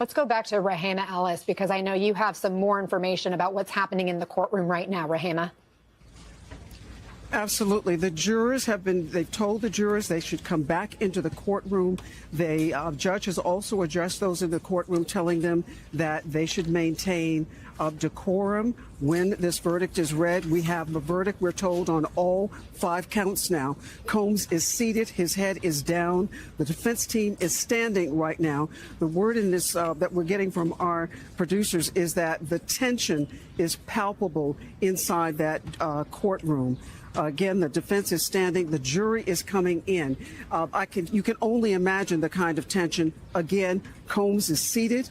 Let's go back to Rahema Ellis, because I know you have some more information about what's happening in the courtroom right now. Rahema. Absolutely. The jurors they've told the jurors they should come back into the courtroom. The judge has also addressed those in the courtroom, telling them that they should maintain decorum when this verdict is read. We have the verdict, we're told, on all 5 counts now. Combs is seated. His head is down. The defense team is standing right now. The word in this that we're getting from our producers is that the tension is palpable inside that courtroom. Again, the defense is standing. The jury is coming in. You can only imagine the kind of tension. Again, Combs is seated.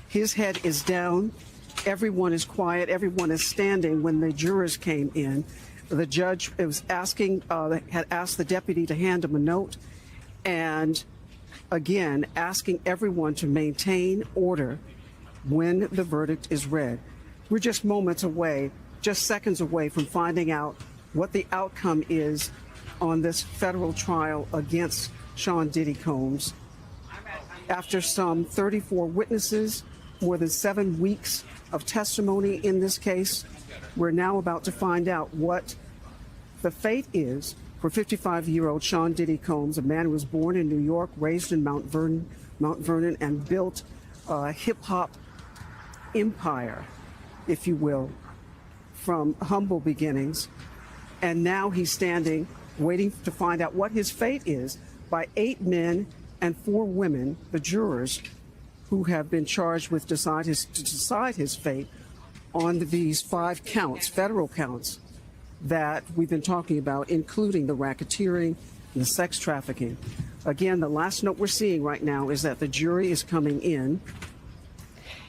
His head is down. Everyone is quiet. Everyone is standing when the jurors came in. The judge was had asked the deputy to hand him a note, and again, asking everyone to maintain order when the verdict is read. We're just moments away, just seconds away from finding out what the outcome is on this federal trial against Sean Diddy Combs. After some 34 witnesses, more than 7 weeks of testimony in this case, we're now about to find out what the fate is for 55-year-old Sean Diddy Combs, a man who was born in New York, raised in Mount Vernon, and built a hip-hop empire, if you will, from humble beginnings. And now he's standing, waiting to find out what his fate is by 8 men and 4 women, the jurors, who have been charged with to decide his fate on these 5 counts, federal counts, that we've been talking about, including the racketeering and the sex trafficking. Again, the last note we're seeing right now is that the jury is coming in.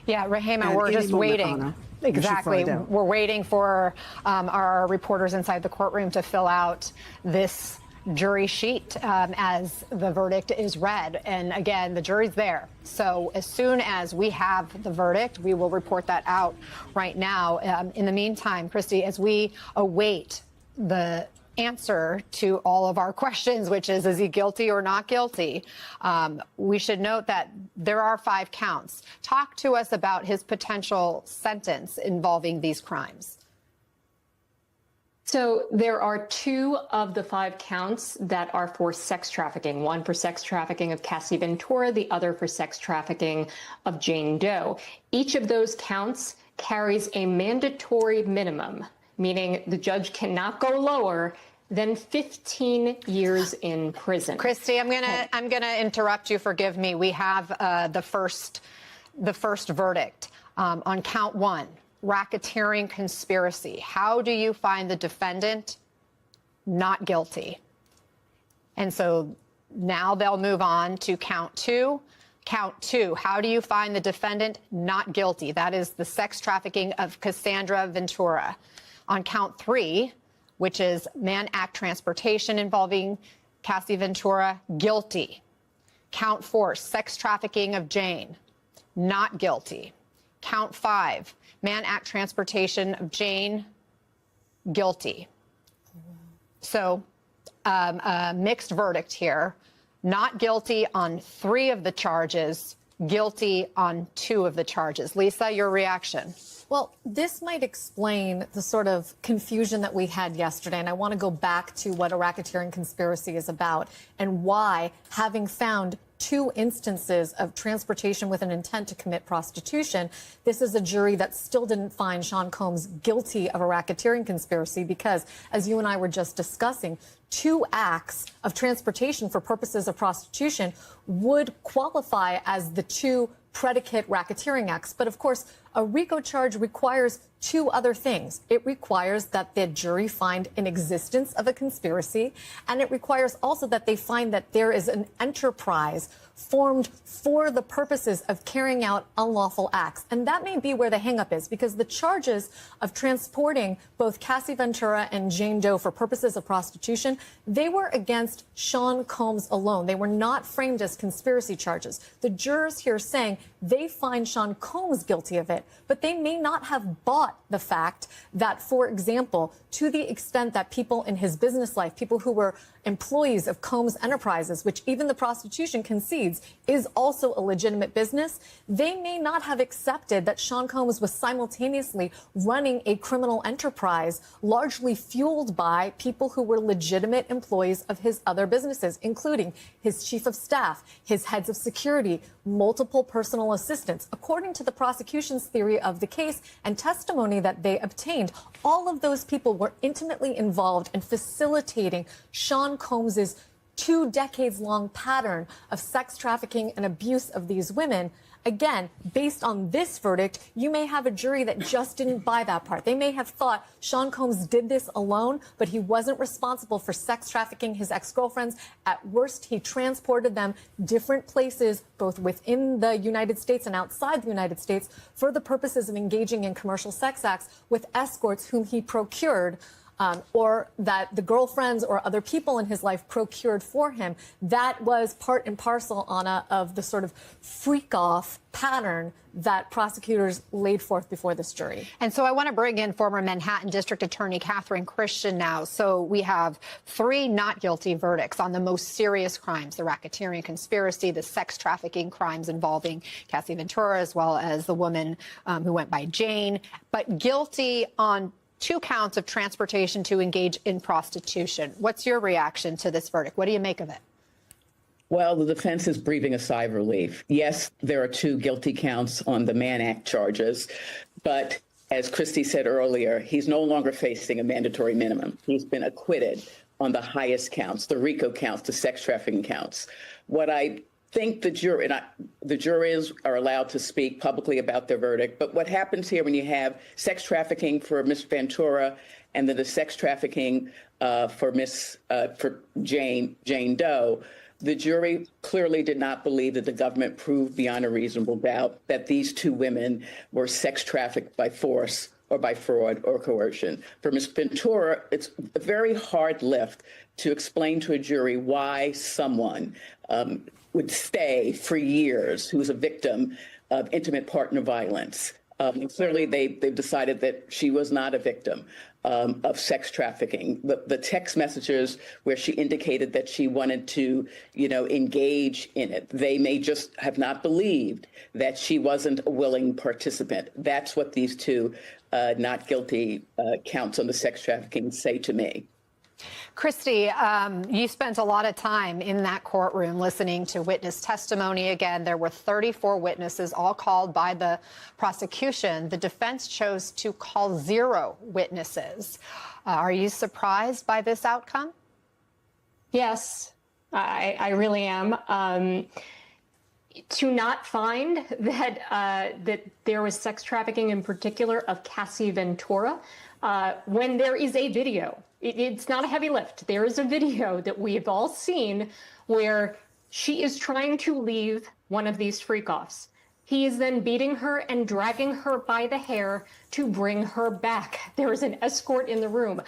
Yeah, Rahema, we're just waiting. Anna, exactly. We're waiting for our reporters inside the courtroom to fill out this jury sheet as the verdict is read. And again, the jury's there. So as soon as we have the verdict, we will report that out right now. In the meantime, Christy, as we await the answer to all of our questions, which is he guilty or not guilty? We should note that there are 5 counts. Talk to us about his potential sentence involving these crimes. So there are 2 of the 5 counts that are for sex trafficking, one for sex trafficking of Cassie Ventura, the other for sex trafficking of Jane Doe. Each of those counts carries a mandatory minimum, meaning the judge cannot go lower than 15 years in prison. Christy, I'm gonna interrupt you. Forgive me. We have the first verdict on count 1. Racketeering conspiracy. How do you find the defendant not guilty? And so now they'll move on to count 2. Count 2. How do you find the defendant not guilty? That is the sex trafficking of Cassandra Ventura. On count 3, which is Mann Act transportation involving Cassie Ventura, guilty. Count 4, sex trafficking of Jane, not guilty. Count 5, Mann Act transportation of Jane, guilty. So a mixed verdict here. Not guilty on 3 of the charges, guilty on 2 of the charges. Lisa, your reaction? Well, this might explain the sort of confusion that we had yesterday. And I want to go back to what a racketeering conspiracy is about and why, having found 2 instances of transportation with an intent to commit prostitution, this is a jury that still didn't find Sean Combs guilty of a racketeering conspiracy because, as you and I were just discussing, 2 acts of transportation for purposes of prostitution would qualify as the 2 predicate racketeering acts. But of course, a RICO charge requires 2 other things. It requires that the jury find an existence of a conspiracy, and it requires also that they find that there is an enterprise formed for the purposes of carrying out unlawful acts. And that may be where the hangup is, because the charges of transporting both Cassie Ventura and Jane Doe for purposes of prostitution, they were against Sean Combs alone. They were not framed as conspiracy charges. The jurors here saying they find Sean Combs guilty of it, but they may not have bought the fact that, for example, to the extent that people in his business life, people who were employees of Combs Enterprises, which even the prosecution concedes is also a legitimate business, they may not have accepted that Sean Combs was simultaneously running a criminal enterprise largely fueled by people who were legitimate employees of his other businesses, including his chief of staff, his heads of security, multiple personal assistants. According to the prosecution's theory of the case and testimony that they obtained, all of those people were intimately involved in facilitating Sean Combs's 2 decades long pattern of sex trafficking and abuse of these women. Again, based on this verdict, you may have a jury that just didn't buy that part. They may have thought Sean Combs did this alone, but he wasn't responsible for sex trafficking his ex-girlfriends. At worst, he transported them different places, both within the United States and outside the United States, for the purposes of engaging in commercial sex acts with escorts whom he procured. Or that the girlfriends or other people in his life procured for him. That was part and parcel, Anna, of the sort of freak-off pattern that prosecutors laid forth before this jury. And so I want to bring in former Manhattan District Attorney Catherine Christian now. So we have 3 not guilty verdicts on the most serious crimes, the racketeering conspiracy, the sex trafficking crimes involving Cassie Ventura, as well as the woman who went by Jane, but guilty on 2 counts of transportation to engage in prostitution. What's your reaction to this verdict? What do you make of it? Well, the defense is breathing a sigh of relief. Yes, there are 2 guilty counts on the Mann Act charges, but as Christy said earlier, he's no longer facing a mandatory minimum. He's been acquitted on the highest counts, the RICO counts, the sex trafficking counts. What I think the juries are allowed to speak publicly about their verdict. But what happens here when you have sex trafficking for Miss Ventura and then the sex trafficking for Jane Doe, the jury clearly did not believe that the government proved beyond a reasonable doubt that these 2 women were sex trafficked by force or by fraud or coercion. For Ms. Ventura, it's a very hard lift to explain to a jury why someone would stay for years who was a victim of intimate partner violence. Clearly, they've decided that she was not a victim of sex trafficking. The text messages where she indicated that she wanted to, engage in it, they may just have not believed that she wasn't a willing participant. That's what these 2 not guilty counts on the sex trafficking say to me. Christy, you spent a lot of time in that courtroom listening to witness testimony. Again, there were 34 witnesses, all called by the prosecution. The defense chose to call 0 witnesses. Are you surprised by this outcome? Yes, I really am. To not find that there was sex trafficking, in particular of Cassie Ventura, when there is a video. It's not a heavy lift. There is a video that we've all seen where she is trying to leave one of these freak-offs. He is then beating her and dragging her by the hair to bring her back. There is an escort in the room.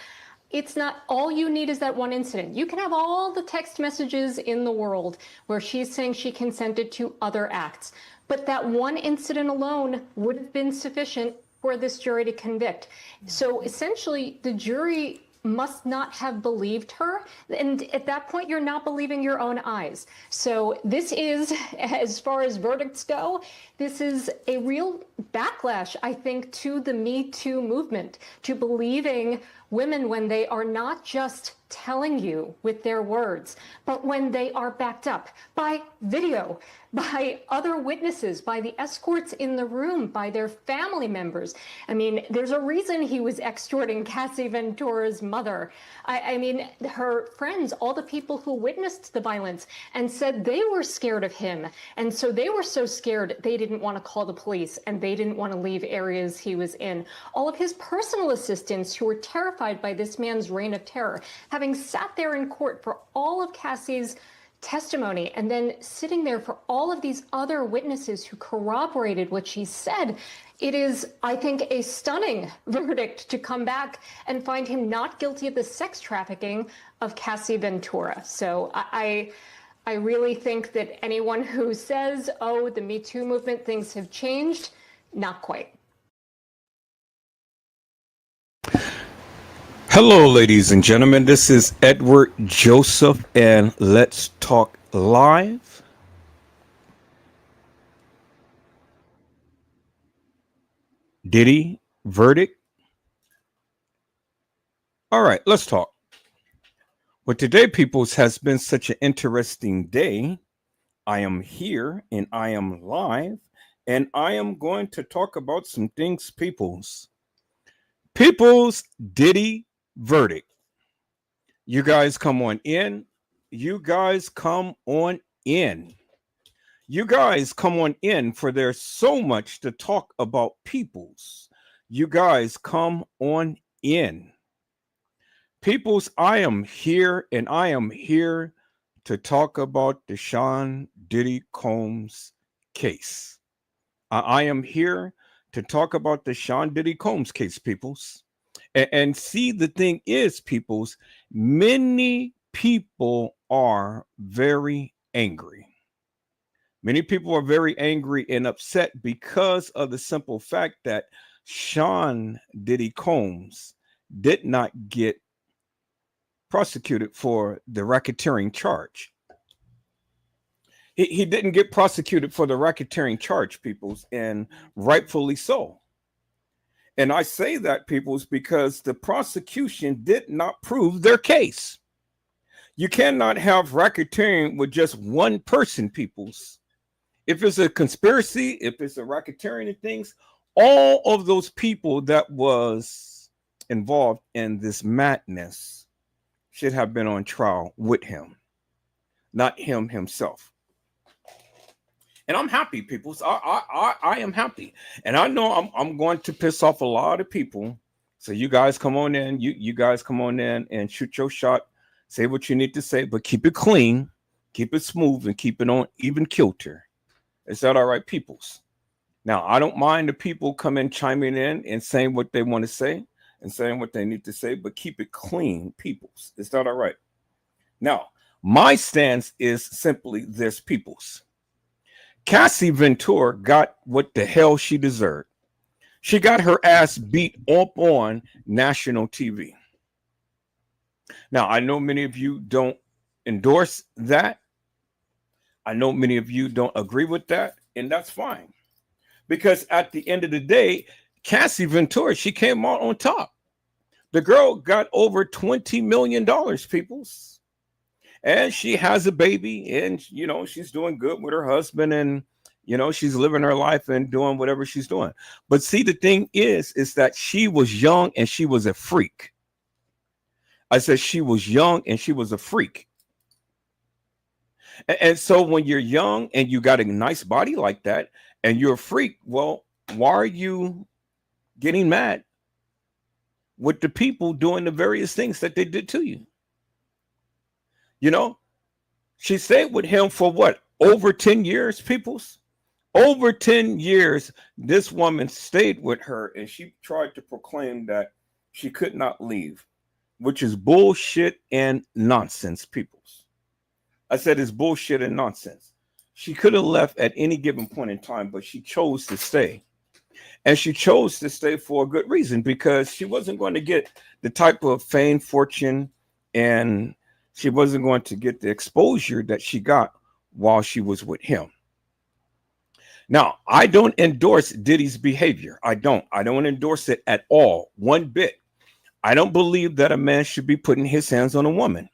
It's not all you need is that one incident. You can have all the text messages in the world where she's saying she consented to other acts, but that one incident alone would have been sufficient for this jury to convict. So essentially, the jury must not have believed her. And at that point, you're not believing your own eyes. So this is, as far as verdicts go, this is a real backlash, I think, to the Me Too movement, to believing women when they are not just telling you with their words, but when they are backed up by video, by other witnesses, by the escorts in the room, by their family members. I mean, there's a reason he was extorting Cassie Ventura's mother. I mean, her friends, all the people who witnessed the violence and said they were scared of him. And so they were so scared, they didn't want to call the police and they didn't want to leave areas he was in. All of his personal assistants who were terrified by this man's reign of terror, having sat there in court for all of Cassie's testimony and then sitting there for all of these other witnesses who corroborated what she said. It is, I think, a stunning verdict to come back and find him not guilty of the sex trafficking of Cassie Ventura. So I really think that anyone who says, oh, the Me Too movement, things have changed, not quite. Hello, ladies and gentlemen. This is Edward Joseph, and let's talk live. Diddy Verdict. All right, let's talk. Well, today, peoples, has been such an interesting day. I am here and I am live, and I am going to talk about some things, peoples. People's Diddy Verdict. You guys come on in. You guys come on in. You guys come on in, for there's so much to talk about, peoples. You guys come on in. Peoples, I am here and I am here to talk about the Sean Diddy Combs case. I am here to talk about the Sean Diddy Combs case, peoples. And see, the thing is, peoples, many people are very angry. Many people are very angry and upset because of the simple fact that Sean Diddy Combs did not get prosecuted for the racketeering charge. He didn't get prosecuted for the racketeering charge, peoples, and rightfully so. And I say that, peoples, because the prosecution did not prove their case. You cannot have racketeering with just one person, peoples. If it's a conspiracy, if it's a racketeering and things, all of those people that was involved in this madness should have been on trial with him, not him himself. And I'm happy, people. So I am happy, and I know I'm going to piss off a lot of people. So you guys come on in. You guys come on in and shoot your shot. Say what you need to say, but keep it clean, keep it smooth, and keep it on even kilter. Is that all right, peoples? Now, I don't mind the people coming chiming in and saying what they want to say and saying what they need to say, but keep it clean, peoples. Is that all right? Now, my stance is simply this, peoples. Cassie Ventura got what the hell she deserved. She got her ass beat up on national TV. Now, I know many of you don't endorse that. I know many of you don't agree with that, and that's fine. Because at the end of the day, Cassie Ventura, she came out on top. The girl got over $20 million, peoples. And she has a baby, and, you know, she's doing good with her husband, and, you know, she's living her life and doing whatever she's doing. But see, the thing is that she was young and she was a freak. I said she was young and she was a freak. And so when you're young and you got a nice body like that and you're a freak, well, why are you getting mad with the people doing the various things that they did to you? You know, she stayed with him for what? Over 10 years, peoples? Over 10 years, this woman stayed with her, and she tried to proclaim that she could not leave, which is bullshit and nonsense, peoples. I said it's bullshit and nonsense. She could have left at any given point in time, but she chose to stay. And she chose to stay for a good reason, because she wasn't going to get the type of fame, fortune, and she wasn't going to get the exposure that she got while she was with him. Now, I don't endorse Diddy's behavior. I don't endorse it at all, one bit. I don't believe that a man should be putting his hands on a woman,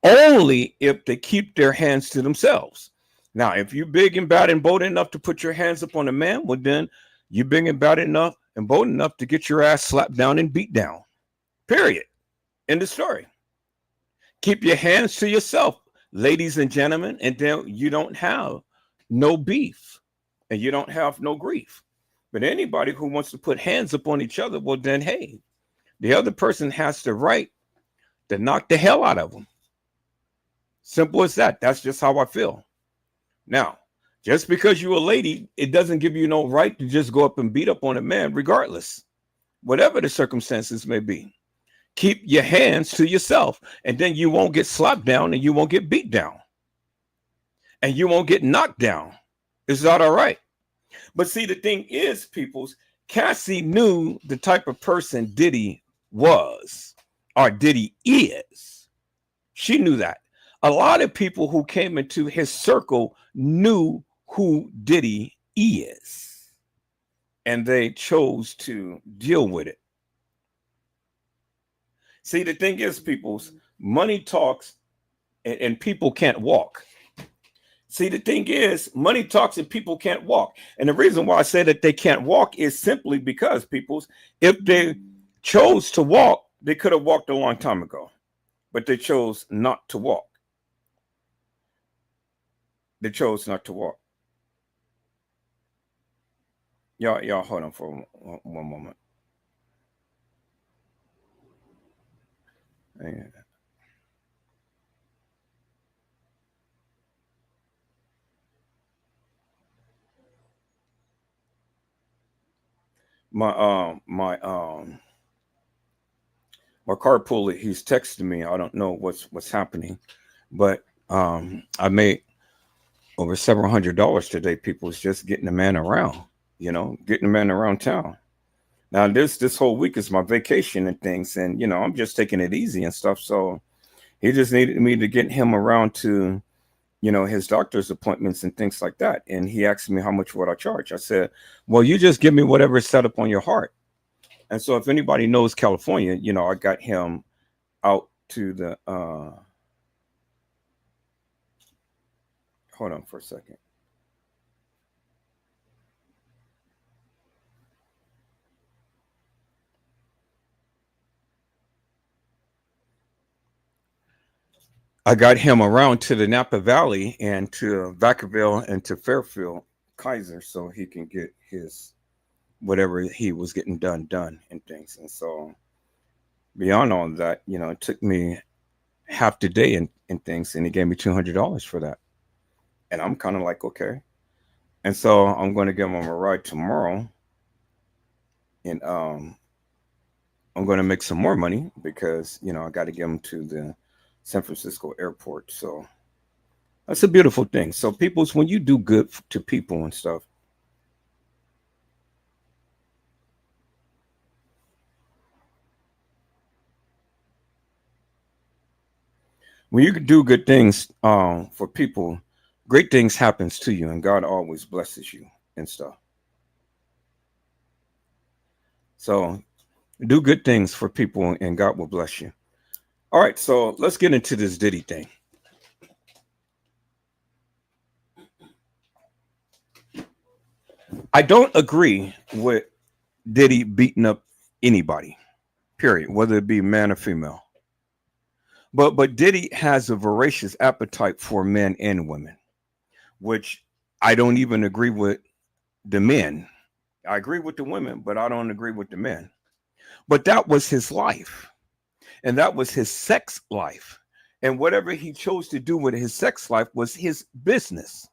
only if they keep their hands to themselves. Now, if you're big and bad and bold enough to put your hands up on a man, well, then you're big and bad enough and bold enough to get your ass slapped down and beat down. Period. End of story. Keep your hands to yourself, ladies and gentlemen, and then you don't have no beef and you don't have no grief. But anybody who wants to put hands up on each other, well, then, hey, the other person has the right to knock the hell out of them. Simple as that. That's just how I feel. Now, just because you're a lady, it doesn't give you no right to just go up and beat up on a man, regardless, whatever the circumstances may be. Keep your hands to yourself, and then you won't get slapped down, and you won't get beat down, and you won't get knocked down. Is that all right? But see, the thing is, peoples, Cassie knew the type of person Diddy was. or Diddy is. She knew that. A lot of people who came into his circle knew who Diddy is, and they chose to deal with it. See, the thing is, people's money talks and people can't walk. See, the thing is, money talks and people can't walk. And the reason why I say that they can't walk is simply because, people's, if they chose to walk, they could have walked a long time ago, but they chose not to walk. They chose not to walk. Y'all hold on for one moment. Yeah. My carpooler, he's texting me. I don't know what's happening, but I made over several $100s today. People's just getting the man around, getting the man around town. Now this whole week is my vacation and things, and I'm just taking it easy and stuff. So he just needed me to get him around to his doctor's appointments and things like that. And he asked me how much would I charge. I said, well, you just give me whatever is set up on your heart. And so if anybody knows California, I got him out to the hold on for a second. I got him around to the Napa Valley and to Vacaville and to Fairfield Kaiser so he can get his whatever he was getting done and things. And so beyond all of that, it took me half the day and things, and he gave me $200 for that. And I'm kind of like, okay. And so I'm going to give him a ride tomorrow, and I'm going to make some more money because I got to get him to the San Francisco airport. So that's a beautiful thing. So people's, when you do good to people and stuff, when you do good things for people, great things happens to you, and God always blesses you and stuff. So do good things for people and God will bless you. All right, so let's get into this Diddy thing. I don't agree with Diddy beating up anybody, period, whether it be man or female. But Diddy has a voracious appetite for men and women, which I don't even agree with the men. I agree with the women, but I don't agree with the men. But that was his life. And that was his sex life. And whatever he chose to do with his sex life was his business.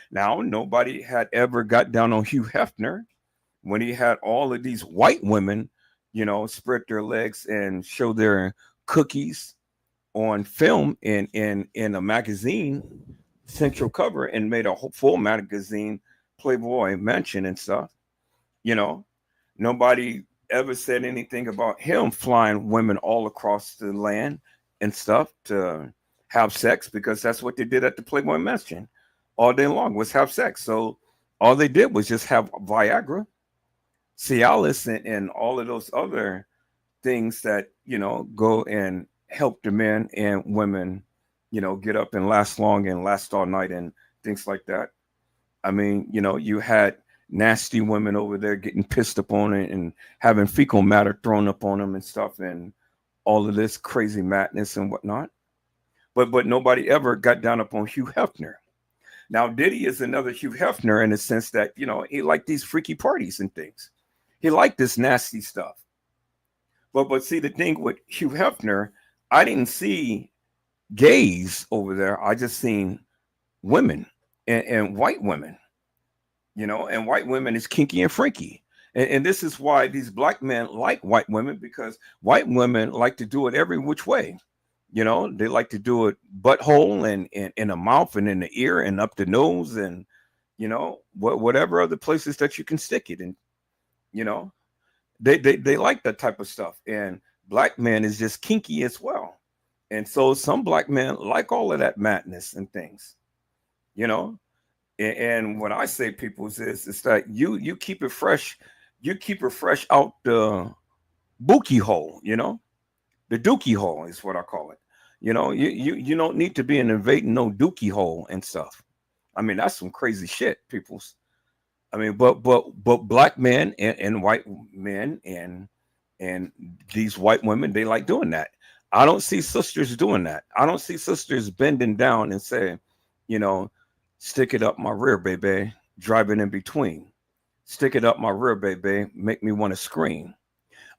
Now, nobody had ever got down on Hugh Hefner when he had all of these white women, spread their legs and show their cookies on film in a magazine, central cover, and made a full magazine, Playboy Mansion and stuff. Nobody ever said anything about him flying women all across the land and stuff to have sex, because that's what they did at the Playboy Mansion all day long, was have sex. So all they did was just have Viagra, Cialis, and all of those other things that go and help the men and women get up and last long and last all night and things like that. I mean, you had nasty women over there getting pissed upon it and having fecal matter thrown up on them and stuff, and all of this crazy madness and whatnot. But nobody ever got down upon Hugh Hefner. Now, Diddy is another Hugh Hefner in the sense that, he liked these freaky parties and things. He liked this nasty stuff. But see, the thing with Hugh Hefner, I didn't see gays over there. I just seen women and white women. And white women is kinky and freaky. And this is why these black men like white women, because white women like to do it every which way. They like to do it butthole and in the mouth and in the ear and up the nose and, whatever other places that you can stick it in. They like that type of stuff. And black men is just kinky as well. And so some black men like all of that madness and things, you know. And what I say, people, is that you keep it fresh, out the bookie hole, the dookie hole is what I call it. You don't need to be invading no dookie hole and stuff. I mean, that's some crazy shit, peoples. I mean, but black men and white men and these white women, they like doing that. I don't see sisters doing that. I don't see sisters bending down and saying, stick it up my rear, baby, driving in between. Stick it up my rear, baby, make me want to scream.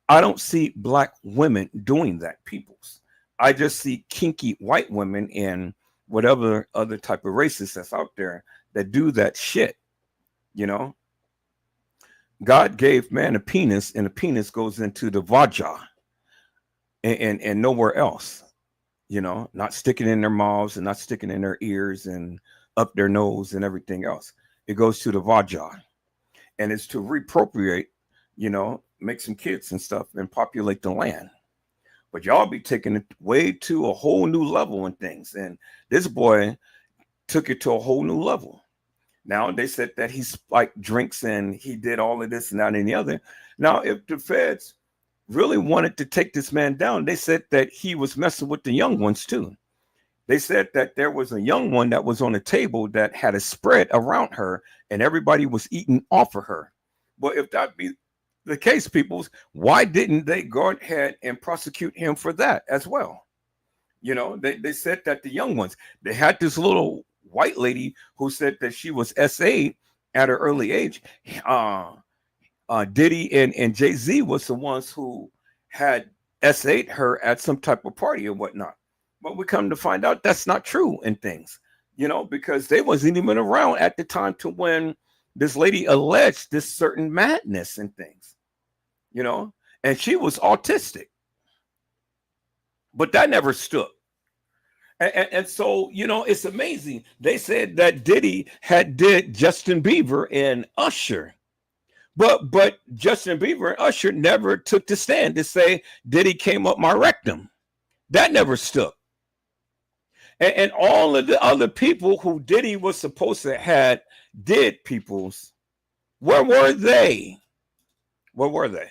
I don't see black women doing that, peoples. I just see kinky white women and whatever other type of races that's out there that do that shit. God gave man a penis, and the penis goes into the vajah and nowhere else. Not sticking in their mouths and not sticking in their ears and up their nose and everything else. It goes to the vajah, and it's to reappropriate, make some kids and stuff and populate the land. But y'all be taking it way to a whole new level and things. And this boy took it to a whole new level. Now they said that he spiked drinks and he did all of this and that and the other. Now, if the feds really wanted to take this man down, they said that he was messing with the young ones too. They said that there was a young one that was on a table that had a spread around her and everybody was eating off of her. Well, if that be the case, peoples, why didn't they go ahead and prosecute him for that as well? They said that the young ones, they had this little white lady who said that she was SA at her early age. Diddy and Jay-Z was the ones who had SA'd her at some type of party or whatnot. But we come to find out that's not true and things, because they wasn't even around at the time to when this lady alleged this certain madness and things, and she was autistic. But that never stood. And so, it's amazing. They said that Diddy had did Justin Bieber and Usher. But Justin Bieber and Usher never took the stand to say Diddy came up my rectum. That never stuck. And all of the other people who Diddy was supposed to had did peoples, where were they? Where were they?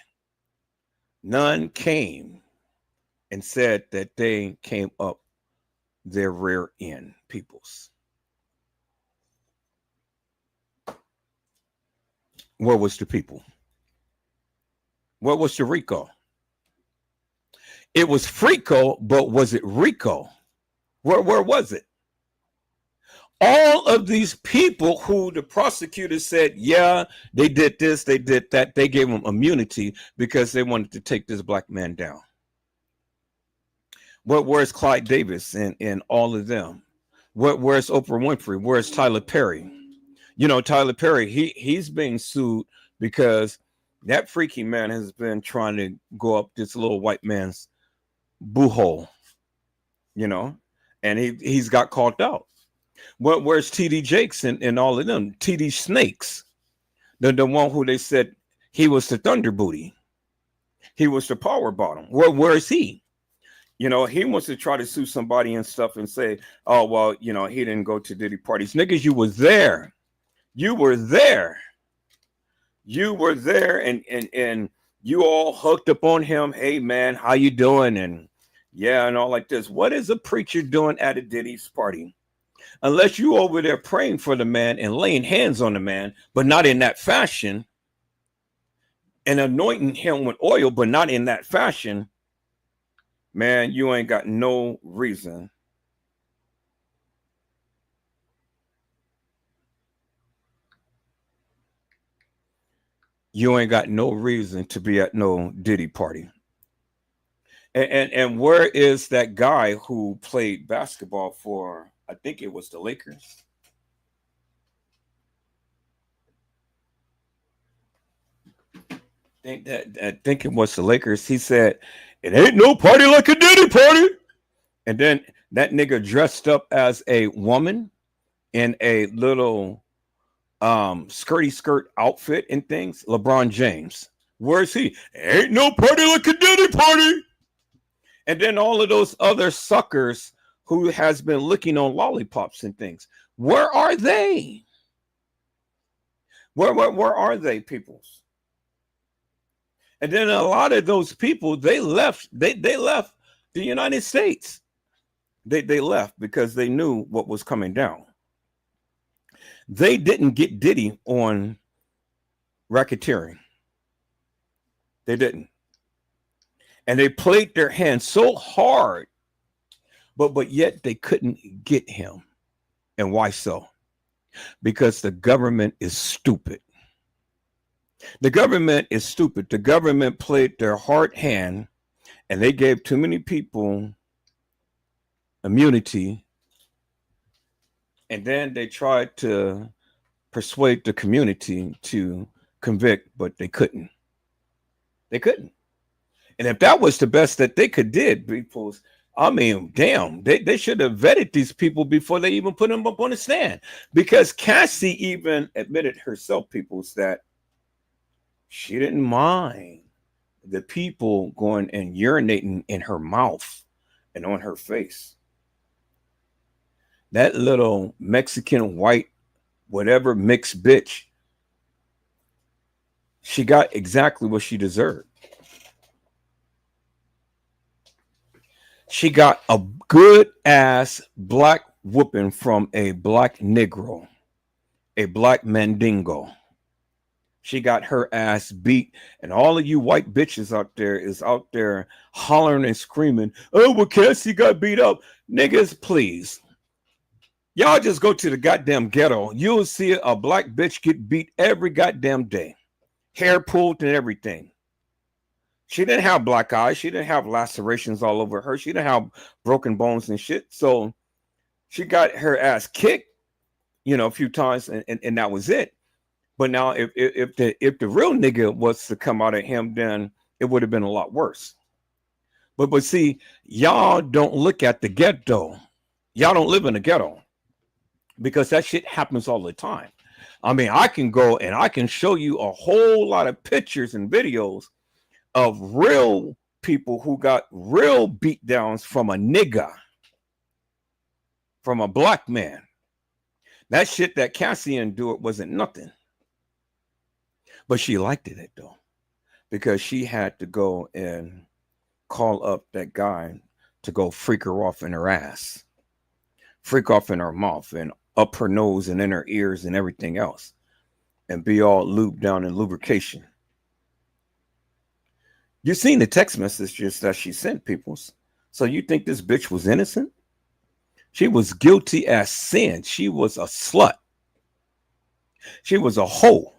None came and said that they came up their rear end, peoples. Where was the people? Where was the Rico? It was Frico, but was it Rico? Where was it? All of these people who the prosecutor said, yeah, they did this, they did that, they gave them immunity because they wanted to take this black man down. Where's Clyde Davis and all of them? Where's Oprah Winfrey? Where's Tyler Perry? Tyler Perry, he's being sued because that freaky man has been trying to go up this little white man's boo hole, and he's got caught out. Where's TD Jakes and all of them? TD Snakes, the one who they said he was the thunder booty. He was the power bottom. Where is he? He wants to try to sue somebody and stuff and say, oh, well, he didn't go to Diddy parties. Niggas, you was there. You were there. You were there and you all hooked up on him. Hey, man, how you doing? And yeah, and all like this. What is a preacher doing at a Diddy's party? Unless you over there praying for the man and laying hands on the man, but not in that fashion, and anointing him with oil, but not in that fashion, man, you ain't got no reason. You ain't got no reason to be at no Diddy party. And where is that guy who played basketball for, I think it was the Lakers? I think it was the Lakers. He said, it ain't no party like a Diddy party. And then that nigga dressed up as a woman in a little skirty skirt outfit and things. LeBron James. Where is he? Ain't no party like a Diddy party. And then all of those other suckers who has been licking on lollipops and things. Where are they? Where are they, peoples? And then a lot of those people, they left. They left the United States. They left because they knew what was coming down. They didn't get Diddy on racketeering. They didn't. And they played their hand so hard, but yet they couldn't get him. And why so? Because the government is stupid. The government is stupid. The government played their hard hand, and they gave too many people immunity. And then they tried to persuade the community to convict, but they couldn't. They couldn't. And if that was the best that they could did, people, I mean, damn, they should have vetted these people before they even put them up on the stand. Because Cassie even admitted herself, peoples, that she didn't mind the people going and urinating in her mouth and on her face. That little Mexican, white, whatever mixed bitch, she got exactly what she deserved. She got a good ass black whooping from a black Negro, a black Mandingo. She got her ass beat, and all of you white bitches out there is out there hollering and screaming, oh, well, Cassie got beat up. Niggas, please. Y'all just go to the goddamn ghetto. You'll see a black bitch get beat every goddamn day. Hair pulled and everything. She didn't have black eyes. She didn't have lacerations all over her. She didn't have broken bones and shit. So she got her ass kicked, a few times, and that was it. But now if the real nigga was to come out of him, then it would have been a lot worse. But see, y'all don't look at the ghetto. Y'all don't live in the ghetto because that shit happens all the time. I mean, I can go and I can show you a whole lot of pictures and videos of real people who got real beatdowns from a nigga, from a black man. That shit that Cassie endured wasn't nothing. But she liked it though, because she had to go and call up that guy to go freak her off in her ass, freak off in her mouth and up her nose and in her ears and everything else, and be all lubed down in lubrication. You seen the text messages that she sent, peoples. So you think this bitch was innocent? She was guilty as sin. She was a slut. She was a hoe.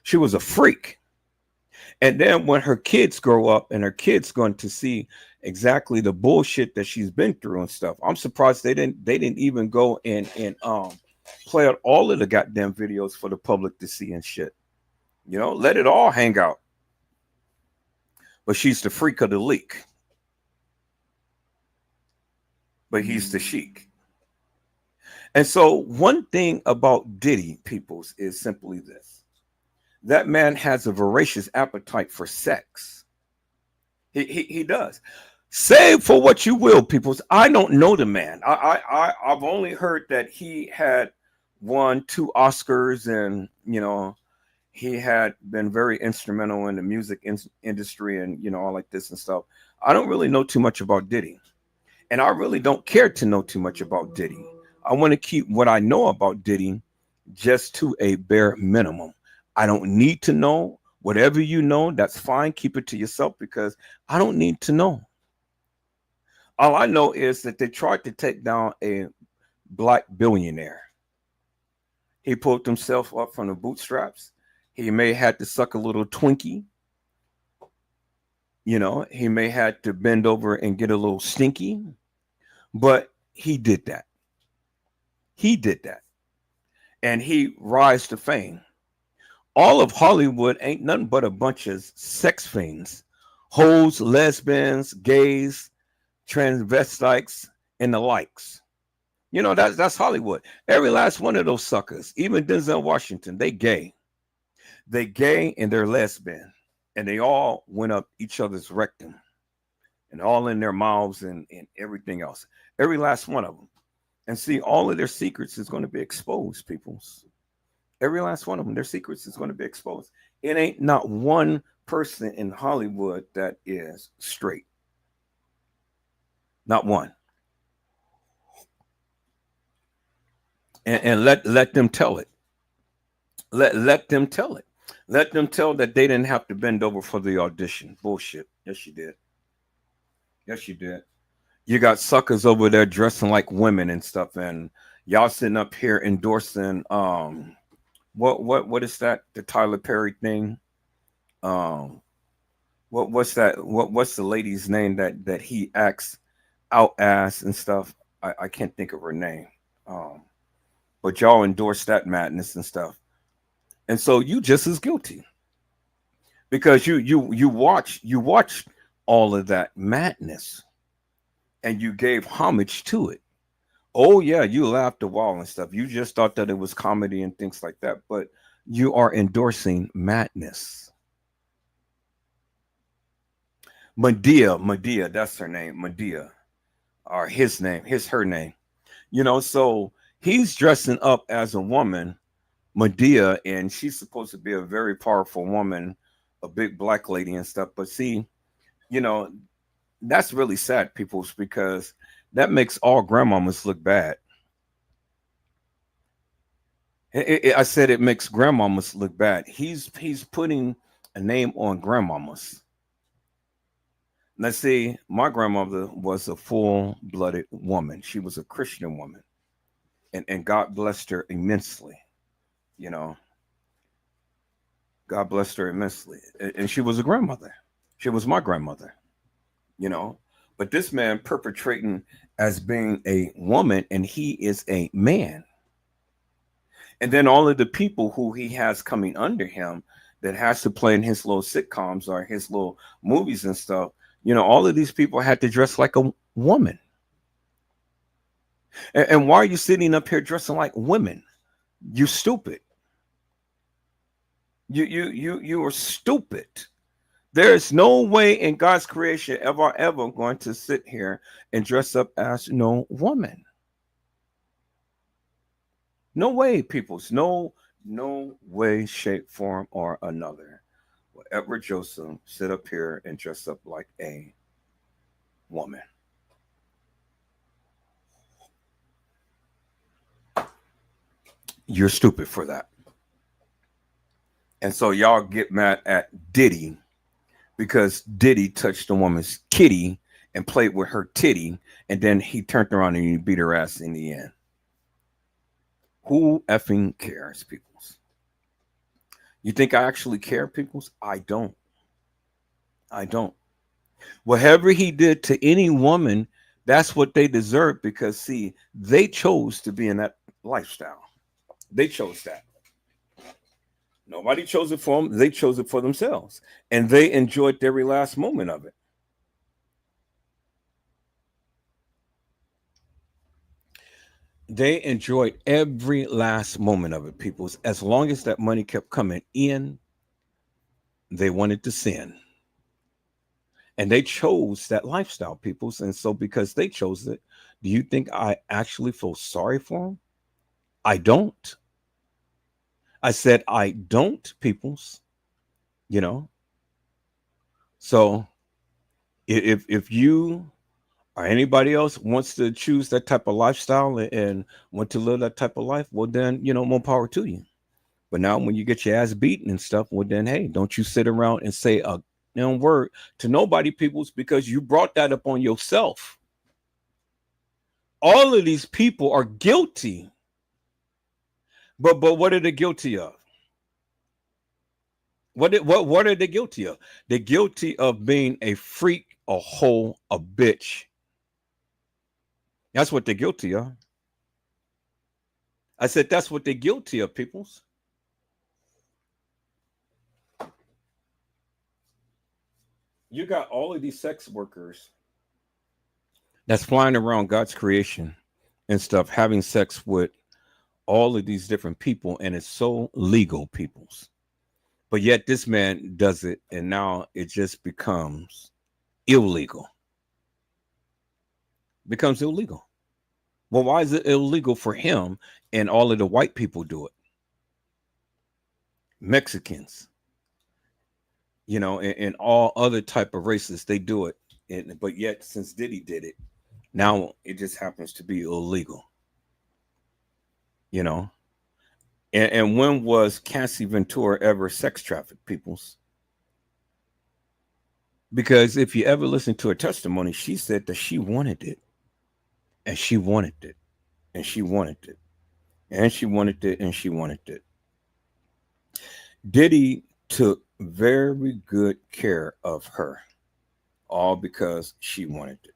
She was a freak. And then when her kids grow up and her kids going to see exactly the bullshit that she's been through and stuff, I'm surprised they didn't even go and play out all of the goddamn videos for the public to see and shit. Let it all hang out. But she's the freak of the leak. But he's the chic. And so one thing about Diddy, peoples, is simply this. That man has a voracious appetite for sex. He does. Say for what you will, peoples. I don't know the man. I've only heard that he had won 2 Oscars and, he had been very instrumental in the music industry and, all like this and stuff. I don't really know too much about Diddy. And I really don't care to know too much about Diddy. I want to keep what I know about Diddy just to a bare minimum. I don't need to know. Whatever you know, that's fine. Keep it to yourself because I don't need to know. All I know is that they tried to take down a black billionaire. He pulled himself up from the bootstraps. He may have to suck a little Twinkie. He may have to bend over and get a little stinky. But he did that. He did that. And he rise to fame. All of Hollywood ain't nothing but a bunch of sex fiends, hoes, lesbians, gays, transvestites, and the likes. That's Hollywood. Every last one of those suckers, even Denzel Washington, they gay. They gay and they're lesbian. And they all went up each other's rectum. and all in their mouths and everything else. Every last one of them. And see, all of their secrets is going to be exposed, peoples. Every last one of them, their secrets is going to be exposed. It ain't not one person in Hollywood that is straight. Not one. And let them tell it. Let them tell it. Let them tell that they didn't have to bend over for the audition. Bullshit. Yes, you did. Yes, you did. You got suckers over there dressing like women and stuff, and y'all sitting up here endorsing what is that? The Tyler Perry thing? What's that? What's the lady's name that he acts out as and stuff? I can't think of her name. But y'all endorse that madness and stuff. And so you just as guilty. Because you watch all of that madness and you gave homage to it. Oh yeah, you laughed a while and stuff. You just thought that it was comedy and things like that, but you are endorsing madness. Medea, that's her name, Medea, or her name. You know, so he's dressing up as a woman, Medea, and she's supposed to be a very powerful woman, a big black lady and stuff. But see, you know, that's really sad, people, because that makes all grandmamas look bad. I said it makes grandmamas look bad. He's putting a name on grandmamas. Let's see, my grandmother was a full-blooded woman. She was a Christian woman. And God blessed her immensely. You know, God blessed her immensely. And she was a grandmother. She was my grandmother, you know. But this man perpetrating as being a woman, and he is a man. And then all of the people who he has coming under him that has to play in his little sitcoms or his little movies and stuff, you know, all of these people had to dress like a woman. And why are you sitting up here dressing like women? You stupid. You are stupid. There is no way in God's creation ever going to sit here and dress up as no woman. No way, peoples. No way, shape, form, or another will Edward Joseph sit up here and dress up like a woman. You're stupid for that. And so y'all get mad at Diddy because Diddy touched a woman's kitty and played with her titty, and then he turned around and he beat her ass in the end. Who effing cares, peoples? You think I actually care, peoples? I don't. I don't. Whatever he did to any woman, that's what they deserve, because see, they chose to be in that lifestyle. They chose that. Nobody chose it for them. They chose it for themselves. And they enjoyed every last moment of it. They enjoyed every last moment of it, people. As long as that money kept coming in, they wanted to sin. And they chose that lifestyle, peoples. And so because they chose it, do you think I actually feel sorry for them? I don't. I said, I don't, peoples, you know. So if you or anybody else wants to choose that type of lifestyle and want to live that type of life, well, then, you know, more power to you. But now when you get your ass beaten and stuff, well, then, hey, don't you sit around and say a word to nobody, peoples, because you brought that up on yourself. All of these people are guilty. But what are they guilty of? What are they guilty of? They're guilty of being a freak, a hoe, a bitch. That's what they're guilty of. I said that's what they're guilty of, peoples. You got all of these sex workers that's flying around God's creation and stuff, having sex with all of these different people, and it's so legal, peoples. But yet this man does it, and now it just becomes illegal. becomes illegal. Well, why is it illegal for him and all of the white people do it? Mexicans, and all other type of races, they do it. But yet, since Diddy did it, now it just happens to be illegal. And when was Cassie Ventura ever sex trafficked, peoples? Because if you ever listen to her testimony, she said that she wanted it. And she wanted it. And she wanted it. And she wanted it. And she wanted it. Diddy took very good care of her. All because she wanted it.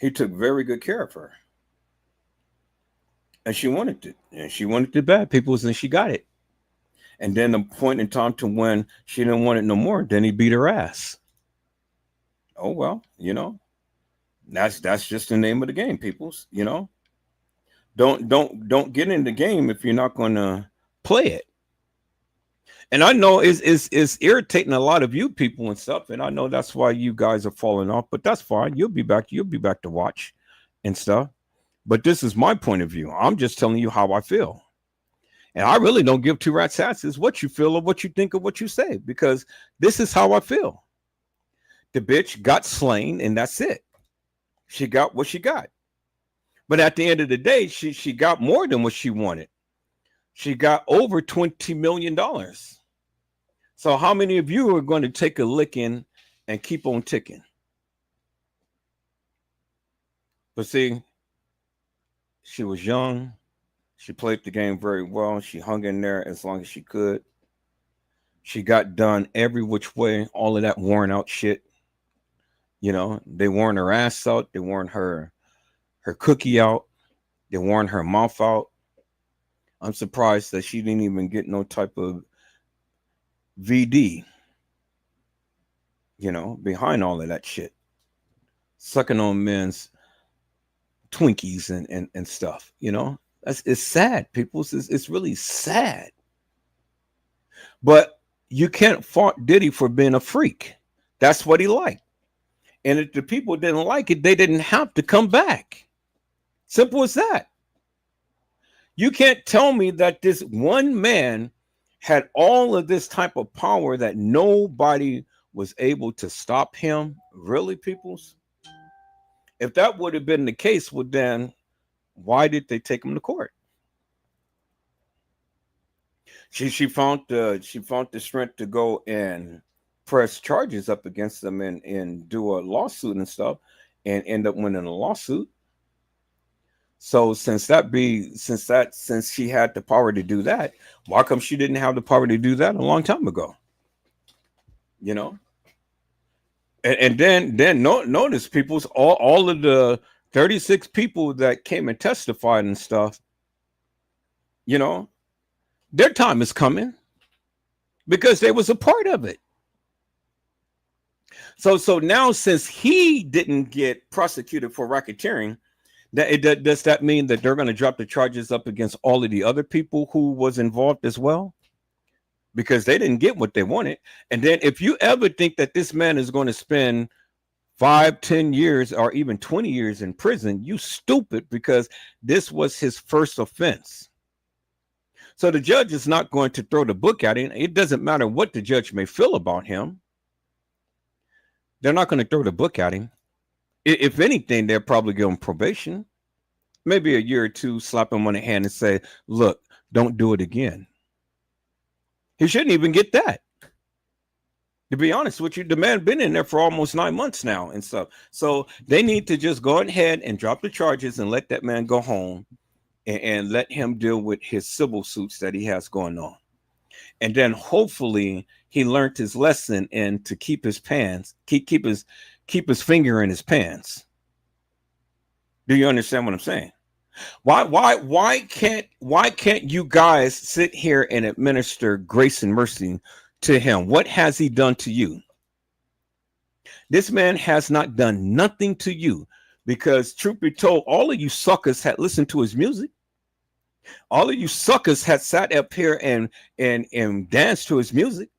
He took very good care of her. And she wanted it. And she wanted it bad, peoples, and she got it. And then the point in time to when she didn't want it no more, then he beat her ass. Oh, well, that's just the name of the game, peoples. Don't get in the game if you're not going to play it. And I know it's irritating a lot of you people and stuff, and I know that's why you guys are falling off, but that's fine. You'll be back to watch and stuff. But this is my point of view. I'm just telling you how I feel. And I really don't give two rat's asses what you feel or what you think or what you say, because this is how I feel. The bitch got slain, and that's it. She got what she got. But at the end of the day, she got more than what she wanted. She got over $20 million. So how many of you are going to take a licking and keep on ticking? But see, she was young. She played the game very well. She hung in there as long as she could. She got done every which way, all of that worn out shit. They worn her ass out. They worn her cookie out. They worn her mouth out. I'm surprised that she didn't even get no type of VD, behind all of that shit. Sucking on men's Twinkies and stuff, It's sad, people. It's really sad. But you can't fault Diddy for being a freak. That's what he liked. And if the people didn't like it, they didn't have to come back. Simple as that. You can't tell me that this one man had all of this type of power that nobody was able to stop him. Really, peoples? If that would have been the case, well, then why did they take him to court? She found the strength to go and press charges up against them and do a lawsuit and stuff, and end up winning a lawsuit. So since she had the power to do that, why come she didn't have the power to do that a long time ago? And then notice, people's all of the 36 people that came and testified and stuff, their time is coming because they was a part of it. So now, since he didn't get prosecuted for racketeering, does that mean that they're going to drop the charges up against all of the other people who was involved as well? Because they didn't get what they wanted. And then if you ever think that this man is going to spend 5, 10 years or even 20 years in prison, you stupid, because this was his first offense. So the judge is not going to throw the book at him. It doesn't matter what the judge may feel about him. They're not going to throw the book at him. If anything, they'll probably give him probation, maybe a year or two, slap him on the hand and say, look, don't do it again. He shouldn't even get that. To be honest with you, the man been in there for almost 9 months now and stuff. So they need to just go ahead and drop the charges and let that man go home and let him deal with his civil suits that he has going on. And then hopefully he learned his lesson and to keep his pants, keep his finger in his pants. Do you understand what I'm saying? Why can't you guys sit here and administer grace and mercy to him? What has he done to you? This man has not done nothing to you, because truth be told, all of you suckers had listened to his music. All of you suckers had sat up here and danced to his music.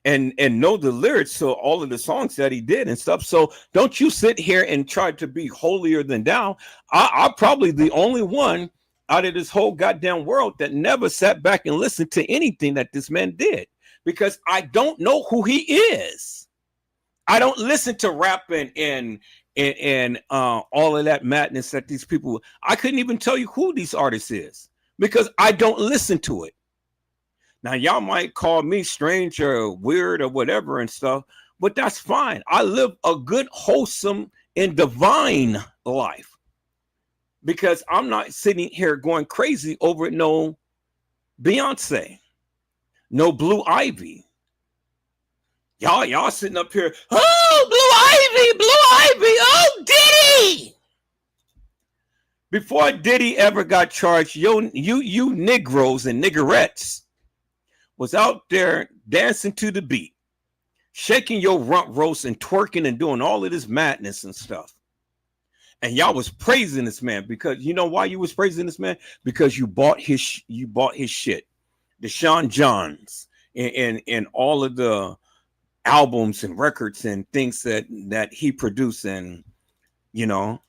and know the lyrics to all of the songs that he did and stuff. So don't you sit here and try to be holier than thou. I'm probably the only one out of this whole goddamn world that never sat back and listened to anything that this man did, because I don't know who he is. I don't listen to rap and all of that madness that these people. I couldn't even tell you who these artists is because I don't listen to it. Now, y'all might call me strange or weird or whatever and stuff, but that's fine. I live a good, wholesome, and divine life because I'm not sitting here going crazy over no Beyonce, no Blue Ivy. Y'all sitting up here, oh, Blue Ivy, oh, Diddy. Before Diddy ever got charged, you Negroes and niggerettes was out there dancing to the beat, shaking your rump roast and twerking and doing all of this madness and stuff. And y'all was praising this man because you know why you was praising this man? Because you bought his shit, the Sean Johns and all of the albums and records and things that he produced. And you know,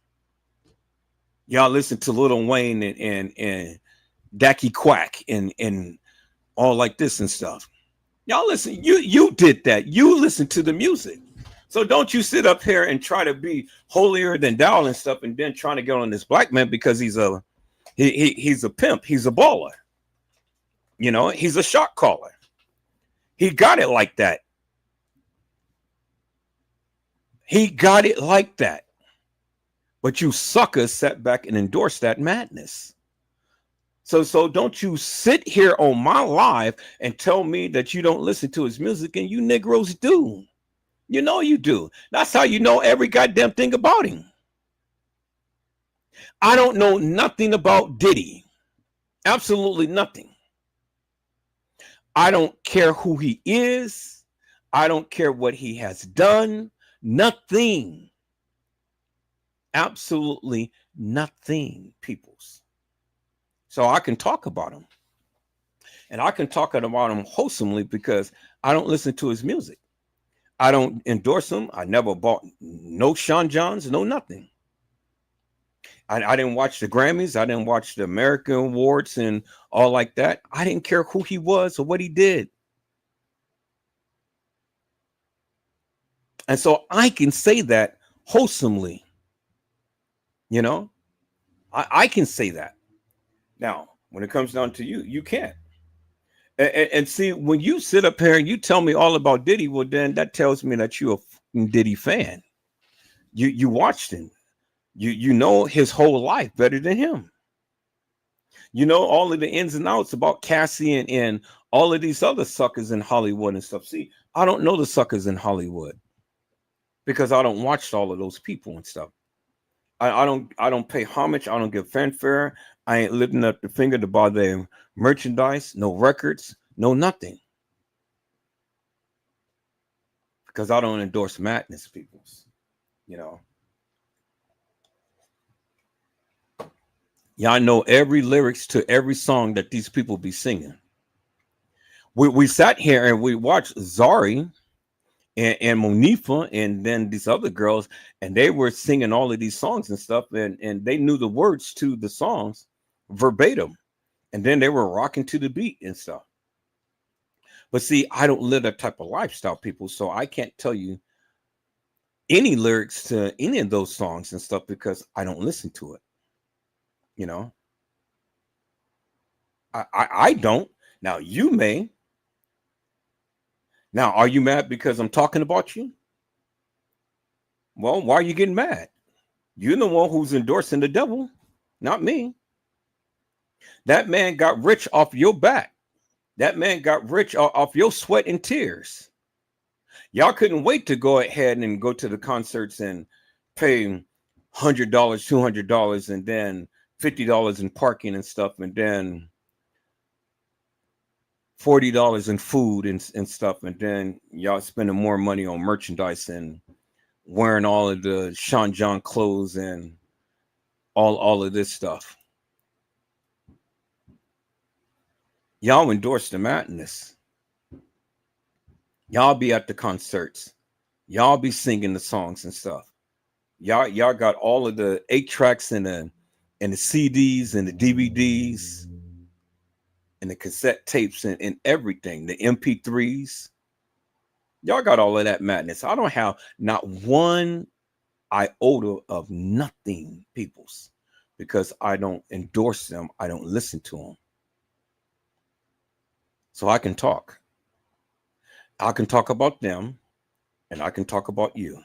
y'all listen to Lil Wayne and Dacky Quack and all like this and stuff. Y'all listen, you did that. You listen to the music. So don't you sit up here and try to be holier than thou and stuff and then trying to get on this black man because he's a pimp, he's a baller. You know, he's a shot caller. He got it like that. He got it like that. But you suckers sat back and endorsed that madness. So don't you sit here on my live and tell me that you don't listen to his music, and you Negroes do. You know you do. That's how you know every goddamn thing about him. I don't know nothing about Diddy. Absolutely nothing. I don't care who he is. I don't care what he has done. Nothing. Absolutely nothing, peoples. So I can talk about him. And I can talk about him wholesomely because I don't listen to his music. I don't endorse him. I never bought no Sean Johns, no nothing. I didn't watch the Grammys. I didn't watch the American Awards and all like that. I didn't care who he was or what he did. And so I can say that wholesomely. You know, I can say that. Now, when it comes down to you, you can't. And see, when you sit up here and you tell me all about Diddy, well, then that tells me that you're a Diddy fan. You watched him. You know his whole life better than him. You know all of the ins and outs about Cassie and all of these other suckers in Hollywood and stuff. See, I don't know the suckers in Hollywood because I don't watch all of those people and stuff. I don't pay homage. I don't give fanfare. I ain't lifting up the finger to buy their merchandise, no records, no nothing. Because I don't endorse madness, peoples. You know. Yeah, I know every lyrics to every song that these people be singing. We sat here and we watched Zari and Monifa and then these other girls, and they were singing all of these songs and stuff, and they knew the words to the songs verbatim, and then they were rocking to the beat and stuff. But see, I don't live that type of lifestyle, people, so I can't tell you any lyrics to any of those songs and stuff because I don't listen to it. You know, I don't. Now you may. Now, are you mad because I'm talking about you? Well, why are you getting mad? You're the one who's endorsing the devil, not me. That man got rich off your back. That man got rich off your sweat and tears. Y'all couldn't wait to go ahead and go to the concerts and pay $100, $200, and then $50 in parking and stuff, and then $40 in food and stuff, and then y'all spending more money on merchandise and wearing all of the Sean John clothes and all of this stuff. Y'all endorse the madness. Y'all be at the concerts. Y'all be singing the songs and stuff. Y'all got all of the 8 tracks and the CDs and the DVDs and the cassette tapes and everything, the MP3s. Y'all got all of that madness. I don't have not one iota of nothing, peoples, because I don't endorse them. I don't listen to them. So I can talk. I can talk about them and I can talk about you.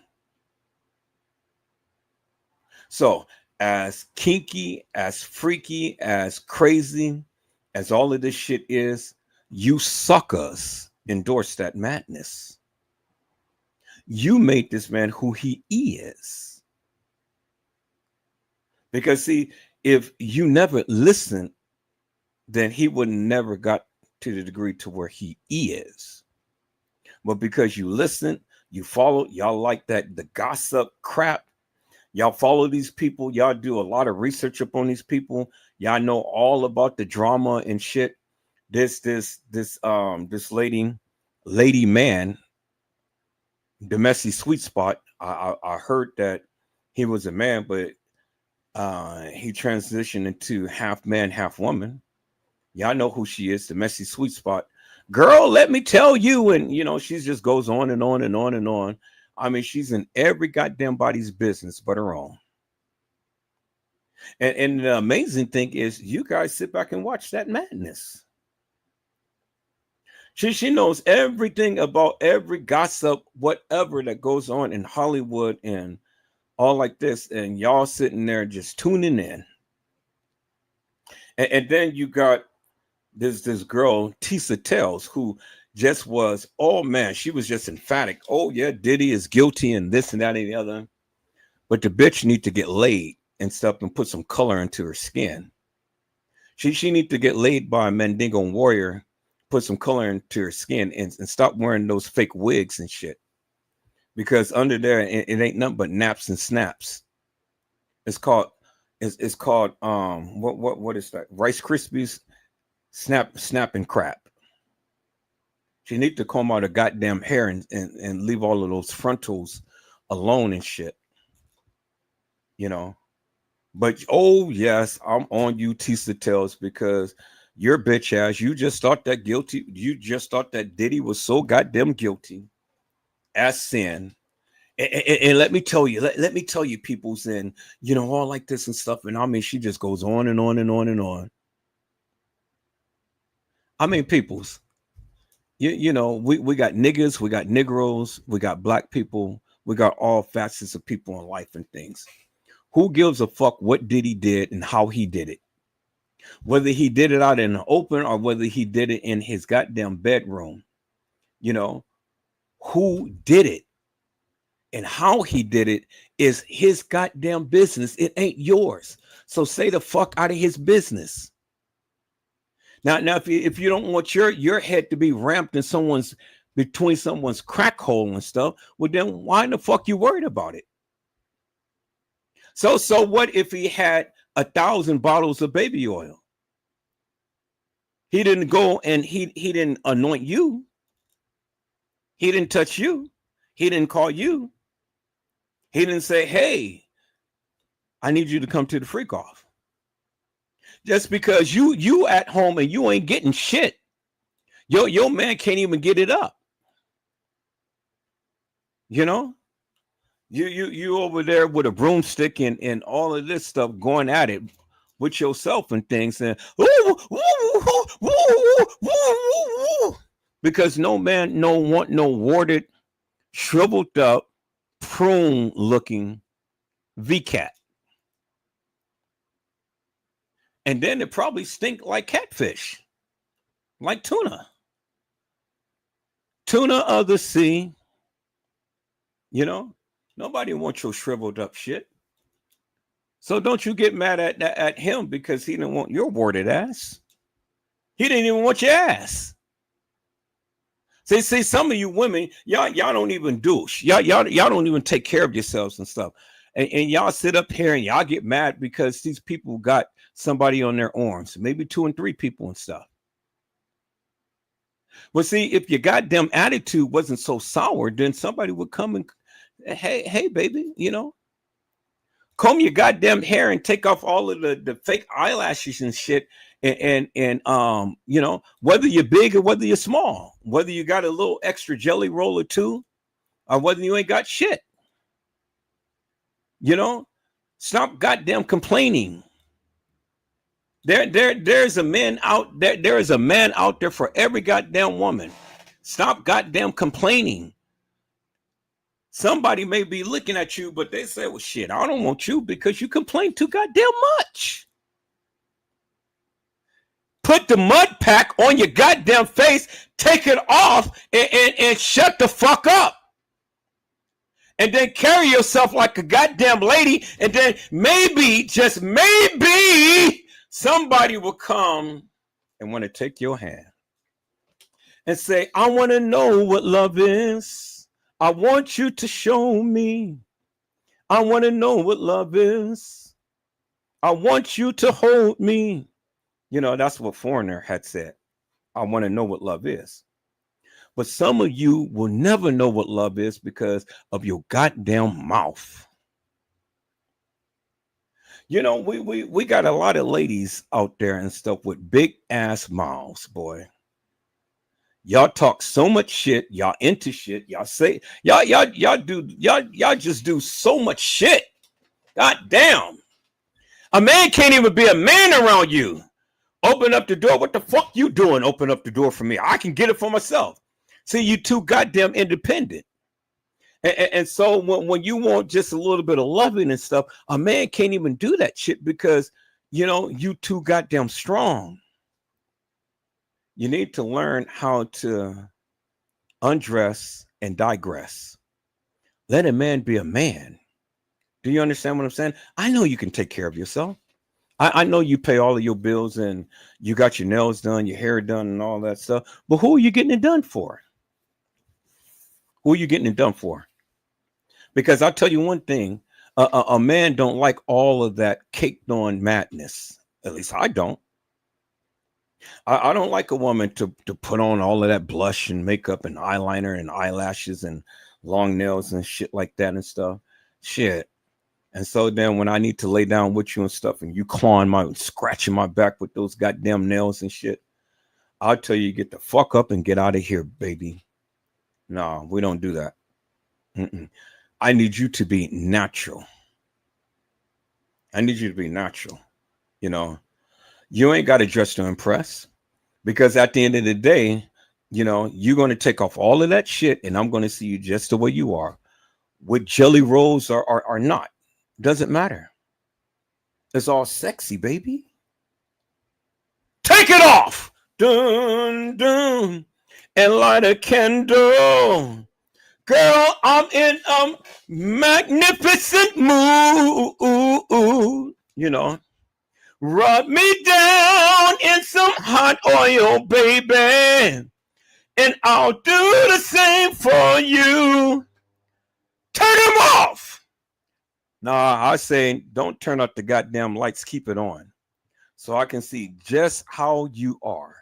So as kinky, as freaky, as crazy as all of this shit is, you suckers endorse that madness. You made this man who he is. Because see, if you never listened, then he would never got to the degree to where he is. But because you listen, you follow, y'all like that, the gossip crap. Y'all follow these people. Y'all do a lot of research upon these people. Y'all know all about the drama and shit. This lady man, the messy sweet spot. I heard that he was a man, but he transitioned into half man, half woman. Y'all know who she is, the messy sweet spot. Girl, let me tell you. And she just goes on and on and on and on. I mean, she's in every goddamn body's business but her own. And the amazing thing is you guys sit back and watch that madness. She knows everything about every gossip, whatever that goes on in Hollywood and all like this. And y'all sitting there just tuning in. And then you got this girl, Tisa Tells, who just was, oh man, she was just emphatic. Oh yeah, Diddy is guilty and this and that and the other. But the bitch need to get laid and stuff and put some color into her skin. She need to get laid by a Mandingo warrior, put some color into her skin and stop wearing those fake wigs and shit. Because under there, it ain't nothing but naps and snaps. It's called what is that? Rice Krispies snap and crap. She need to comb out her goddamn hair and leave all of those frontals alone and shit. But oh yes, I'm on you, Tisa Tells, because your bitch ass, you just thought that Diddy was so goddamn guilty as sin. And let me tell you, let me tell you, people's and all like this and stuff. And I mean, she just goes on and on and on and on. I mean, people's, we got niggas, we got Negroes, we got black people, we got all facets of people in life and things. Who gives a fuck what Diddy did and how he did it? Whether he did it out in the open or whether he did it in his goddamn bedroom, who did it and how he did it is his goddamn business. It ain't yours. So say the fuck out of his business. Now, if you don't want your head to be ramped in between someone's crack hole and stuff, well then why the fuck you worried about it? So what if he had 1,000 bottles of baby oil? He didn't go and he didn't anoint you. He didn't touch you. He didn't call you. He didn't say, hey, I need you to come to the freak off. Just because you at home and you ain't getting shit. Your man can't even get it up. You over there with a broomstick and all of this stuff going at it with yourself and things and because no man want no warded, shriveled up, prune looking V-cat. And then it probably stink like catfish, like tuna of the sea. Nobody wants your shriveled up shit. So don't you get mad at him because he didn't want your warded ass. He didn't even want your ass. See, some of you women, y'all don't even douche. Y'all don't even take care of yourselves and stuff. And y'all sit up here and y'all get mad because these people got somebody on their arms, maybe 2 and 3 people and stuff. Well, see, if your goddamn attitude wasn't so sour, then somebody would come and, hey, baby, comb your goddamn hair and take off all of the fake eyelashes and shit. And whether you're big or whether you're small, whether you got a little extra jelly roll or two, or whether you ain't got shit, stop goddamn complaining. There's a man out there. There is a man out there for every goddamn woman. Stop goddamn complaining. Somebody may be looking at you, but they say, well, shit, I don't want you because you complain too goddamn much. Put the mud pack on your goddamn face, take it off, and shut the fuck up. And then carry yourself like a goddamn lady, and then maybe, just maybe, somebody will come and want to take your hand and say, I want to know what love is. I want you to show me. I want to know what love is. I want you to hold me. That's what Foreigner had said. I want to know what love is. But some of you will never know what love is because of your goddamn mouth. We got a lot of ladies out there and stuff with big ass mouths, boy. Y'all talk so much shit. Y'all into shit. Y'all say y'all just do so much shit. God damn. A man can't even be a man around you. Open up the door. What the fuck you doing? Open up the door for me. I can get it for myself. See, you too goddamn independent. And so when you want just a little bit of loving and stuff, a man can't even do that shit because, you too goddamn strong. You need to learn how to undress and digress. Let a man be a man. Do you understand what I'm saying? I know you can take care of yourself. I know you pay all of your bills and you got your nails done, your hair done and all that stuff. But who are you getting it done for? Who are you getting it done for? Because I'll tell you one thing, a man don't like all of that caked on madness. At least I don't. I don't like a woman to put on all of that blush and makeup and eyeliner and eyelashes and long nails and shit like that and stuff. Shit. And so then when I need to lay down with you and stuff and you scratching my back with those goddamn nails and shit, I'll tell you, get the fuck up and get out of here, baby. No, we don't do that. I need you to be natural. I need you to be natural. You ain't got to dress to impress, because at the end of the day, you're going to take off all of that shit and I'm going to see you just the way you are, with jelly rolls or not. Doesn't matter. It's all sexy, baby. Take it off. Dun, dun, and light a candle. Girl, I'm in a magnificent mood. Rub me down in some hot oil, baby, and I'll do the same for you. Turn them off. Nah, I say don't turn out the goddamn lights. Keep it on so I can see just how you are.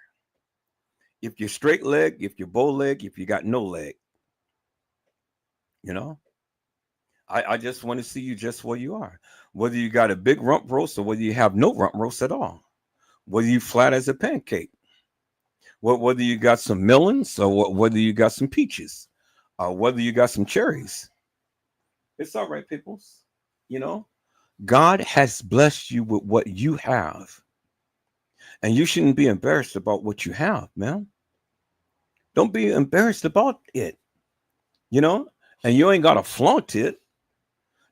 If you're straight leg, if you're bow leg, if you got no leg. I just want to see you just where you are. Whether you got a big rump roast or whether you have no rump roast at all. Whether you flat as a pancake. Whether you got some melons or whether you got some peaches. Whether you got some cherries. It's all right, peoples. God has blessed you with what you have. And you shouldn't be embarrassed about what you have, man. Don't be embarrassed about it. And you ain't got to flaunt it.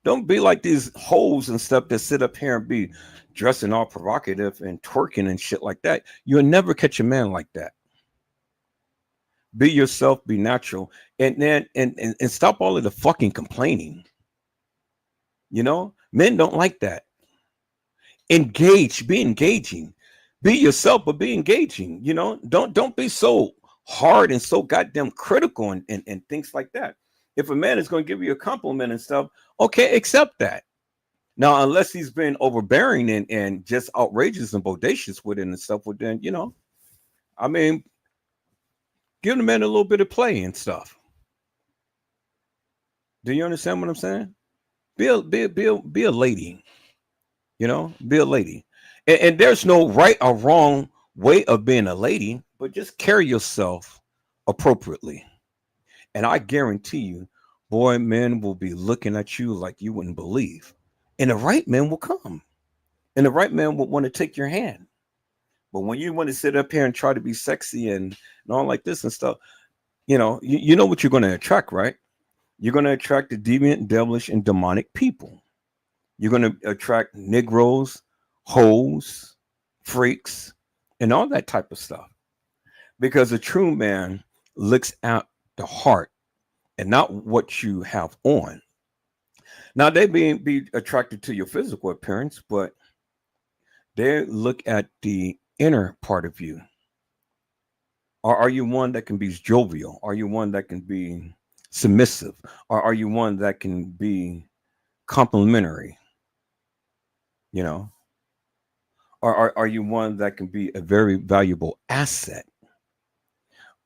Don't be like these hoes and stuff that sit up here and be dressing all provocative and twerking and shit like that. You'll never catch a man like that. Be yourself, be natural, and then and stop all of the fucking complaining. Men don't like that. Engage, be engaging. Be yourself, but be engaging. Don't be so hard and so goddamn critical and things like that. If a man is going to give you a compliment and stuff, okay, accept that. Now, unless he's been overbearing and just outrageous and bodacious with it and stuff, then, Give the man a little bit of play and stuff. Do you understand what I'm saying? Be a lady. You know, be a lady. And there's no right or wrong way of being a lady, but just carry yourself appropriately. And I guarantee you, boy, men will be looking at you like you wouldn't believe. And the right man will come. And the right man will want to take your hand. But when you want to sit up here and try to be sexy and all like this and stuff, you know, you know what you're going to attract, right? You're going to attract the deviant, devilish, and demonic people. You're going to attract Negroes, hoes, freaks, and all that type of stuff. Because a true man looks at the heart and not what you have on. Now, they be attracted to your physical appearance, but they look at the inner part of you. Or are you one that can be jovial? Are you one that can be submissive? Or are you one that can be complimentary? You know? Or are you one that can be a very valuable asset?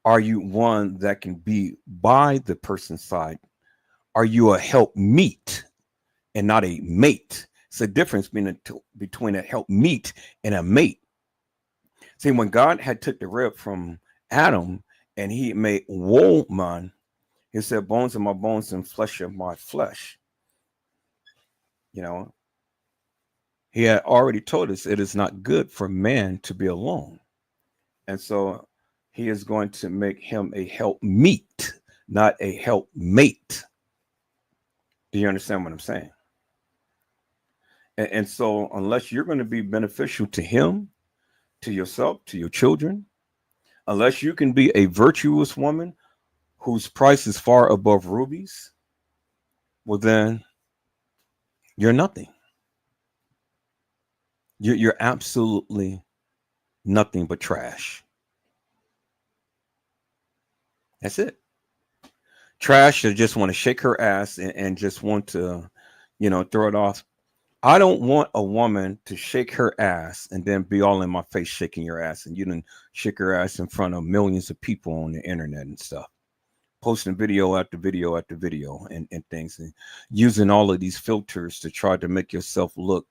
Are you one that can be by the person's side? Are you a help meet and not a mate? It's a difference between a help meet and a mate. See, when God had took the rib from Adam and he made woman, he said, bones of my bones and flesh of my flesh. You know, he had already told us it is not good for man to be alone. And so he is going to make him a help meet, not a help mate. Do you understand what I'm saying? And so unless you're going to be beneficial to him, to yourself, to your children, unless you can be a virtuous woman whose price is far above rubies, well, then you're nothing. You're absolutely nothing but trash. That's it. Trash that just want to shake her ass and just want to, you know, throw it off. I don't want a woman to shake her ass and then be all in my face shaking your ass, and you didn't shake her ass in front of millions of people on the internet and stuff, posting video after video after video and things, and using all of these filters to try to make yourself look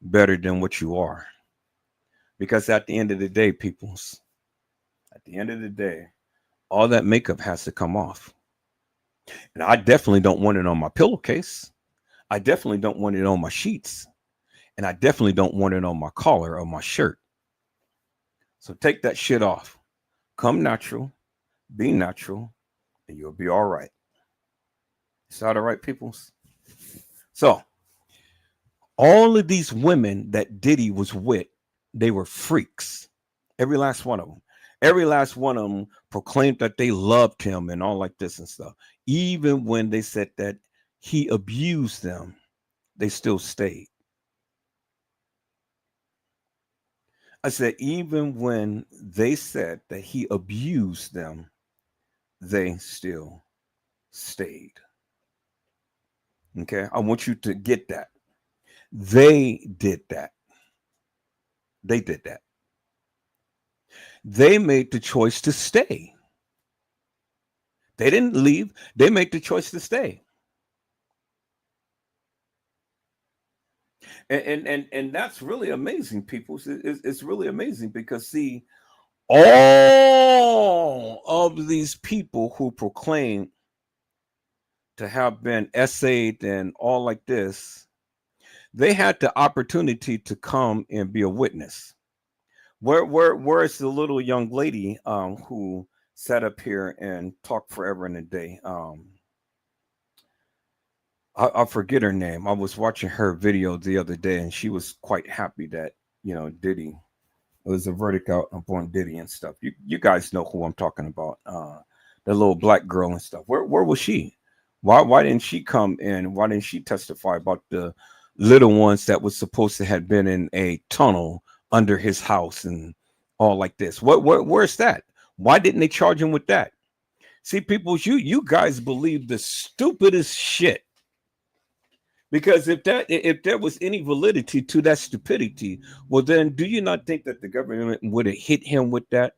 better than what you are. Because at the end of the day, peoples, at the end of the day, all that makeup has to come off. And I definitely don't want it on my pillowcase. I definitely don't want it on my sheets. And I definitely don't want it on my collar or my shirt. So take that shit off. Come natural, be natural, and you'll be all right. Is that all right, peoples? So all of these women that Diddy was with, they were freaks. Every last one of them. Every last one of them proclaimed that they loved him and all like this and stuff. Even when they said that he abused them, they still stayed. I said, even when they said that he abused them, they still stayed. Okay, I want you to get that. They did that. They did that. They made the choice to stay. They didn't leave. They made the choice to stay. And that's really amazing, people. It's really amazing because, see, all of these people who proclaim to have been essayed and all like this, they had the opportunity to come and be a witness. Where is the little young lady who sat up here and talked forever and a day? I forget her name. I was watching her video the other day, and she was quite happy that, you know, Diddy, it was a verdict out upon Diddy and stuff. You guys know who I'm talking about. The little black girl and stuff. Where was she? Why didn't she come in? Why didn't she testify about the little ones that was supposed to have been in a tunnel under his house and all like this? Where's that? Why didn't they charge him with that? See, people, you guys believe the stupidest shit. Because if there was any validity to that stupidity, well, then do you not think that the government would have hit him with that?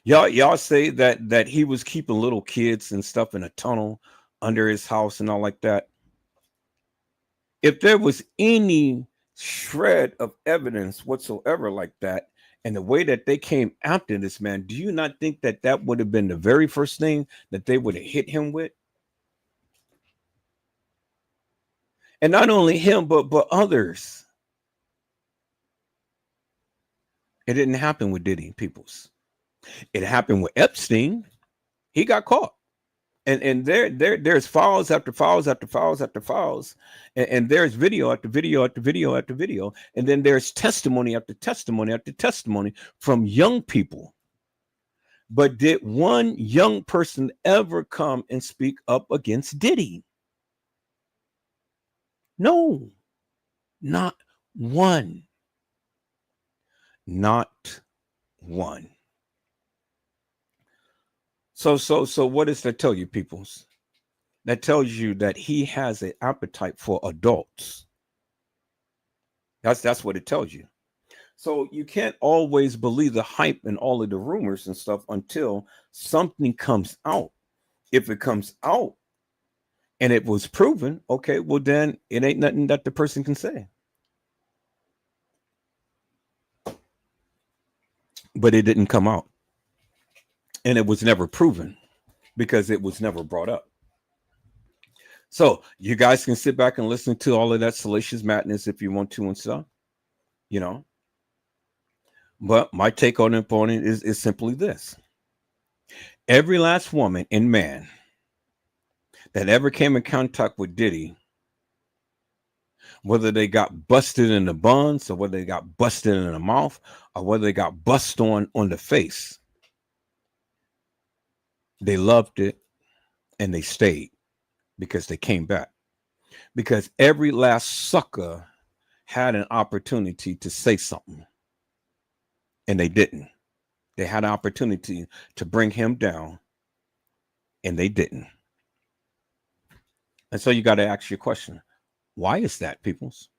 Y'all say that he was keeping little kids and stuff in a tunnel under his house and all like that. If there was any shred of evidence whatsoever like that, and the way that they came after this man, do you not think that that would have been the very first thing that they would have hit him with? And not only him, but others. It didn't happen with Diddy, peoples. It happened with Epstein. He got caught. And there's files after files after files after files, and there's video after video after video after video, and then there's testimony after testimony after testimony from young people. But did one young person ever come and speak up against Diddy? No, not one. Not one. So what does that tell you, peoples? That tells you that he has an appetite for adults. That's what it tells you. So you can't always believe the hype and all of the rumors and stuff until something comes out. If it comes out and it was proven, okay, well then it ain't nothing that the person can say. But it didn't come out. And it was never proven because it was never brought up. So you guys can sit back and listen to all of that salacious madness if you want to and stuff, you know. But my take on it is simply this. Every last woman and man that ever came in contact with Diddy, whether they got busted in the buns or whether they got busted in the mouth or whether they got bust on the face, they loved it and they stayed because they came back. Because every last sucker had an opportunity to say something and they didn't. They had an opportunity to bring him down and they didn't. And so you got to ask your question. Why is that, peoples?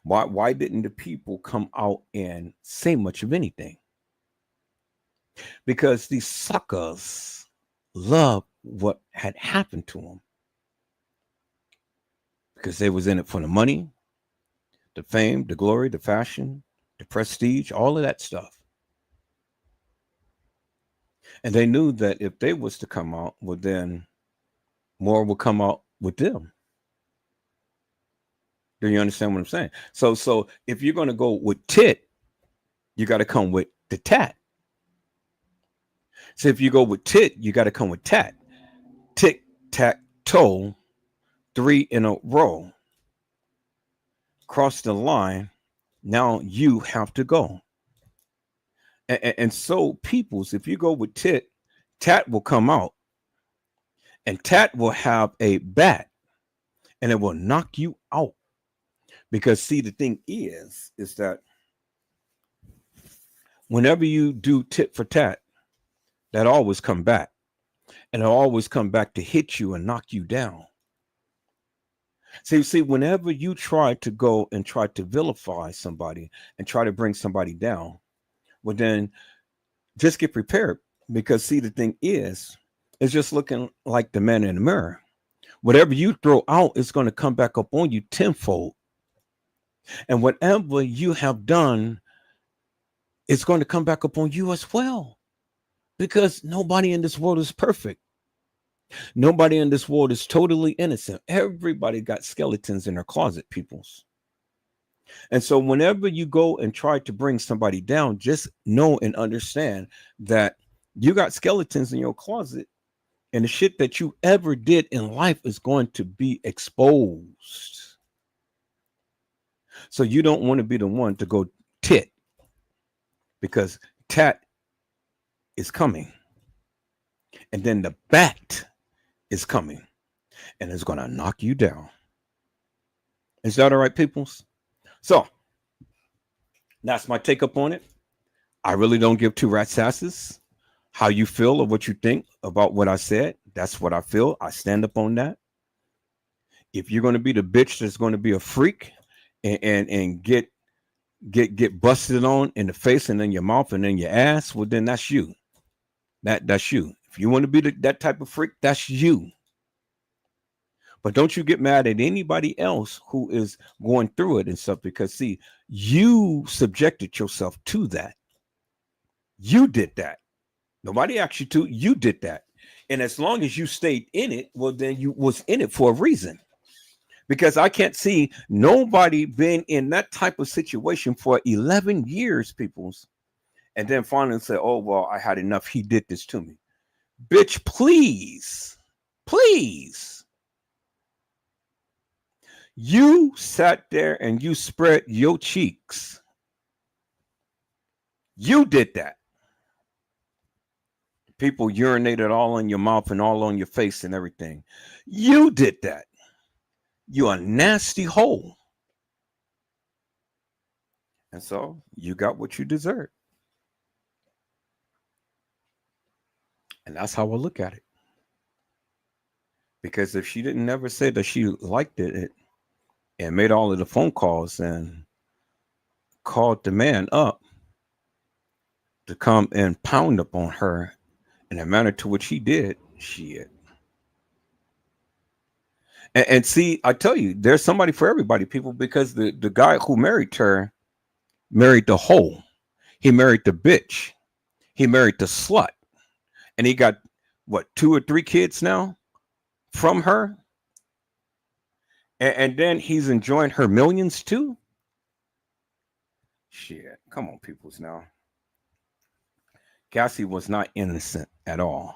Why didn't the people come out and say much of anything? Because these suckers love what had happened to them because they was in it for the money, the fame, the glory, the fashion, the prestige, all of that stuff. And they knew that if they was to come out, well, then more will come out with them. Do you understand what I'm saying? So if you're going to go with tit, you got to come with the tat. So if you go with tit, you got to come with tat. Tic, tac, toe, 3 in a row. Cross the line. Now you have to go. And so, peoples, if you go with tit, tat will come out. And tat will have a bat. And it will knock you out. Because, see, the thing is that whenever you do tit for tat, that always come back. And it'll always come back to hit you and knock you down. See, whenever you try to go and try to vilify somebody and try to bring somebody down, well, then just get prepared. Because, see, the thing is, it's just looking like the man in the mirror. Whatever you throw out is going to come back up on you tenfold. And whatever you have done, it's going to come back up on you as well. Because nobody in this world is perfect. Nobody in this world is totally innocent. Everybody got skeletons in their closet, peoples. And so whenever you go and try to bring somebody down, just know and understand that you got skeletons in your closet and the shit that you ever did in life is going to be exposed. So you don't want to be the one to go tit because tat is coming. And then the bat is coming and it's going to knock you down. Is that all right, peoples? So that's my take up on it. I really don't give two rat's asses how you feel or what you think about what I said. That's what I feel. I stand up on that. If you're going to be the bitch that's going to be a freak and get busted on in the face and in your mouth and in your ass, well, then that's you. That's you. If you want to be that type of freak, that's you. But don't you get mad at anybody else who is going through it and stuff, because see, you subjected yourself to that. You did that. Nobody asked you to. You did that. And as long as you stayed in it, well, then you was in it for a reason. Because I can't see nobody being in that type of situation for 11 years, peoples, and then finally say, oh, well, I had enough. He did this to me. Bitch, please, please. You sat there and you spread your cheeks. You did that. People urinated all in your mouth and all on your face and everything. You did that. You a nasty hole. And so you got what you deserve. And that's how I look at it. Because if she didn't never say that she liked it and made all of the phone calls and called the man up to come and pound upon her in a manner to which he did, shit. And see, I tell you, there's somebody for everybody, people, because the guy who married her married the hoe. He married the bitch. He married the slut. And he got, what, 2 or 3 kids now from her? And then he's enjoying her millions too? Shit, come on, peoples now. Cassie was not innocent at all.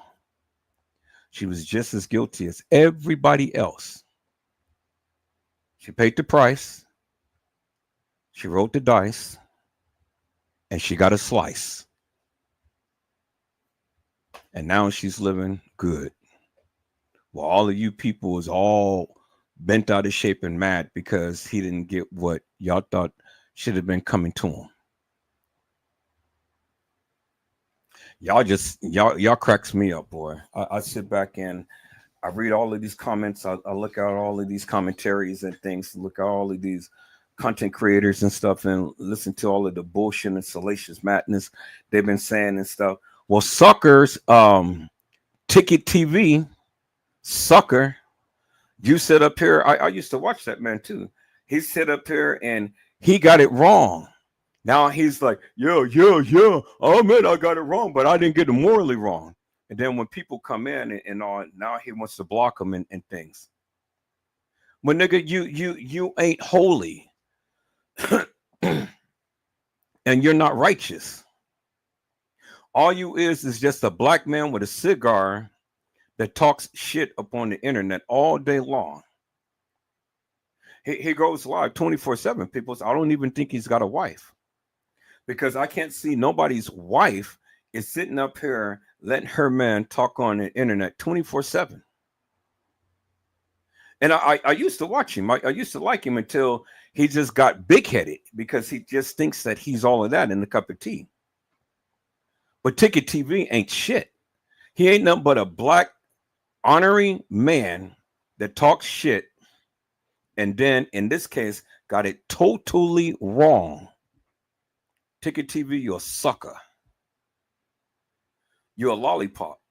She was just as guilty as everybody else. She paid the price. She rolled the dice. And she got a slice. And now she's living good. Well, all of you people is all bent out of shape and mad because he didn't get what y'all thought should have been coming to him. Y'all cracks me up, boy. I sit back and I read all of these comments. I look at all of these commentaries and things, look at all of these content creators and stuff, and listen to all of the bullshit and salacious madness they've been saying and stuff. Well, suckers, Ticket TV, sucker, you sit up here. I used to watch that man too. He sit up here and he got it wrong. Now he's like, yeah. Oh man, I got it wrong, but I didn't get it morally wrong. And then when people come in and all, now he wants to block them and things. Well, nigga, you ain't holy. And you're not righteous. All you is just a black man with a cigar that talks shit upon the internet all day long. He goes live 24/7. People say, I don't even think he's got a wife, because I can't see nobody's wife is sitting up here letting her man talk on the internet 24/7. And I used to watch him. I used to like him until he just got big-headed, because he just thinks that he's all of that in a cup of tea. But Ticket TV ain't shit. He ain't nothing but a black honoring man that talks shit, and then in this case got it totally wrong. Ticket TV, you're a sucker. You're a lollipop.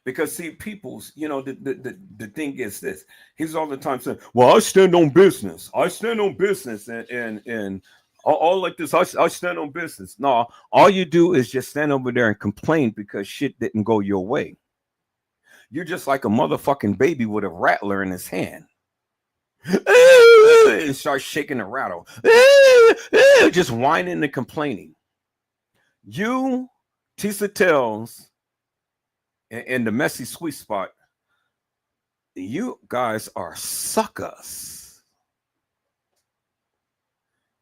Because see, people's, the thing is this. He's all the time saying, well, I stand on business. I stand on business and all like this. I stand on business. No, all you do is just stand over there and complain because shit didn't go your way. You're just like a motherfucking baby with a rattler in his hand. And starts shaking the rattle. Just whining and complaining. You, Tisa Tells, and the messy sweet spot, you guys are suckers.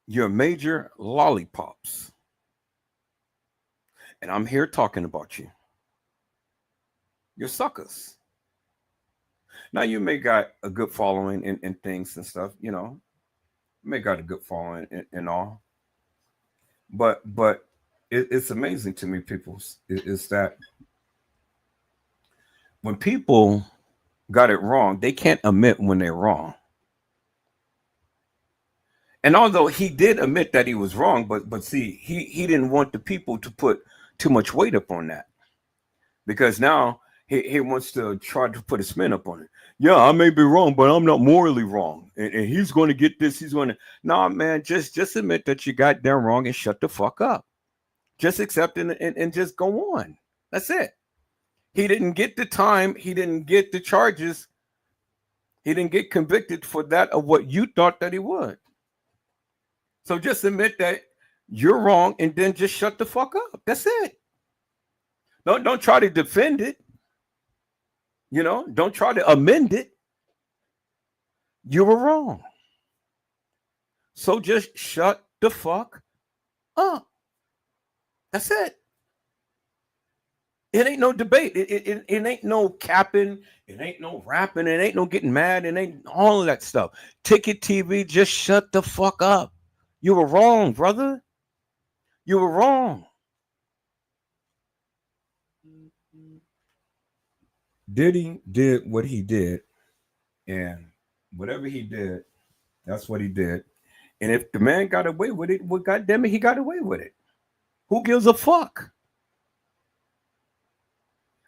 You're major lollipops. And I'm here talking about you. You're suckers. Now you may got a good following and things and stuff, You may got a good following and all. But it's amazing to me, people, is that when people got it wrong, they can't admit when they're wrong. And although he did admit that he was wrong, but see, he didn't want the people to too much weight up on that, because now he wants to try to put a spin up on it. Yeah, I may be wrong, but I'm not morally wrong. And he's going to get this. He's going to, nah, man, just admit that you got damn wrong and shut the fuck up. Just accept it and just go on. That's it. He didn't get the time. He didn't get the charges. He didn't get convicted for that of what you thought that he would. So just admit that you're wrong and then just shut the fuck up. That's it. Don't try to defend it. You know, don't try to amend it. You were wrong. So just shut the fuck up. That's it. It ain't no debate. It ain't no capping. It ain't no rapping. It ain't no getting mad. It ain't all of that stuff. Ticket TV, just shut the fuck up. You were wrong, brother. You were wrong. Diddy did what he did, and whatever he did, that's what he did. And if the man got away with it, well, goddamn it, he got away with it. Who gives a fuck?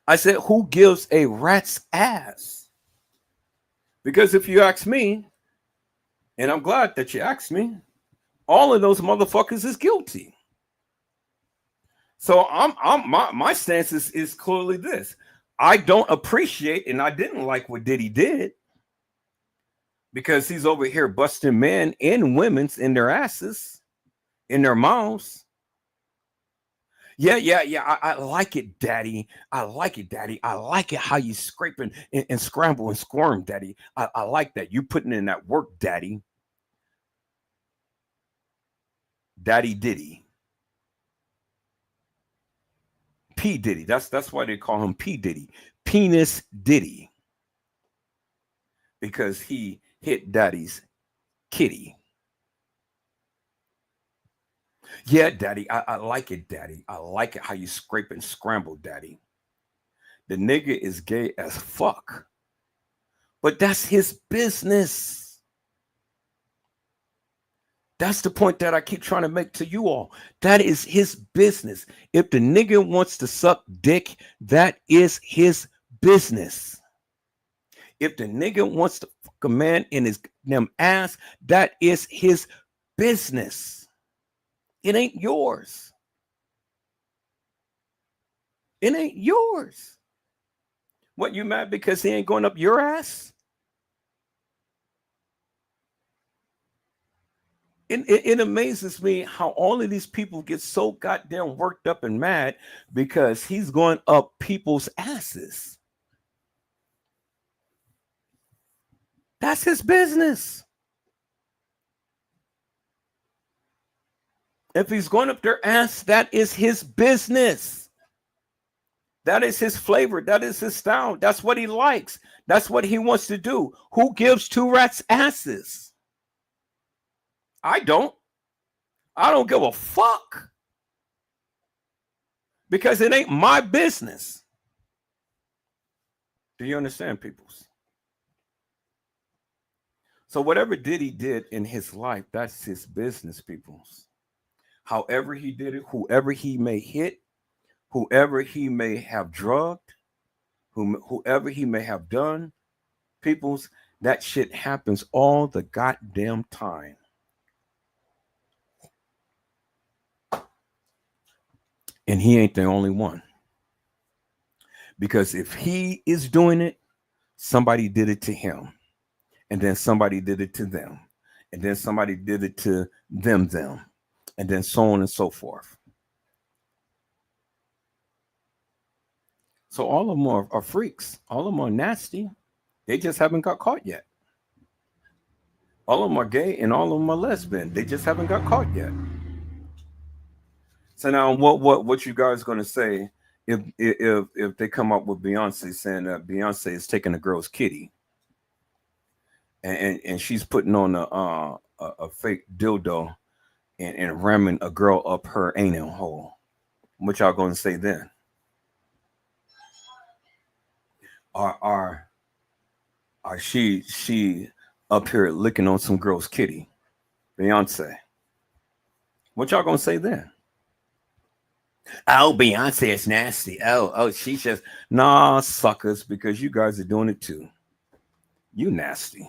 I said, who gives a rat's ass? Because if you ask me, and I'm glad that you asked me, all of those motherfuckers is guilty. So my stance is clearly this. I don't appreciate, and I didn't like what Diddy did, because he's over here busting men and women's in their asses, in their mouths. Yeah. I like it, Daddy. I like it, Daddy. I like it how you scraping and scramble and squirm, Daddy. I like that. You putting in that work, Daddy. Daddy Diddy. P. Diddy. That's why they call him P. Diddy. Penis Diddy. Because he hit Daddy's kitty. Yeah, Daddy. I like it, Daddy. I like it how you scrape and scramble, Daddy. The nigga is gay as fuck. But that's his business. That's the point that I keep trying to make to you all. That is his business. If the nigga wants to suck dick, that is his business. If the nigga wants to fuck a man in his damn ass, that is his business. It ain't yours. It ain't yours. What, you mad because he ain't going up your ass? It amazes me how all of these people get so goddamn worked up and mad because he's going up people's asses. That's his business. If he's going up their ass, that is his business. That is his flavor. That is his style. That's what he likes. That's what he wants to do. Who gives two rats asses? I don't give a fuck, because it ain't my business. Do you understand, peoples? So whatever Diddy did in his life, that's his business, peoples. However he did it, whoever he may hit, whoever he may have drugged, whoever he may have done, peoples, that shit happens all the goddamn time. And he ain't the only one. Because if he is doing it, somebody did it to him. And then somebody did it to them. And then somebody did it to them. And then so on and so forth. So all of them are freaks. All of them are nasty. They just haven't got caught yet. All of them are gay and all of them are lesbian. They just haven't got caught yet. So now, what you guys gonna say if they come up with Beyonce saying that Beyonce is taking a girl's kitty, and she's putting on a fake dildo and ramming a girl up her anal hole? What y'all gonna say then? Are she up here licking on some girl's kitty, Beyonce? What y'all gonna say then? Oh, Beyonce is nasty. Oh, she's just nah, suckers, because you guys are doing it too. You nasty.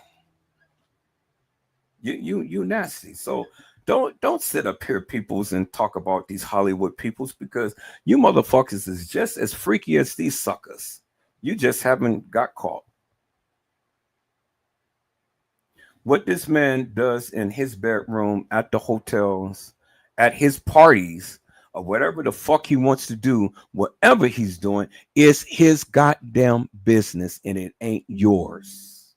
You nasty. So don't sit up here, peoples, and talk about these Hollywood peoples, because you motherfuckers is just as freaky as these suckers. You just haven't got caught. What this man does in his bedroom, at the hotels, at his parties, or whatever the fuck he wants to do, whatever he's doing, is his goddamn business, and it ain't yours.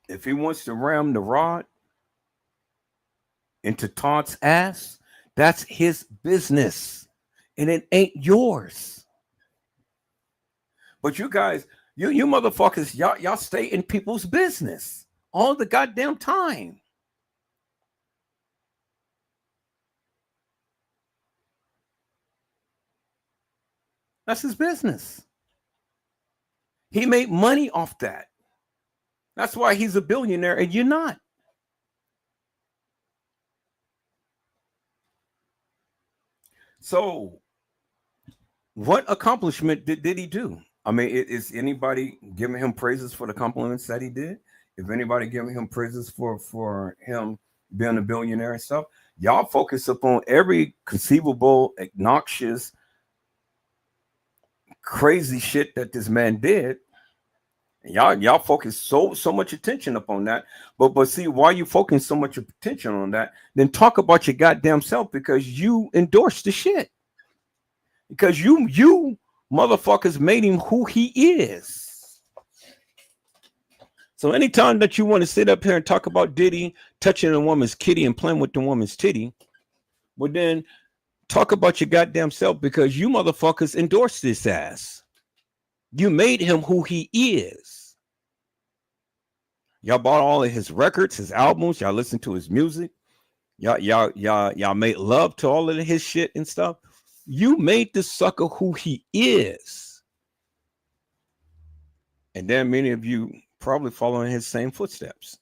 If he wants to ram the rod into Todd's ass, that's his business, and it ain't yours. But you guys, you motherfuckers, y'all stay in people's business all the goddamn time. That's his business. He made money off that. That's why he's a billionaire and you're not. So, what accomplishment did he do? I mean, is anybody giving him praises for the compliments that he did? If anybody giving him praises for him being a billionaire and stuff, y'all focus upon every conceivable, obnoxious, crazy shit that this man did. Y'all focus so much attention upon that, but see, why you focusing so much attention on that? Then talk about your goddamn self, because you endorsed the shit. Because you motherfuckers made him who he is. So anytime that you want to sit up here and talk about Diddy touching a woman's kitty and playing with the woman's titty, well then talk about your goddamn self, because you motherfuckers endorsed this ass. You made him who he is. Y'all bought all of his records, his albums. Y'all listened to his music. Y'all made love to all of his shit and stuff. You made this sucker who he is. And then many of you probably following his same footsteps.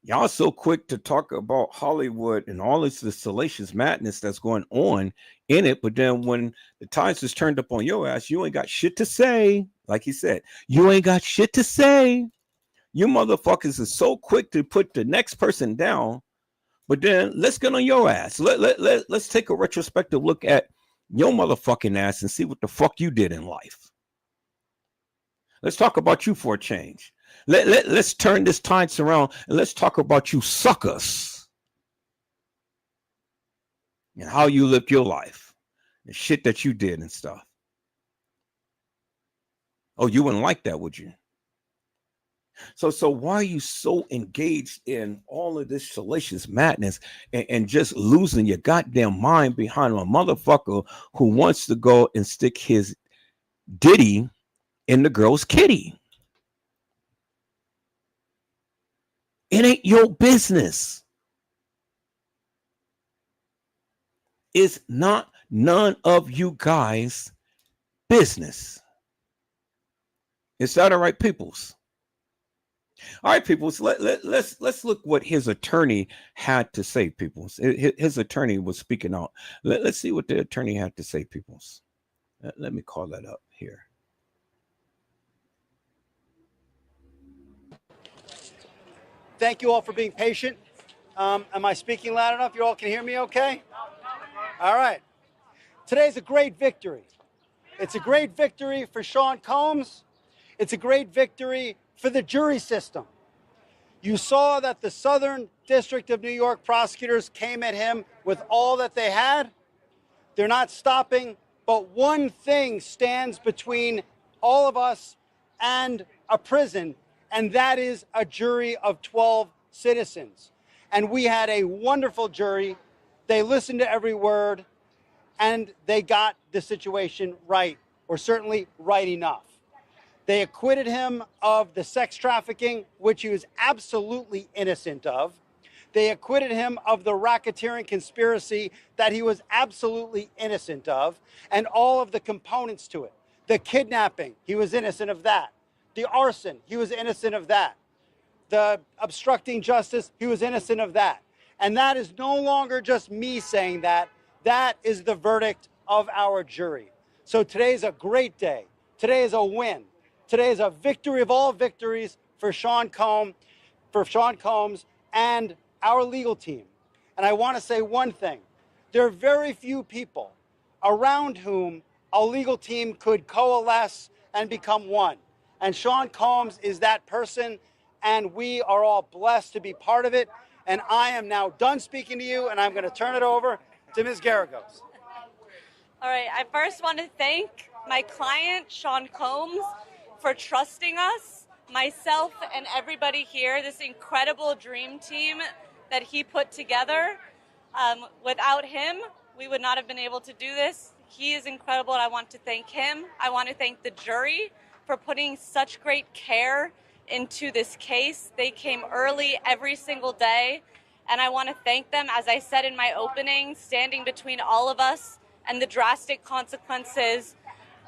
Y'all so quick to talk about Hollywood and all this salacious madness that's going on in it, but then when the tides is turned up on your ass, you ain't got shit to say. Like he said, you ain't got shit to say. You motherfuckers are so quick to put the next person down, but then let's get on your ass. Let's take a retrospective look at your motherfucking ass and see what the fuck you did in life. Let's talk about you for a change. Let's turn this tides around and let's talk about you suckers and how you lived your life, the shit that you did and stuff. Oh, you wouldn't like that, would you? So why are you so engaged in all of this salacious madness and just losing your goddamn mind behind a motherfucker who wants to go and stick his Diddy in the girl's kitty? It ain't your business. It's not none of you guys' business. Is that all right, peoples? All right, peoples. Let's look what his attorney had to say, peoples. His attorney was speaking out. Let's see what the attorney had to say, peoples. Let me call that up here. Thank you all for being patient. Am I speaking loud enough? You all can hear me okay? All right. Today's a great victory. It's a great victory for Sean Combs. It's a great victory for the jury system. You saw that the Southern District of New York prosecutors came at him with all that they had. They're not stopping, but one thing stands between all of us and a prison, and that is a jury of 12 citizens. And we had a wonderful jury. They listened to every word, and they got the situation right, or certainly right enough. They acquitted him of the sex trafficking, which he was absolutely innocent of. They acquitted him of the racketeering conspiracy that he was absolutely innocent of, and all of the components to it. The kidnapping, he was innocent of that. The arson, he was innocent of that. The obstructing justice, he was innocent of that. And that is no longer just me saying that. That is the verdict of our jury. So today is a great day. Today is a win. Today is a victory of all victories for Sean Combs and our legal team. And I want to say one thing. There are very few people around whom a legal team could coalesce and become one. And Sean Combs is that person, and we are all blessed to be part of it. And I am now done speaking to you, and I'm going to turn it over to Ms. Garagos. All right, I first want to thank my client, Sean Combs, for trusting us, myself and everybody here, this incredible dream team that he put together. Without him, we would not have been able to do this. He is incredible, and I want to thank him. I want to thank the jury for putting such great care into this case. They came early every single day, and I want to thank them, as I said in my opening, standing between all of us and the drastic consequences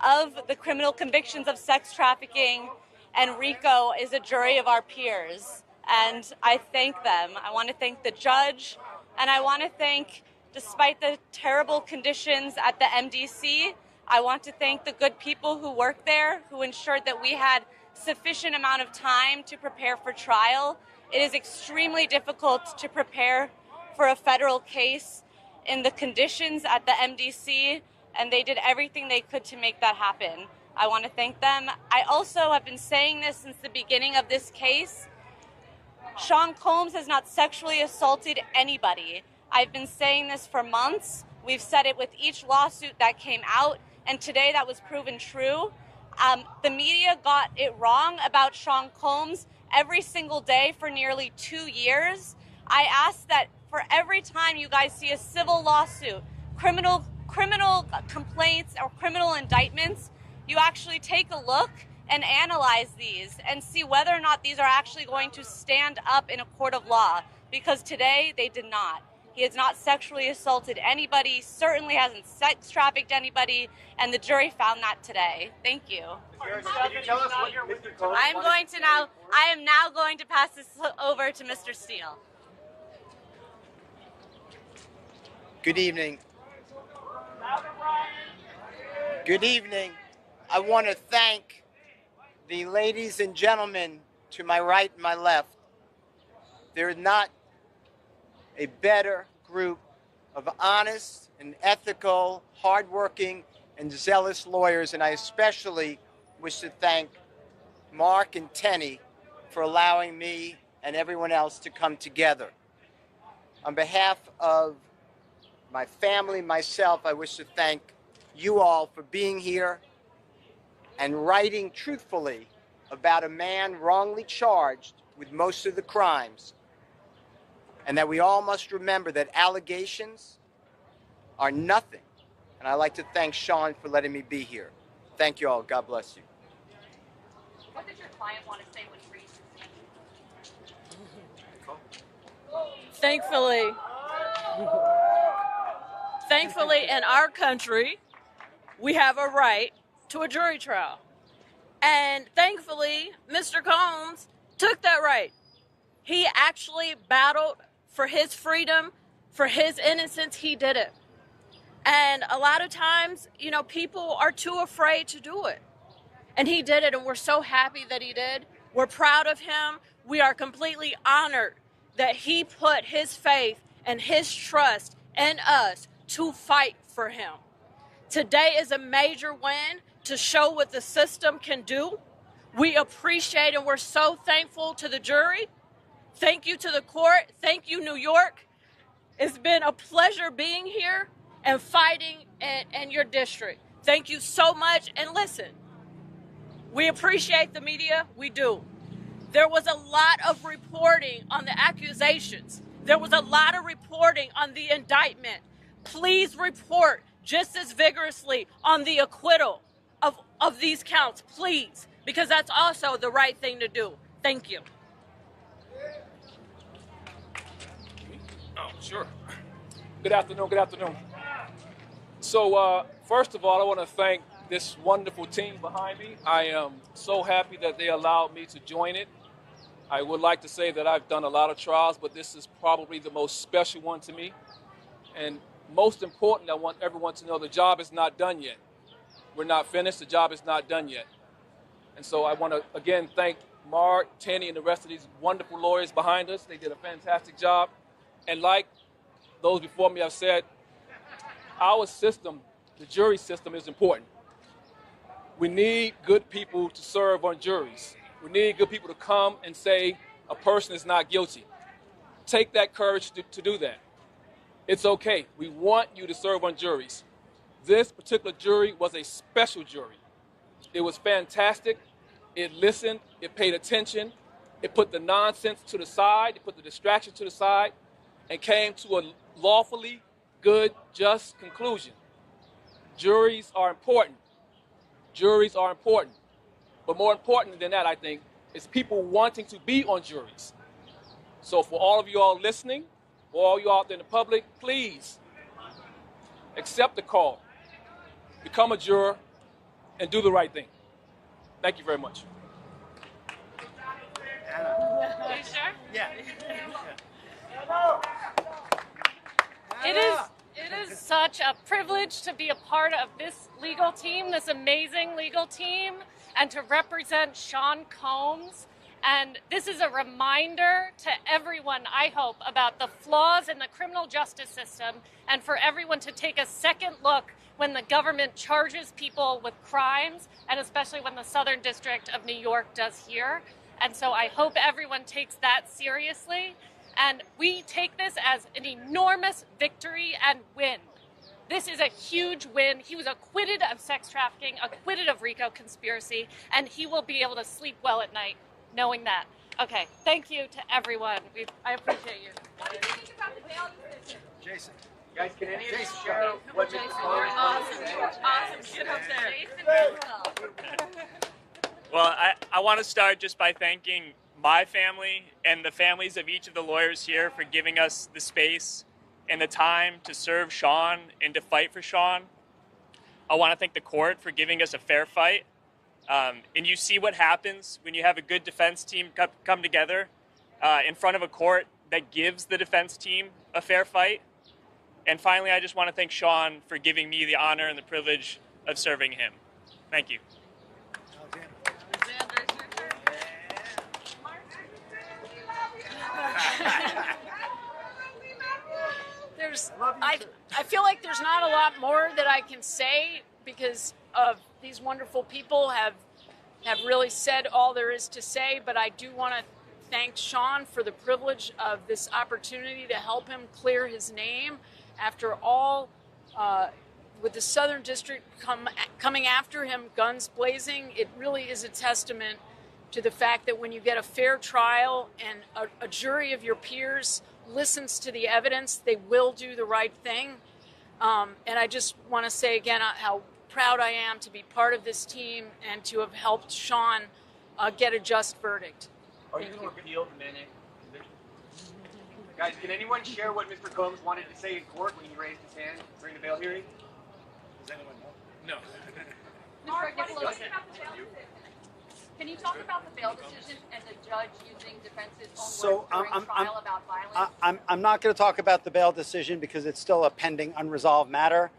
of the criminal convictions of sex trafficking. And RICO is a jury of our peers, and I thank them. I want to thank the judge, and I want to thank, despite the terrible conditions at the MDC, I want to thank the good people who worked there, who ensured that we had sufficient amount of time to prepare for trial. It is extremely difficult to prepare for a federal case in the conditions at the MDC, and they did everything they could to make that happen. I want to thank them. I also have been saying this since the beginning of this case. Sean Combs has not sexually assaulted anybody. I've been saying this for months. We've said it with each lawsuit that came out, and today that was proven true. The media got it wrong about Sean Combs every single day for nearly 2 years. I ask that for every time you guys see a civil lawsuit, criminal complaints or criminal indictments, you actually take a look and analyze these and see whether or not these are actually going to stand up in a court of law, because today they did not. He has not sexually assaulted anybody, certainly hasn't sex trafficked anybody, and the jury found that today. Thank you. I am now going to pass this over to Mr. Steele. Good evening. Good evening. I want to thank the ladies and gentlemen to my right and my left. There is not a better group of honest and ethical, hardworking, and zealous lawyers, and I especially wish to thank Mark and Tenny for allowing me and everyone else to come together. On behalf of my family, myself, I wish to thank you all for being here and writing truthfully about a man wrongly charged with most of the crimes, and that we all must remember that allegations are nothing. And I'd like to thank Sean for letting me be here. Thank you all. God bless you. What did your client want to say when briefed? Thankfully, in our country, we have a right to a jury trial. And thankfully, Mr. Combs took that right. He actually battled for his freedom, for his innocence. He did it. And a lot of times, people are too afraid to do it. And he did it, and we're so happy that he did. We're proud of him. We are completely honored that he put his faith and his trust in us to fight for him. Today is a major win to show what the system can do. We appreciate and we're so thankful to the jury. Thank you to the court. Thank you, New York. It's been a pleasure being here and fighting in your district. Thank you so much. And listen, we appreciate the media. We do. There was a lot of reporting on the accusations. There was a lot of reporting on the indictment. Please report just as vigorously on the acquittal of these counts, please, because that's also the right thing to do. Thank you. Oh, sure. Good afternoon. Good afternoon. So, first of all, I want to thank this wonderful team behind me. I am so happy that they allowed me to join it. I would like to say that I've done a lot of trials, but this is probably the most special one to me. And most important, I want everyone to know the job is not done yet. We're not finished. The job is not done yet. And so I want to, again, thank Mark, Tenny, and the rest of these wonderful lawyers behind us. They did a fantastic job. And like those before me have said, our system, the jury system, is important. We need good people to serve on juries. We need good people to come and say a person is not guilty. Take that courage to do that. It's okay. We want you to serve on juries. This particular jury was a special jury. It was fantastic. It listened. It paid attention. It put the nonsense to the side. It put the distraction to the side and came to a lawfully good, just conclusion. Juries are important. Juries are important. But more important than that, I think, is people wanting to be on juries. So for all of you all listening, for all you out there in the public, please accept the call, become a juror, and do the right thing. Thank you very much. Are you sure? Yeah. It is such a privilege to be a part of this legal team, this amazing legal team, and to represent Sean Combs. And this is a reminder to everyone, I hope, about the flaws in the criminal justice system, and for everyone to take a second look when the government charges people with crimes, and especially when the Southern District of New York does here. And so I hope everyone takes that seriously. And we take this as an enormous victory and win. This is a huge win. He was acquitted of sex trafficking, acquitted of RICO conspiracy, and he will be able to sleep well at night knowing that. Okay, thank you to everyone. I appreciate you. What do you think about the bail decision? Jason. Guys, can any of you share what Mr. Combs Awesome. Get up there. Well, I want to start just by thanking my family and the families of each of the lawyers here for giving us the space and the time to serve Sean and to fight for Sean. I want to thank the court for giving us a fair fight. And you see what happens when you have a good defense team come together in front of a court that gives the defense team a fair fight. And finally, I just want to thank Sean for giving me the honor and the privilege of serving him. Thank you. I feel like there's not a lot more that I can say because of these wonderful people have really said all there is to say, but I do want to thank Sean for the privilege of this opportunity to help him clear his name after all, with the Southern District coming after him, guns blazing. It really is a testament to the fact that when you get a fair trial and a jury of your peers listens to the evidence, they will do the right thing. And I just want to say again how proud I am to be part of this team and to have helped Sean get a just verdict. Are you going to appeal the Manic conviction? Guys, can anyone share what Mr. Combs wanted to say in court when he raised his hand during the bail hearing? Does anyone know? No. Mark, what do you think about the bail decision? Can you talk about the bail decision and the judge using defense's own words during trial about violence? I'm not going to talk about the bail decision because it's still a pending, unresolved matter.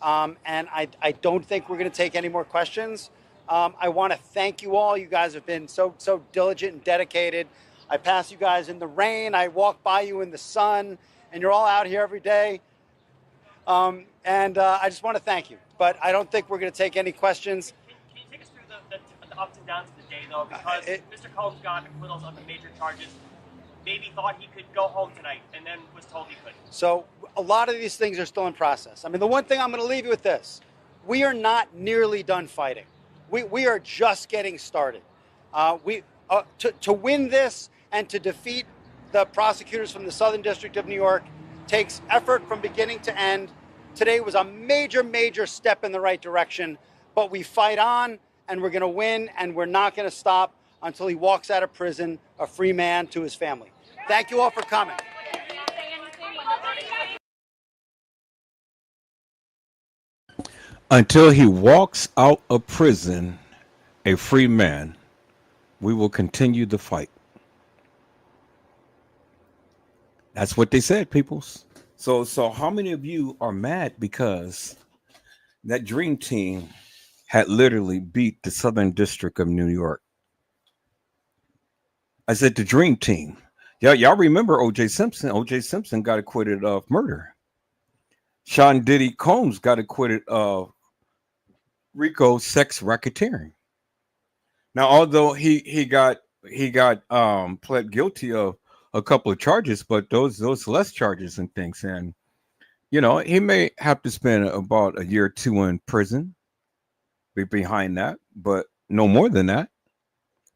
And I don't think we're going to take any more questions. I want to thank you all. You guys have been so diligent and dedicated. I pass you guys in the rain. I walk by you in the sun, and you're all out here every day. And I just want to thank you. But I don't think we're going to take any questions. Can you take us through the ups and downs of the day, though? Because Mr. Combs got acquittals on the major charges. Maybe thought he could go home tonight and then was told he couldn't. So a lot of these things are still in process. I mean, the one thing I'm going to leave you with this. We are not nearly done fighting. We are just getting started. To win this and to defeat the prosecutors from the Southern District of New York takes effort from beginning to end. Today was a major step in the right direction, but we fight on and we're going to win and we're not going to stop until he walks out of prison a free man to his family. Thank you all for coming. Until he walks out of prison a free man, we will continue the fight. That's what they said, peoples. So how many of you are mad because that dream team had literally beat the Southern District of New York? I said the dream team. Y'all remember O.J. Simpson? O.J. Simpson got acquitted of murder. Sean Diddy Combs got acquitted of RICO sex racketeering. Now, although he got pled guilty of a couple of charges, but those less charges and things, and he may have to spend about a year or two in prison behind that, but no more than that.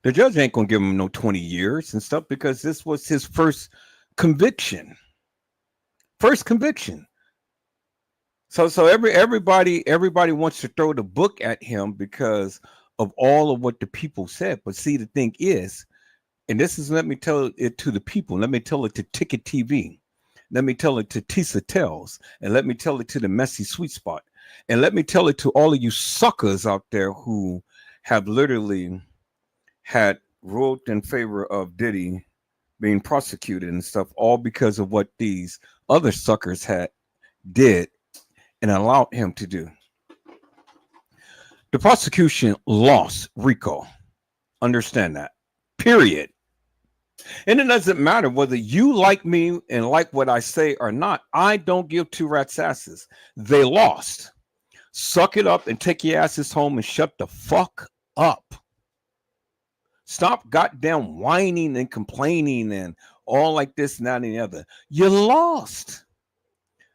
The judge ain't gonna give him no 20 years and stuff because this was his first conviction. First conviction. So everybody wants to throw the book at him because of all of what the people said. But see, the thing is, and this is, let me tell it to the people. Let me tell it to Ticket TV. Let me tell it to Tisa Tells, and let me tell it to the Messy Sweet Spot, and let me tell it to all of you suckers out there who have literally had ruled in favor of Diddy being prosecuted and stuff, all because of what these other suckers did and allowed him to do. The prosecution lost RICO. Understand that. Period. And it doesn't matter whether you like me and like what I say or not. I don't give two rats' asses. They lost. Suck it up and take your asses home and shut the fuck up. Stop goddamn whining and complaining and all like this and that and the other. You lost.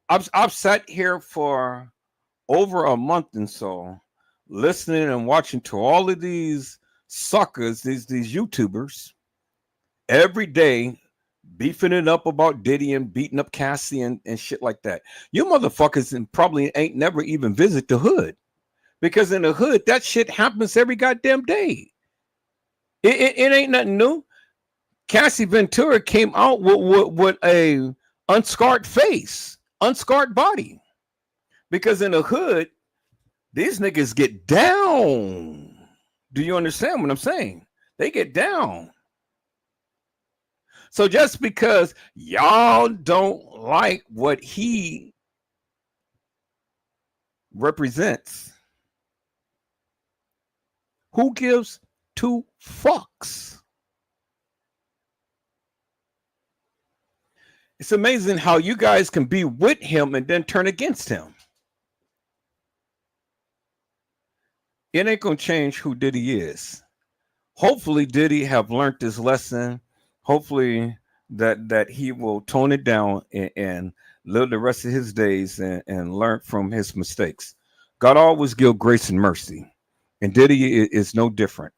I've sat here for over a month and so, listening and watching to all of these suckers, these YouTubers, every day beefing it up about Diddy and beating up Cassie and shit like that. You motherfuckers and probably ain't never even visit the hood, because in the hood that shit happens every goddamn day. It ain't nothing new. Cassie Ventura came out with a unscarred face, unscarred body, because in the hood these niggas get down. Do you understand what I'm saying? They get down. So just because y'all don't like what he represents, who gives two fucks? It's amazing how you guys can be with him and then turn against him. It ain't gonna change who Diddy is. Hopefully Diddy have learned this lesson. Hopefully that he will tone it down and live the rest of his days and learn from his mistakes. God always give grace and mercy, and Diddy is no different.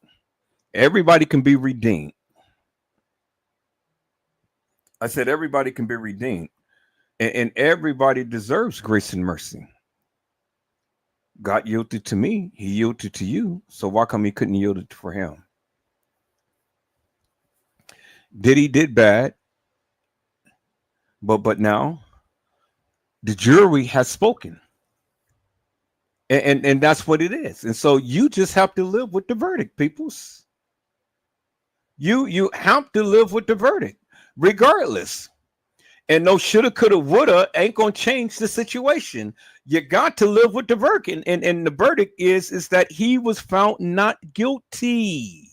Everybody can be redeemed. I said everybody can be redeemed, and everybody deserves grace and mercy. God yielded to me, he yielded to you, so why come he couldn't yield it for him? Diddy did bad, but now the jury has spoken, and that's what it is. And so you just have to live with the verdict, peoples. You have to live with the verdict, regardless. And no shoulda, coulda, woulda ain't gonna change the situation. You got to live with the verdict, and the verdict is that he was found not guilty.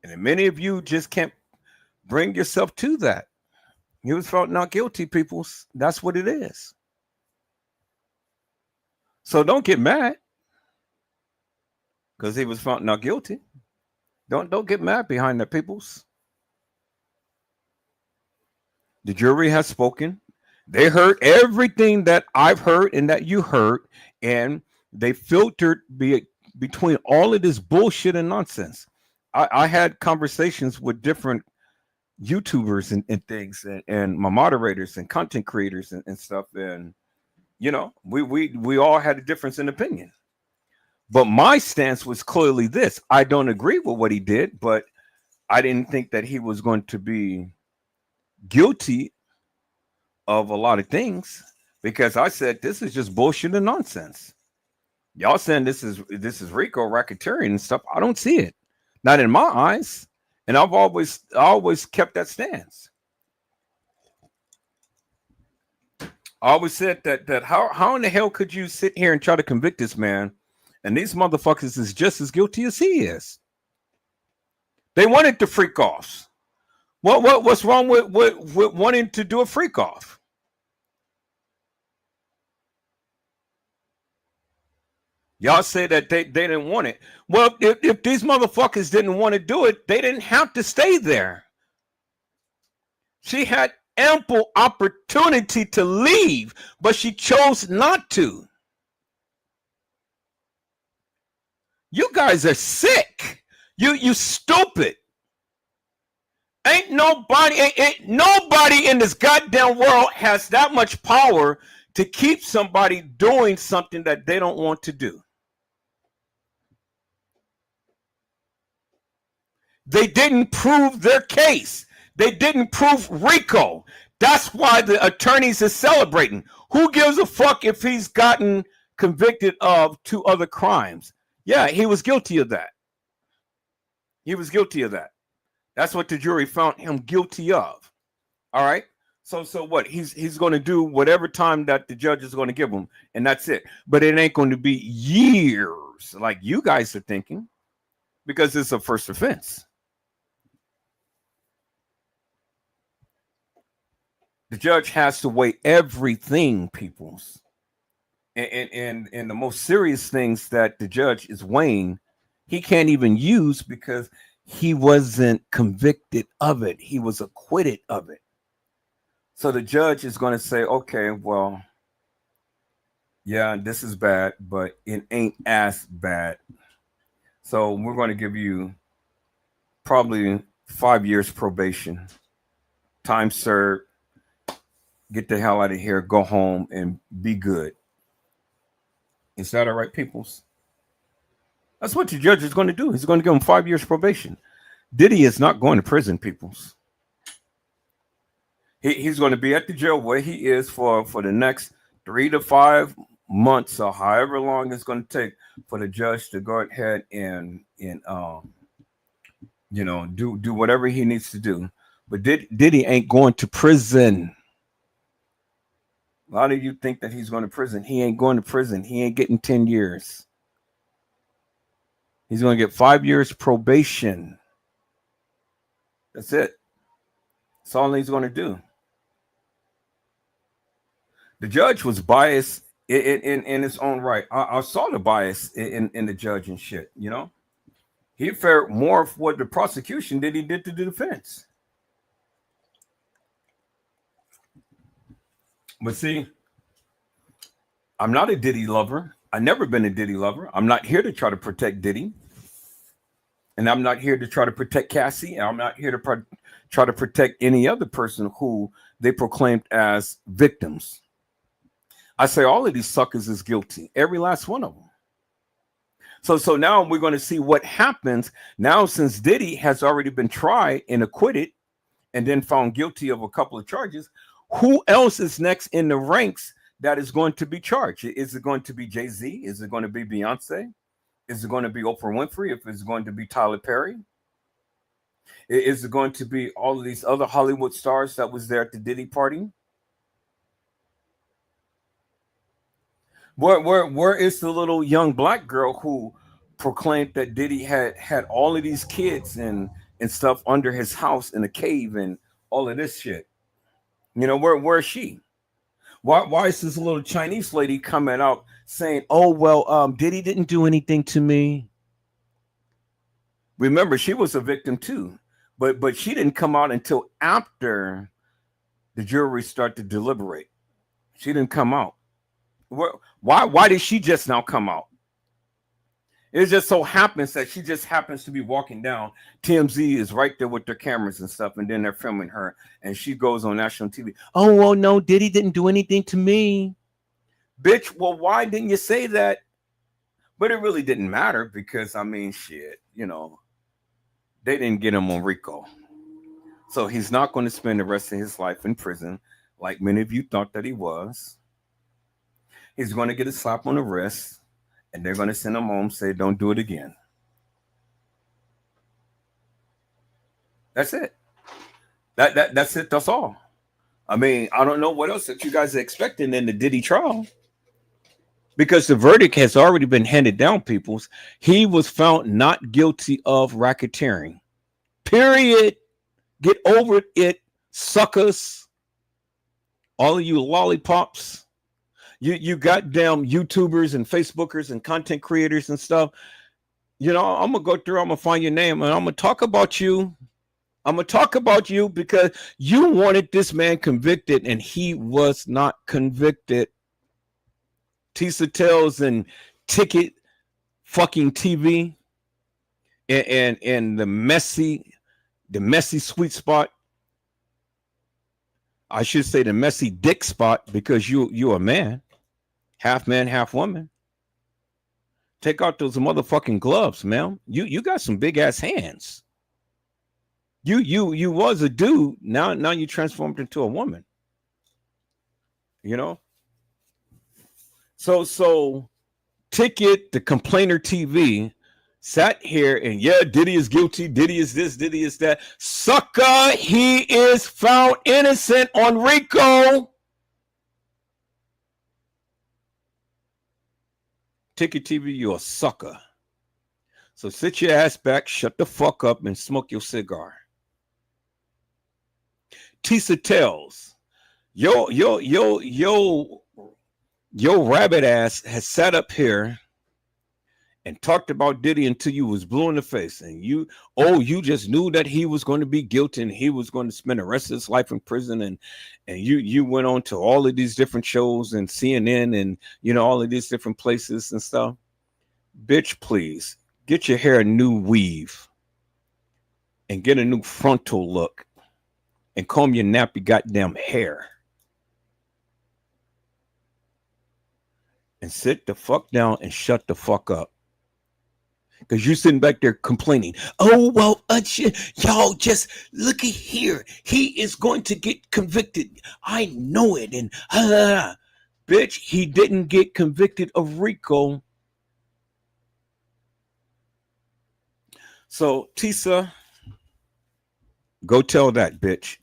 And many of you just can't bring yourself to that. He was found not guilty, peoples. That's what it is. So don't get mad because he was found not guilty. Don't get mad behind that, peoples. The jury has spoken. They heard everything that I've heard and that you heard, and they filtered between all of this bullshit and nonsense. I had conversations with different YouTubers and things, and my moderators and content creators and stuff, and we all had a difference in opinion. But my stance was clearly this: I don't agree with what he did, but I didn't think that he was going to be guilty of a lot of things, because I said this is just bullshit and nonsense. Y'all saying this is RICO racketeering and stuff. I don't see it, not in my eyes. And I've always kept that stance. I always said that how in the hell could you sit here and try to convict this man, and these motherfuckers is just as guilty as he is? They wanted to freak offs. What's wrong with wanting to do a freak off? Y'all say that they didn't want it. Well, if these motherfuckers didn't want to do it, they didn't have to stay there. She had ample opportunity to leave, but she chose not to. You guys are sick. You stupid. Ain't nobody in this goddamn world has that much power to keep somebody doing something that they don't want to do. They didn't prove their case. They didn't prove RICO. That's why the attorneys are celebrating. Who gives a fuck if he's gotten convicted of 2 other crimes? Yeah, he was guilty of that. He was guilty of that. That's what the jury found him guilty of. All right. So what? He's going to do whatever time that the judge is going to give him, and that's it. But it ain't going to be years like you guys are thinking, because it's a first offense. The judge has to weigh everything, peoples. And the most serious things that the judge is weighing, he can't even use because he wasn't convicted of it. He was acquitted of it. So the judge is going to say, okay, well, yeah, this is bad, but it ain't as bad. So we're going to give you probably 5 years probation, time served, get the hell out of here, go home and be good. Is that all right, peoples? That's what the judge is going to do. He's going to give him 5 years probation. Diddy is not going to prison, peoples. He's going to be at the jail where he is for the next 3 to 5 months, or however long it's going to take for the judge to go ahead and do whatever he needs to do. But Diddy ain't going to prison. A lot of you think that he's going to prison. He ain't going to prison. He ain't getting 10 years. He's going to get 5 years probation. That's it. That's all he's going to do. The judge was biased in his own right. I saw the bias in the judge and shit, you know. He fared more for the prosecution than he did to the defense. But see, I'm not a Diddy lover. I've never been a Diddy lover. I'm not here to try to protect Diddy. And I'm not here to try to protect Cassie. And I'm not here to try to protect any other person who they proclaimed as victims. I say all of these suckers is guilty. Every last one of them. So now we're going to see what happens now, since Diddy has already been tried and acquitted and then found guilty of a couple of charges. Who else is next in the ranks that is going to be charged? Is it going to be Jay-Z? Is it going to be Beyonce? Is it going to be Oprah Winfrey? If it's going to be Tyler Perry? Is it going to be all of these other Hollywood stars that was there at the Diddy party? Where is the little young black girl who proclaimed that Diddy had all of these kids and stuff under his house in a cave and all of this shit? You know, where is she? Why is this little Chinese lady coming out saying, oh, well, Diddy didn't do anything to me? Remember, she was a victim too, but she didn't come out until after the jury started to deliberate. She didn't come out. Why did she just now come out? It just so happens that she just happens to be walking down. TMZ is right there with their cameras and stuff, and then they're filming her, and she goes on national TV. Oh, well, no, Diddy didn't do anything to me. Bitch, well, why didn't you say that? But it really didn't matter because, I mean, shit, you know, they didn't get him on RICO. So he's not going to spend the rest of his life in prison like many of you thought that he was. He's going to get a slap on the wrist, and they're going to send him home, say, don't do it again. That's it. That's it. That's all. I mean, I don't know what else that you guys are expecting in the Diddy trial, because the verdict has already been handed down, peoples. He was found not guilty of racketeering. Period. Get over it, suckers. All of you lollipops. You goddamn YouTubers and Facebookers and content creators and stuff. You know, I'm gonna go through, I'm gonna find your name, and I'm gonna talk about you. I'm gonna talk about you because you wanted this man convicted and he was not convicted. Tisa Tells and Ticket fucking TV and the messy sweet spot. I should say the messy dick spot, because you're a man, half woman. Take out those motherfucking gloves, man. You got some big ass hands. You was a dude. Now you transformed into a woman. You know? So Ticket, the Complainer TV, sat here and Diddy is guilty. Diddy is this, Diddy is that. Sucker, he is found innocent on RICO. Ticket TV, you're a sucker. So sit your ass back, shut the fuck up, and smoke your cigar. Tisa Tells, yo rabbit ass has sat up here and talked about Diddy until you was blue in the face, and you just knew that he was going to be guilty and he was going to spend the rest of his life in prison, and you went on to all of these different shows and CNN and all of these different places and stuff. Bitch, please get your hair a new weave and get a new frontal look and comb your nappy goddamn hair and sit the fuck down and shut the fuck up. Because you're sitting back there complaining. Oh, well, y'all just look at here. He is going to get convicted. I know it. And bitch, he didn't get convicted of RICO. So, Tisa, go tell that bitch.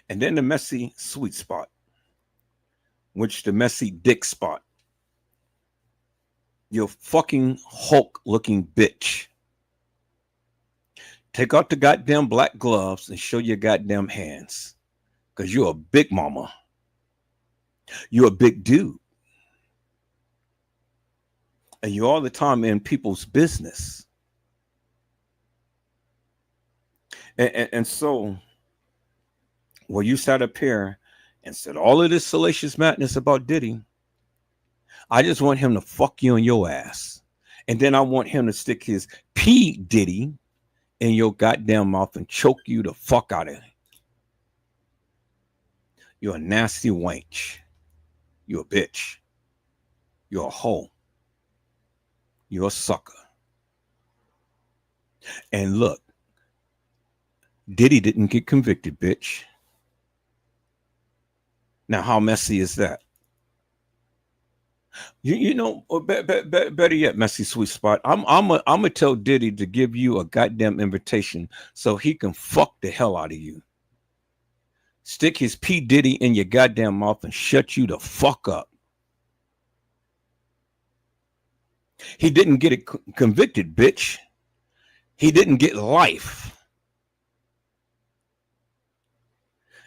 And then the messy sweet spot, which the messy dick spot. You fucking Hulk looking bitch. Take out the goddamn black gloves and show your goddamn hands. Because you're a big mama. You're a big dude. And you're all the time in people's business. And so, well, you sat up here and said all of this salacious madness about Diddy. I just want him to fuck you in your ass. And then I want him to stick his P Diddy in your goddamn mouth and choke you the fuck out of it. You're a nasty wench. You're a bitch. You're a hoe. You're a sucker. And look, Diddy didn't get convicted, bitch. Now, how messy is that? Better yet, messy sweet spot. I'm gonna tell Diddy to give you a goddamn invitation so he can fuck the hell out of you. Stick his P Diddy in your goddamn mouth and shut you the fuck up. He didn't get it convicted, bitch. He didn't get life.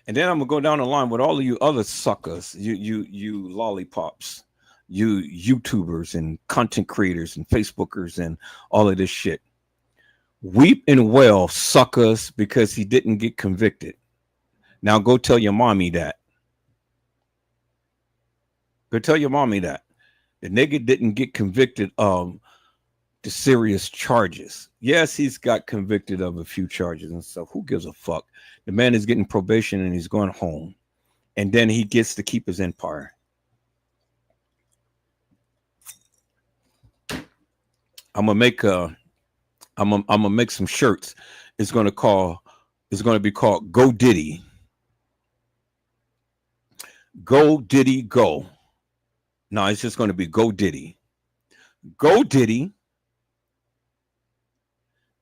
And then I'm gonna go down the line with all of you other suckers, you lollipops. You YouTubers and content creators and Facebookers and all of this shit. Weep and wail, suckers, because he didn't get convicted. Now go tell your mommy that. Go tell your mommy that. The nigga didn't get convicted of the serious charges. Yes, he's got convicted of a few charges and stuff. Who gives a fuck? The man is getting probation and he's going home. And then he gets to keep his empire. I'm gonna make some shirts. It's gonna be called Go Diddy. Go Diddy Go. No, it's just gonna be Go Diddy. Go Diddy.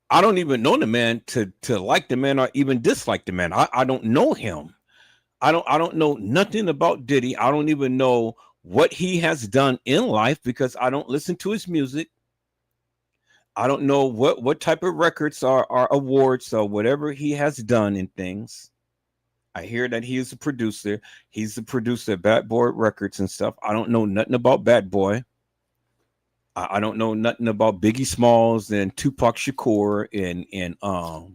I don't even know the man to like the man or even dislike the man. I don't know him. I don't know nothing about Diddy. I don't even know what he has done in life because I don't listen to his music. I don't know what type of records are awards or whatever he has done in things. I hear that he is a producer. He's the producer of Bad Boy Records and stuff. I don't know nothing about Bad Boy. I don't know nothing about Biggie Smalls and Tupac Shakur and all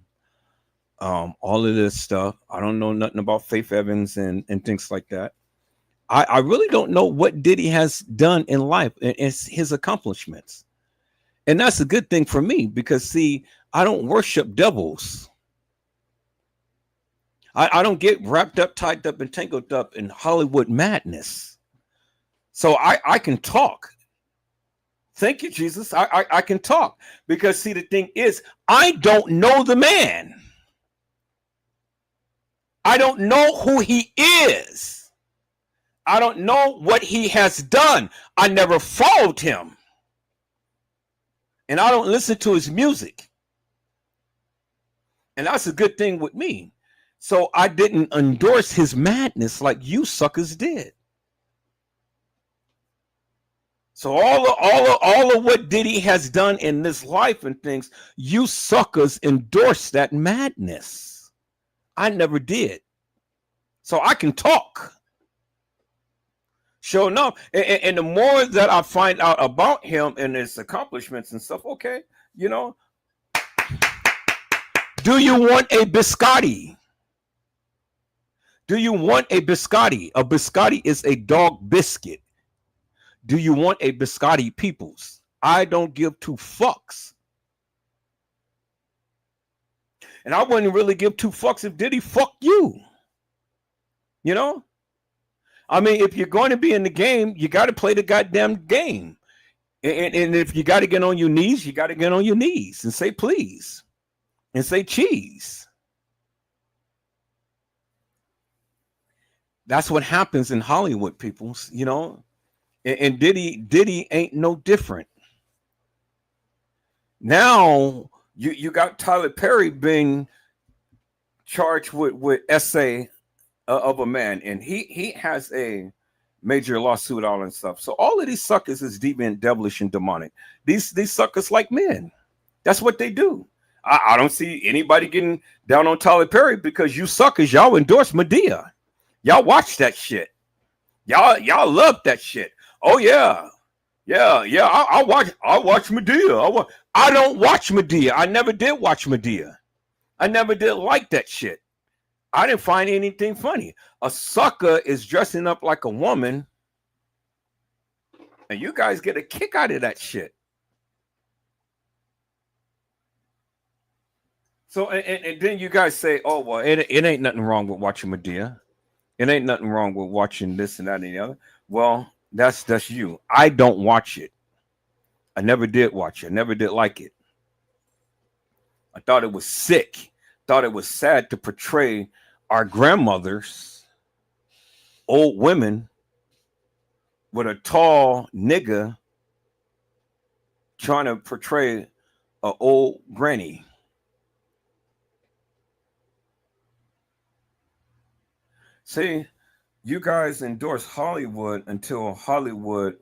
of this stuff. I don't know nothing about Faith Evans and things like that. I really don't know what Diddy has done in life and it's his accomplishments. And that's a good thing for me because see, I don't worship devils. I don't get wrapped up, tied up, and tangled up in Hollywood madness. So I can talk. Thank you, Jesus. I can talk because see, the thing is, I don't know the man. I don't know who he is. I don't know what he has done. I never followed him. And I don't listen to his music. And that's a good thing with me. So I didn't endorse his madness like you suckers did. So all of what Diddy has done in this life and things, you suckers endorse that madness. I never did. So I can talk. Sure enough. And the more that I find out about him and his accomplishments and stuff, okay, you know, do you want a biscotti? Do you want a biscotti? A biscotti is a dog biscuit. Do you want a biscotti, peoples? I don't give two fucks. And I wouldn't really give two fucks if Diddy fucked you. You know? I mean, if you're going to be in the game, you got to play the goddamn game. And if you got to get on your knees, you got to get on your knees and say please. And say cheese. That's what happens in Hollywood, peoples, you know? And Diddy ain't no different. Now you got Tyler Perry being charged with essay of a man, and he has a major lawsuit all and stuff. So all of these suckers is deviant, devilish, and demonic. These suckers like men. That's what they do. I don't see anybody getting down on Tyler Perry because you suckers, y'all endorse Medea. Y'all watch that shit. Y'all love that shit. Oh yeah. I watch Medea. I don't watch Medea. I never did watch Medea. I never did like that shit. I didn't find anything funny. A sucker is dressing up like a woman, and you guys get a kick out of that shit. So and then you guys say, oh well, it ain't nothing wrong with watching Medea. It ain't nothing wrong with watching this and that and the other. Well, that's you. I don't watch it. I never did watch it. I never did like it. I thought it was sick. Thought it was sad to portray our grandmothers, old women, with a tall nigga trying to portray an old granny. See, you guys endorse Hollywood until Hollywood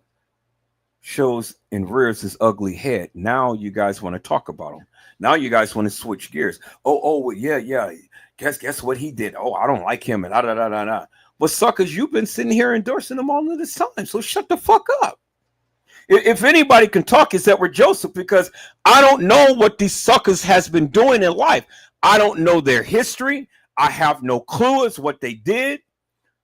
shows and rears his ugly head. Now you guys want to talk about him. Now you guys want to switch gears. Oh, yeah. Guess what he did? Oh, I don't like him and da. Well, suckers, you've been sitting here endorsing him all of this time. So shut the fuck up. If anybody can talk, it's Edward Joseph, because I don't know what these suckers has been doing in life. I don't know their history. I have no clue as what they did,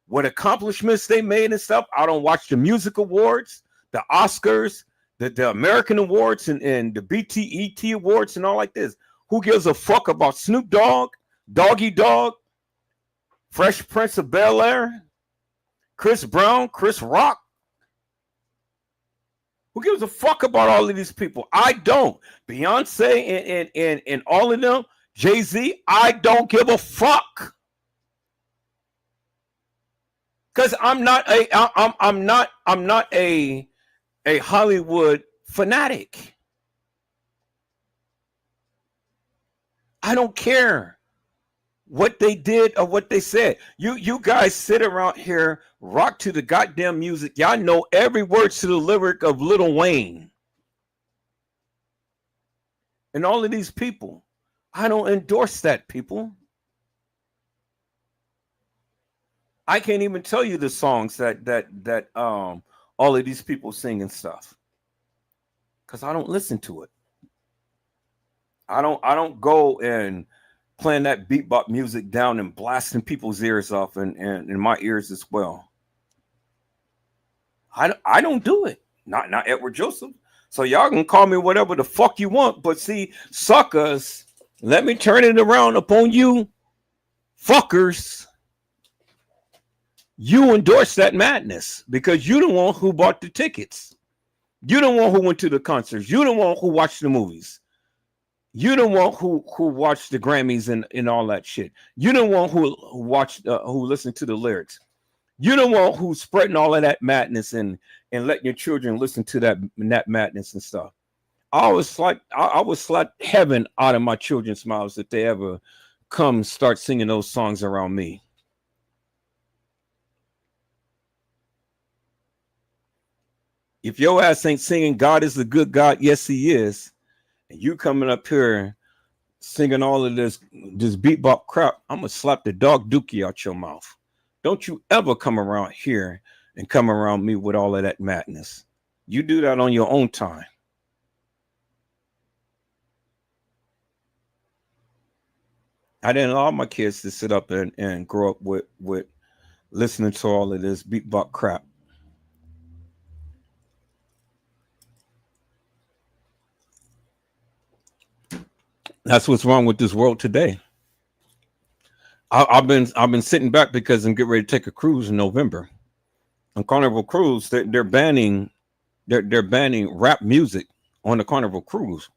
what accomplishments they made and stuff. I don't watch the music awards, the Oscars, the American awards and the BET awards and all like this. Who gives a fuck about Snoop Dogg, Doggy Dogg, Fresh Prince of Bel-Air, Chris Brown, Chris Rock? Who gives a fuck about all of these people? I don't. Beyonce and all of them, Jay-Z, I don't give a fuck. Because I'm not a Hollywood fanatic. I don't care what they did or what they said. You guys sit around here, rock to the goddamn music. Y'all know every word to the lyric of Lil Wayne. And all of these people. I don't endorse that, people. I can't even tell you the songs that all of these people sing and stuff. Because I don't listen to it. I don't go and playing that beatbox music down and blasting people's ears off and in my ears as well. I don't do it. Not Edward Joseph. So y'all can call me whatever the fuck you want, but see, suckers, let me turn it around upon you, fuckers. You endorse that madness because you the one who bought the tickets. You the one who went to the concerts. You the one who watched the movies. You the one who watched the Grammys and all that shit. You the one who watched who listened to the lyrics. You the one who's spreading all of that madness and letting your children listen to that madness and stuff. I would slap heaven out of my children's mouths if they ever come start singing those songs around me. If your ass ain't singing God is a good God, yes he is, and you coming up here singing all of this beatbox crap, I'm gonna slap the dog dookie out your mouth. Don't you ever come around here and come around me with all of that madness. You do that on your own time. I didn't allow my kids to sit up and grow up with listening to all of this beatbox crap. That's what's wrong with this world today. I've been sitting back because I'm getting ready to take a cruise in November. On Carnival Cruise, they're banning rap music on the Carnival Cruise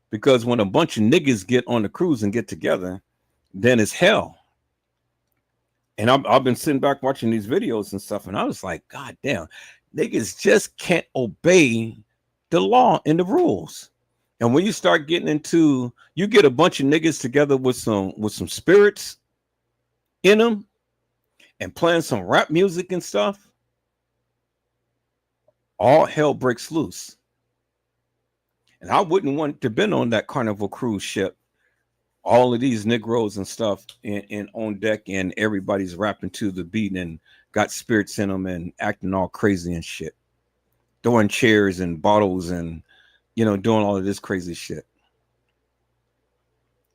because when a bunch of niggas get on the cruise and get together, then it's hell. And I've been sitting back watching these videos and stuff, and I was like, God damn, niggas just can't obey the law and the rules. And when you start getting into, you get a bunch of niggas together with some spirits in them and playing some rap music and stuff, all hell breaks loose. And I wouldn't want to been on that Carnival cruise ship. All of these Negroes and stuff in on deck, and everybody's rapping to the beat and got spirits in them and acting all crazy and shit, throwing chairs and bottles and doing all of this crazy shit.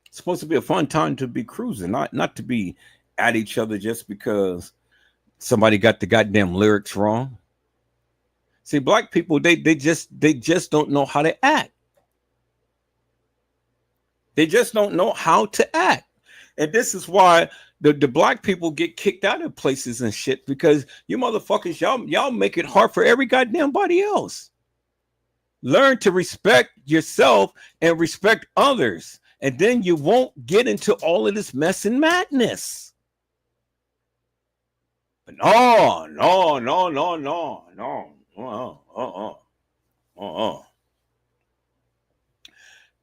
It's supposed to be a fun time to be cruising, not to be at each other just because somebody got the goddamn lyrics wrong. See, black people, they just don't know how to act. They just don't know how to act. And this is why the black people get kicked out of places and shit, because you motherfuckers, y'all make it hard for every goddamn body else. Learn to respect yourself and respect others, and then you won't get into all of this mess and madness. But no.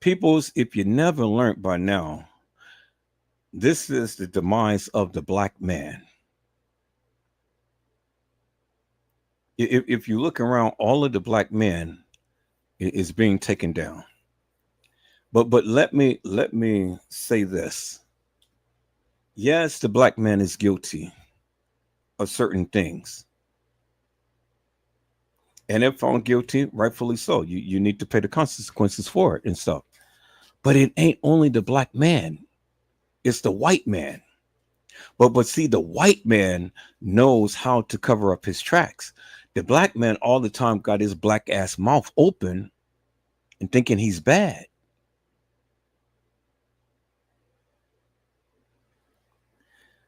Peoples, if you never learned by now, this is the demise of the black man. If you look around, all of the black men is being taken down. But let me say this. Yes, the black man is guilty of certain things. And if found guilty, rightfully so. You need to pay the consequences for it and stuff. But it ain't only the black man. It's the white man. But see, the white man knows how to cover up his tracks. The black man all the time got his black ass mouth open and thinking he's bad.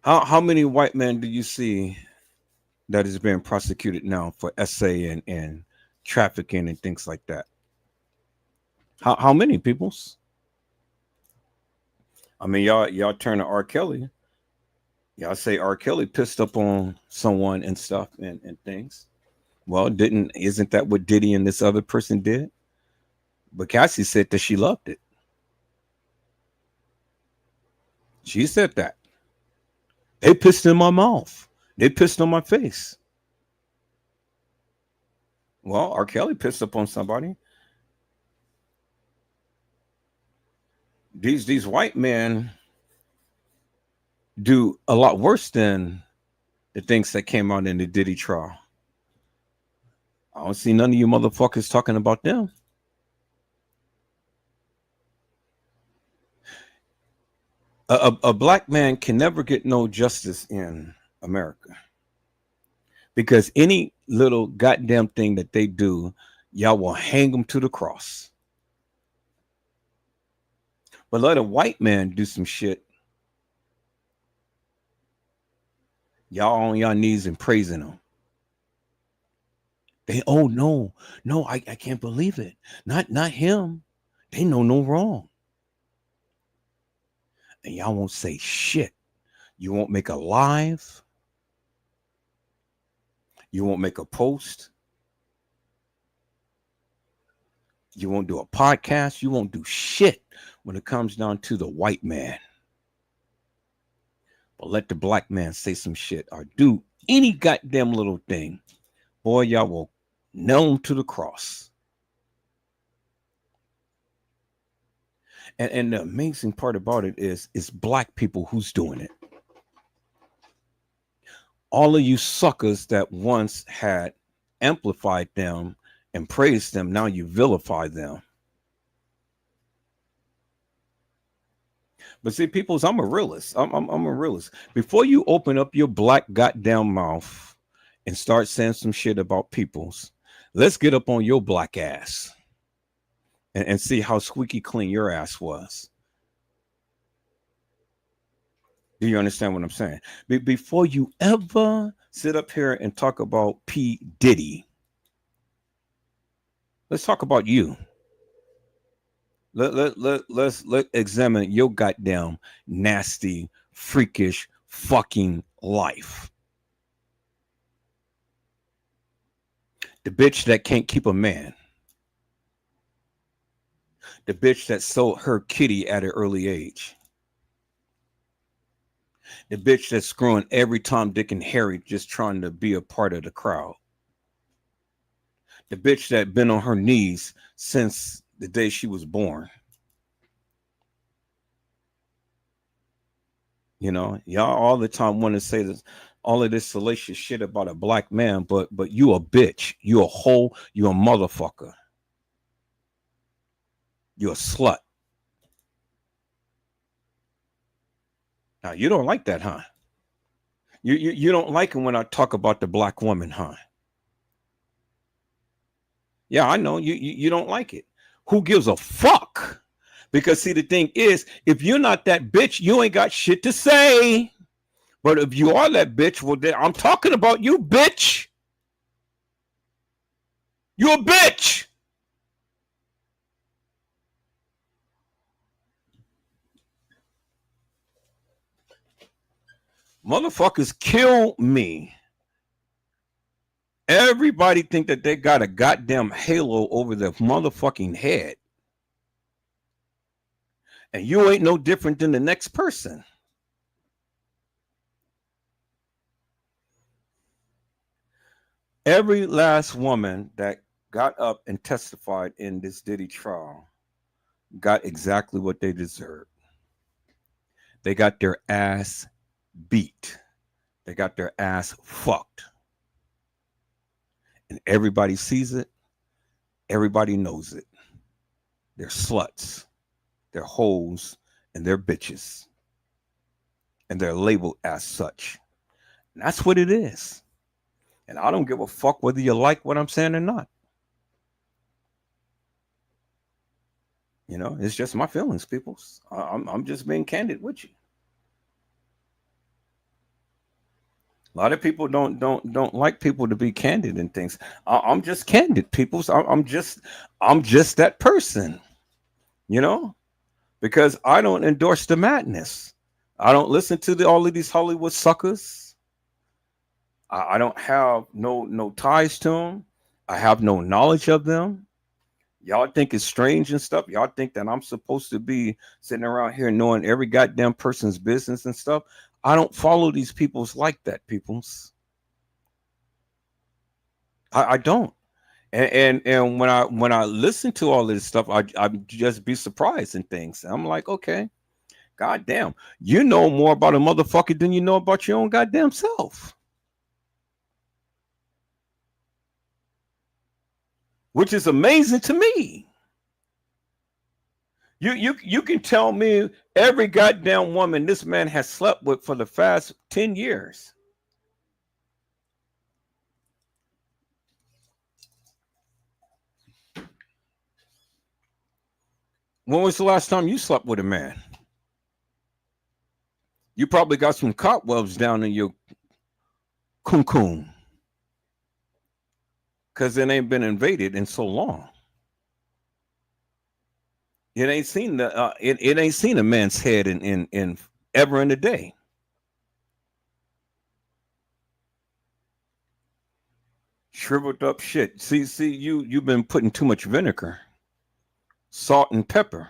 How many white men do you see that is being prosecuted now for SA and trafficking and things like that? How many, peoples? I mean, y'all turn to R. Kelly. Y'all say R. Kelly pissed up on someone and stuff and things. Well, isn't that what Diddy and this other person did? But Cassie said that she loved it. She said that. They pissed in my mouth. They pissed on my face. Well, R. Kelly pissed upon somebody. These white men do a lot worse than the things that came out in the Diddy trial. I don't see none of you motherfuckers talking about them. A black man can never get no justice in America because any little goddamn thing that they do, y'all will hang them to the cross. But let a white man do some shit, y'all on your knees and praising them. They, oh no, I can't believe it. Not him. They know no wrong. And y'all won't say shit. You won't make a live. You won't make a post. You won't do a podcast. You won't do shit when it comes down to the white man. But let the black man say some shit or do any goddamn little thing. Boy, y'all will nail him to the cross. And the amazing part about it is it's black people who's doing it. All of you suckers that once had amplified them and praised them, now you vilify them. But see, peoples, I'm a realist. I'm a realist. Before you open up your black goddamn mouth and start saying some shit about peoples, let's get up on your black ass and see how squeaky clean your ass was. Do you understand what I'm saying? Before you ever sit up here and talk about P. Diddy, let's talk about you. Let's examine your goddamn nasty, freakish, fucking life. The bitch that can't keep a man. The bitch that sold her kitty at an early age. The bitch that's screwing every Tom, Dick, and Harry just trying to be a part of the crowd. The bitch that been on her knees since the day she was born. You know, y'all all the time want to say this, all of this salacious shit about a black man, but you a bitch. You a hoe. You a motherfucker. You a slut. Now, you don't like that, huh? You don't like it when I talk about the black woman, huh? Yeah, I know you don't like it. Who gives a fuck? Because see, the thing is, if you're not that bitch, you ain't got shit to say. But if you are that bitch, well, then I'm talking about you, bitch. You a bitch. Motherfuckers kill me. Everybody think that they got a goddamn halo over their motherfucking head. And you ain't no different than the next person. Every last woman that got up and testified in this Diddy trial got exactly what they deserved. They got their ass beat. They got their ass fucked. And everybody sees it. Everybody knows it. They're sluts. They're hoes. And they're bitches. And they're labeled as such. And that's what it is. And I don't give a fuck whether you like what I'm saying or not. You know, it's just my feelings, people. I'm just being candid with you. A lot of people don't like people to be candid in things. I'm just candid, people. I'm just that person, you know, because I don't endorse the madness. I don't listen to all of these Hollywood suckers. I don't have no ties to them. I have no knowledge of them. Y'all think it's strange and stuff. Y'all think that I'm supposed to be sitting around here knowing every goddamn person's business and stuff. I don't follow these peoples like that, peoples. I don't. And when I listen to all of this stuff, I just be surprised and things. I'm like, okay, goddamn, you know more about a motherfucker than you know about your own goddamn self. Which is amazing to me. You can tell me every goddamn woman this man has slept with for the past 10 years. When was the last time you slept with a man? You probably got some cobwebs down in your cum because it ain't been invaded in so long. It ain't seen the it ain't seen a man's head in ever in a day. Shriveled up shit. See, you've been putting too much vinegar, salt, and pepper.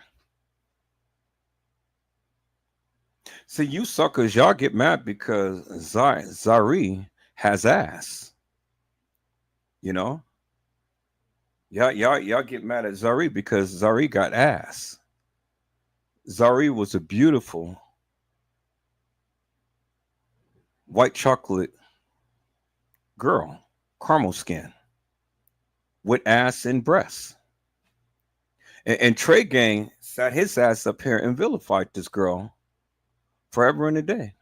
See, you suckers, y'all get mad because Zari has ass. You know, y'all get mad at Zari because Zari got ass. Zari was a beautiful white chocolate girl, caramel skin, with ass and breasts. And Trey Gang sat his ass up here and vilified this girl forever and a day.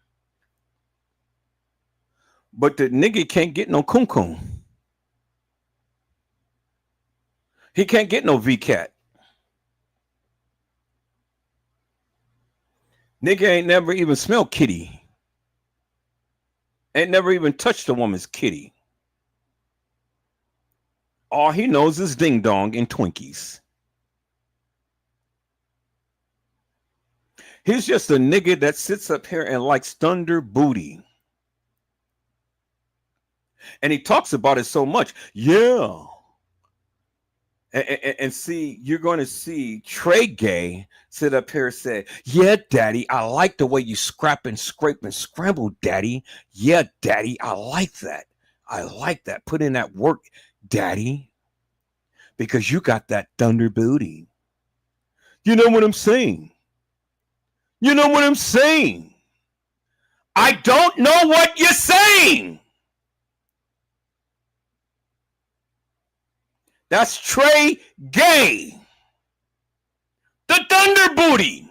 But the nigga can't get no cum. He can't get no VCAT. Nigga ain't never even smelled kitty. Ain't never even touched a woman's kitty. All he knows is ding dong and Twinkies. He's just a nigga that sits up here and likes thunder booty. And he talks about it so much. Yeah. And see, you're going to see Trey Gay sit up here and say, yeah, daddy, I like the way you scrap and scrape and scramble, daddy. Yeah, daddy, I like that. I like that. Put in that work, daddy, because you got that thunder booty. You know what I'm saying? You know what I'm saying? I don't know what you're saying. That's Trey Gay. The Thunder Booty.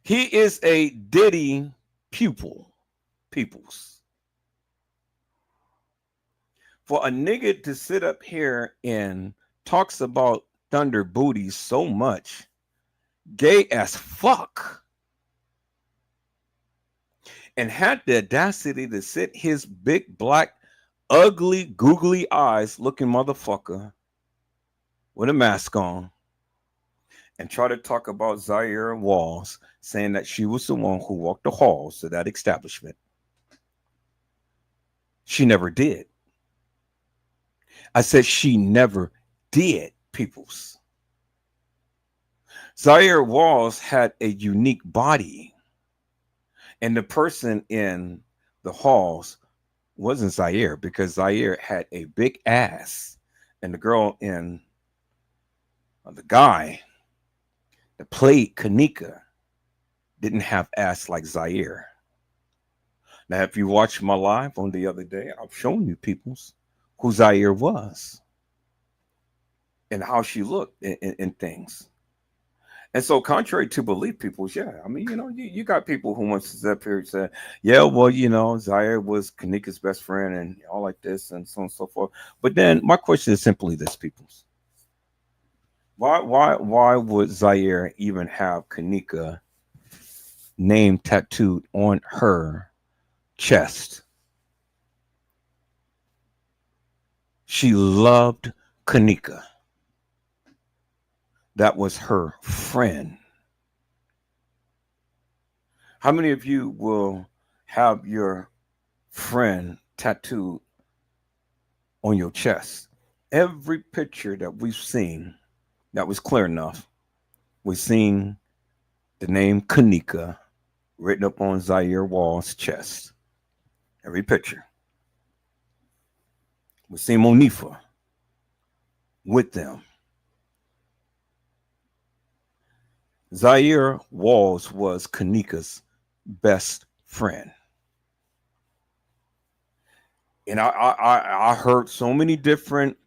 He is a Diddy pupil. Peoples. For a nigga to sit up here and talks about Thunder Booty so much, gay as fuck, and had the audacity to sit his big black ugly googly eyes looking motherfucker with a mask on and try to talk about Zaire Walls, saying that she was the one who walked the halls of that establishment. She never did. I said she never did, peoples. Zaire Walls had a unique body, and the person in the halls wasn't Zaire, because Zaire had a big ass, and the girl in the guy that played Kanika didn't have ass like Zaire. Now, if you watched my live on the other day, I've shown you peoples who Zaire was and how she looked and things. And so, contrary to belief, peoples, yeah, I mean, you know, you got people who wants to sit up here and say, yeah, well, you know, Zaire was Kanika's best friend and all like this and so on and so forth. But then my question is simply this, peoples. Why would Zaire even have Kanika name tattooed on her chest? She loved Kanika. That was her friend. How many of you will have your friend tattooed on your chest? Every picture that we've seen that was clear enough, we've seen the name Kanika written up on Zaire Wall's chest. Every picture. We've seen Monifa with them. Zaire Walls was Kanika's best friend. And I heard so many different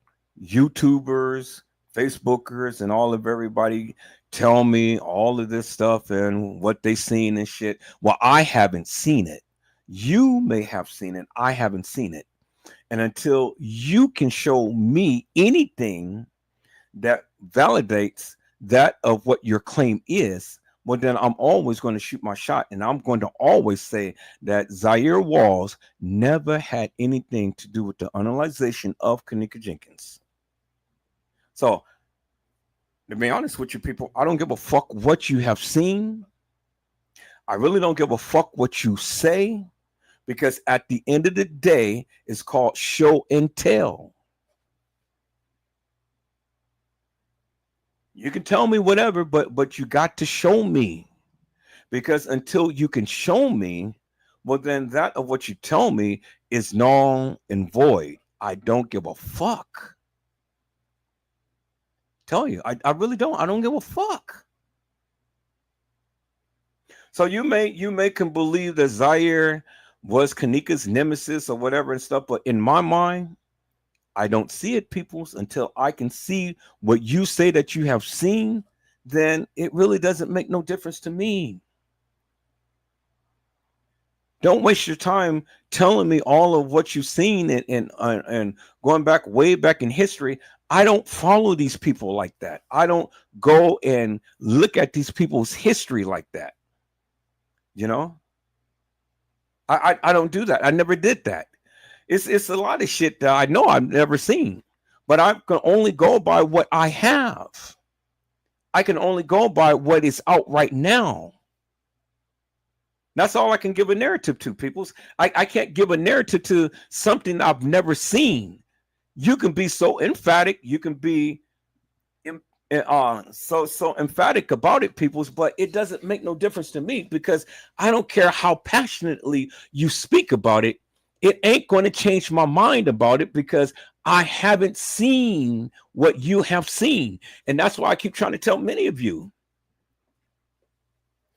YouTubers, Facebookers, and all of everybody tell me all of this stuff and what they seen and shit. Well, I haven't seen it. You may have seen it. I haven't seen it. And until you can show me anything that validates that of what your claim is, well, then I'm always going to shoot my shot. And I'm going to always say that Zaire Walls never had anything to do with the analyzation of Kanika Jenkins. So, to be honest with you people, I don't give a fuck what you have seen. I really don't give a fuck what you say, because at the end of the day, it's called show and tell. You can tell me whatever, but you got to show me, because until you can show me, well, then that of what you tell me is null and void. I don't give a fuck. Tell you, I really don't. I don't give a fuck. So you may can believe that Zaire was Kanika's nemesis or whatever and stuff, but in my mind, I don't see it, peoples, until I can see what you say that you have seen. Then it really doesn't make no difference to me. Don't waste your time telling me all of what you've seen and going back way back in history. I don't follow these people like that. I don't go and look at these people's history like that. You know, I don't do that. I never did that. It's a lot of shit that I know I've never seen, but I can only go by what I have. I can only go by what is out right now. That's all I can give a narrative to, peoples. I can't give a narrative to something I've never seen. You can be so emphatic, you can be so emphatic about it, peoples, but it doesn't make no difference to me, because I don't care how passionately you speak about it. It ain't going to change my mind about it, because I haven't seen what you have seen. And that's why I keep trying to tell many of you.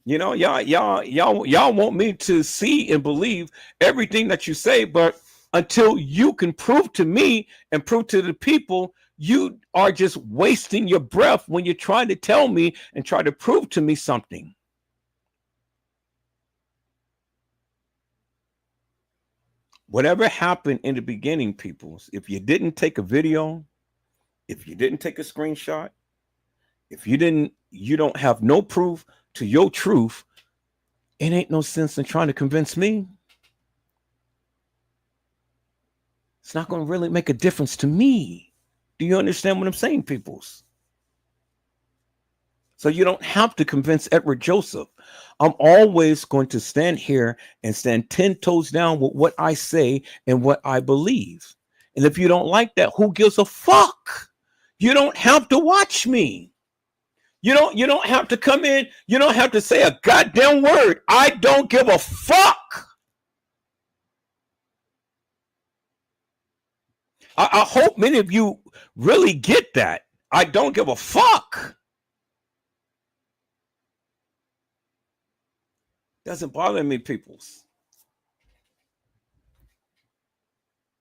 You know, y'all want me to see and believe everything that you say, but until you can prove to me and prove to the people, you are just wasting your breath when you're trying to tell me and try to prove to me something. Whatever happened in the beginning, peoples, if you didn't take a video, if you didn't take a screenshot, if you don't have no proof to your truth, it ain't no sense in trying to convince me. It's not going to really make a difference to me. Do you understand what I'm saying, peoples? So you don't have to convince Edward Joseph. I'm always going to stand here and stand 10 toes down with what I say and what I believe. And if you don't like that, who gives a fuck? You don't have to watch me. You don't have to come in. You don't have to say a goddamn word. I don't give a fuck. I hope many of you really get that. I don't give a fuck. Doesn't bother me, peoples.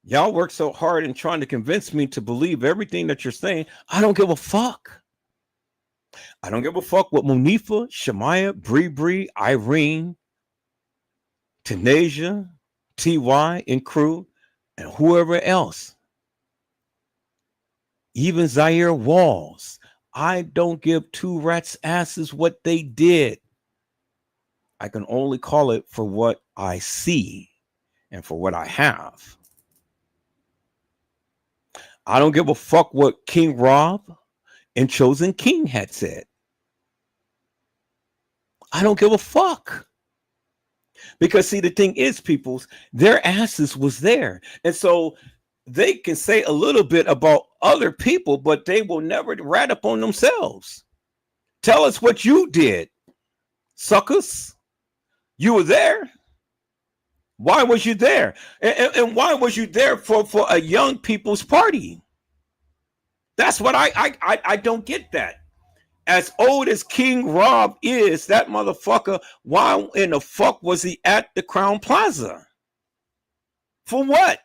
Y'all work so hard in trying to convince me to believe everything that you're saying. I don't give a fuck. I don't give a fuck what Monifa, Shamaya, Bree, Irene, Tanasia, TY, and crew, and whoever else. Even Zaire Walls. I don't give two rats' asses what they did. I can only call it for what I see and for what I have. I don't give a fuck what King Rob and Chosen King had said. I don't give a fuck. Because see, the thing is, peoples, their asses was there. And so they can say a little bit about other people, but they will never rat up on themselves. Tell us what you did, suckers. You were there. Why was you there? And why was you there for a young people's party? That's what I don't get that. As old as King Rob is, that motherfucker, why in the fuck was he at the Crown Plaza? For what?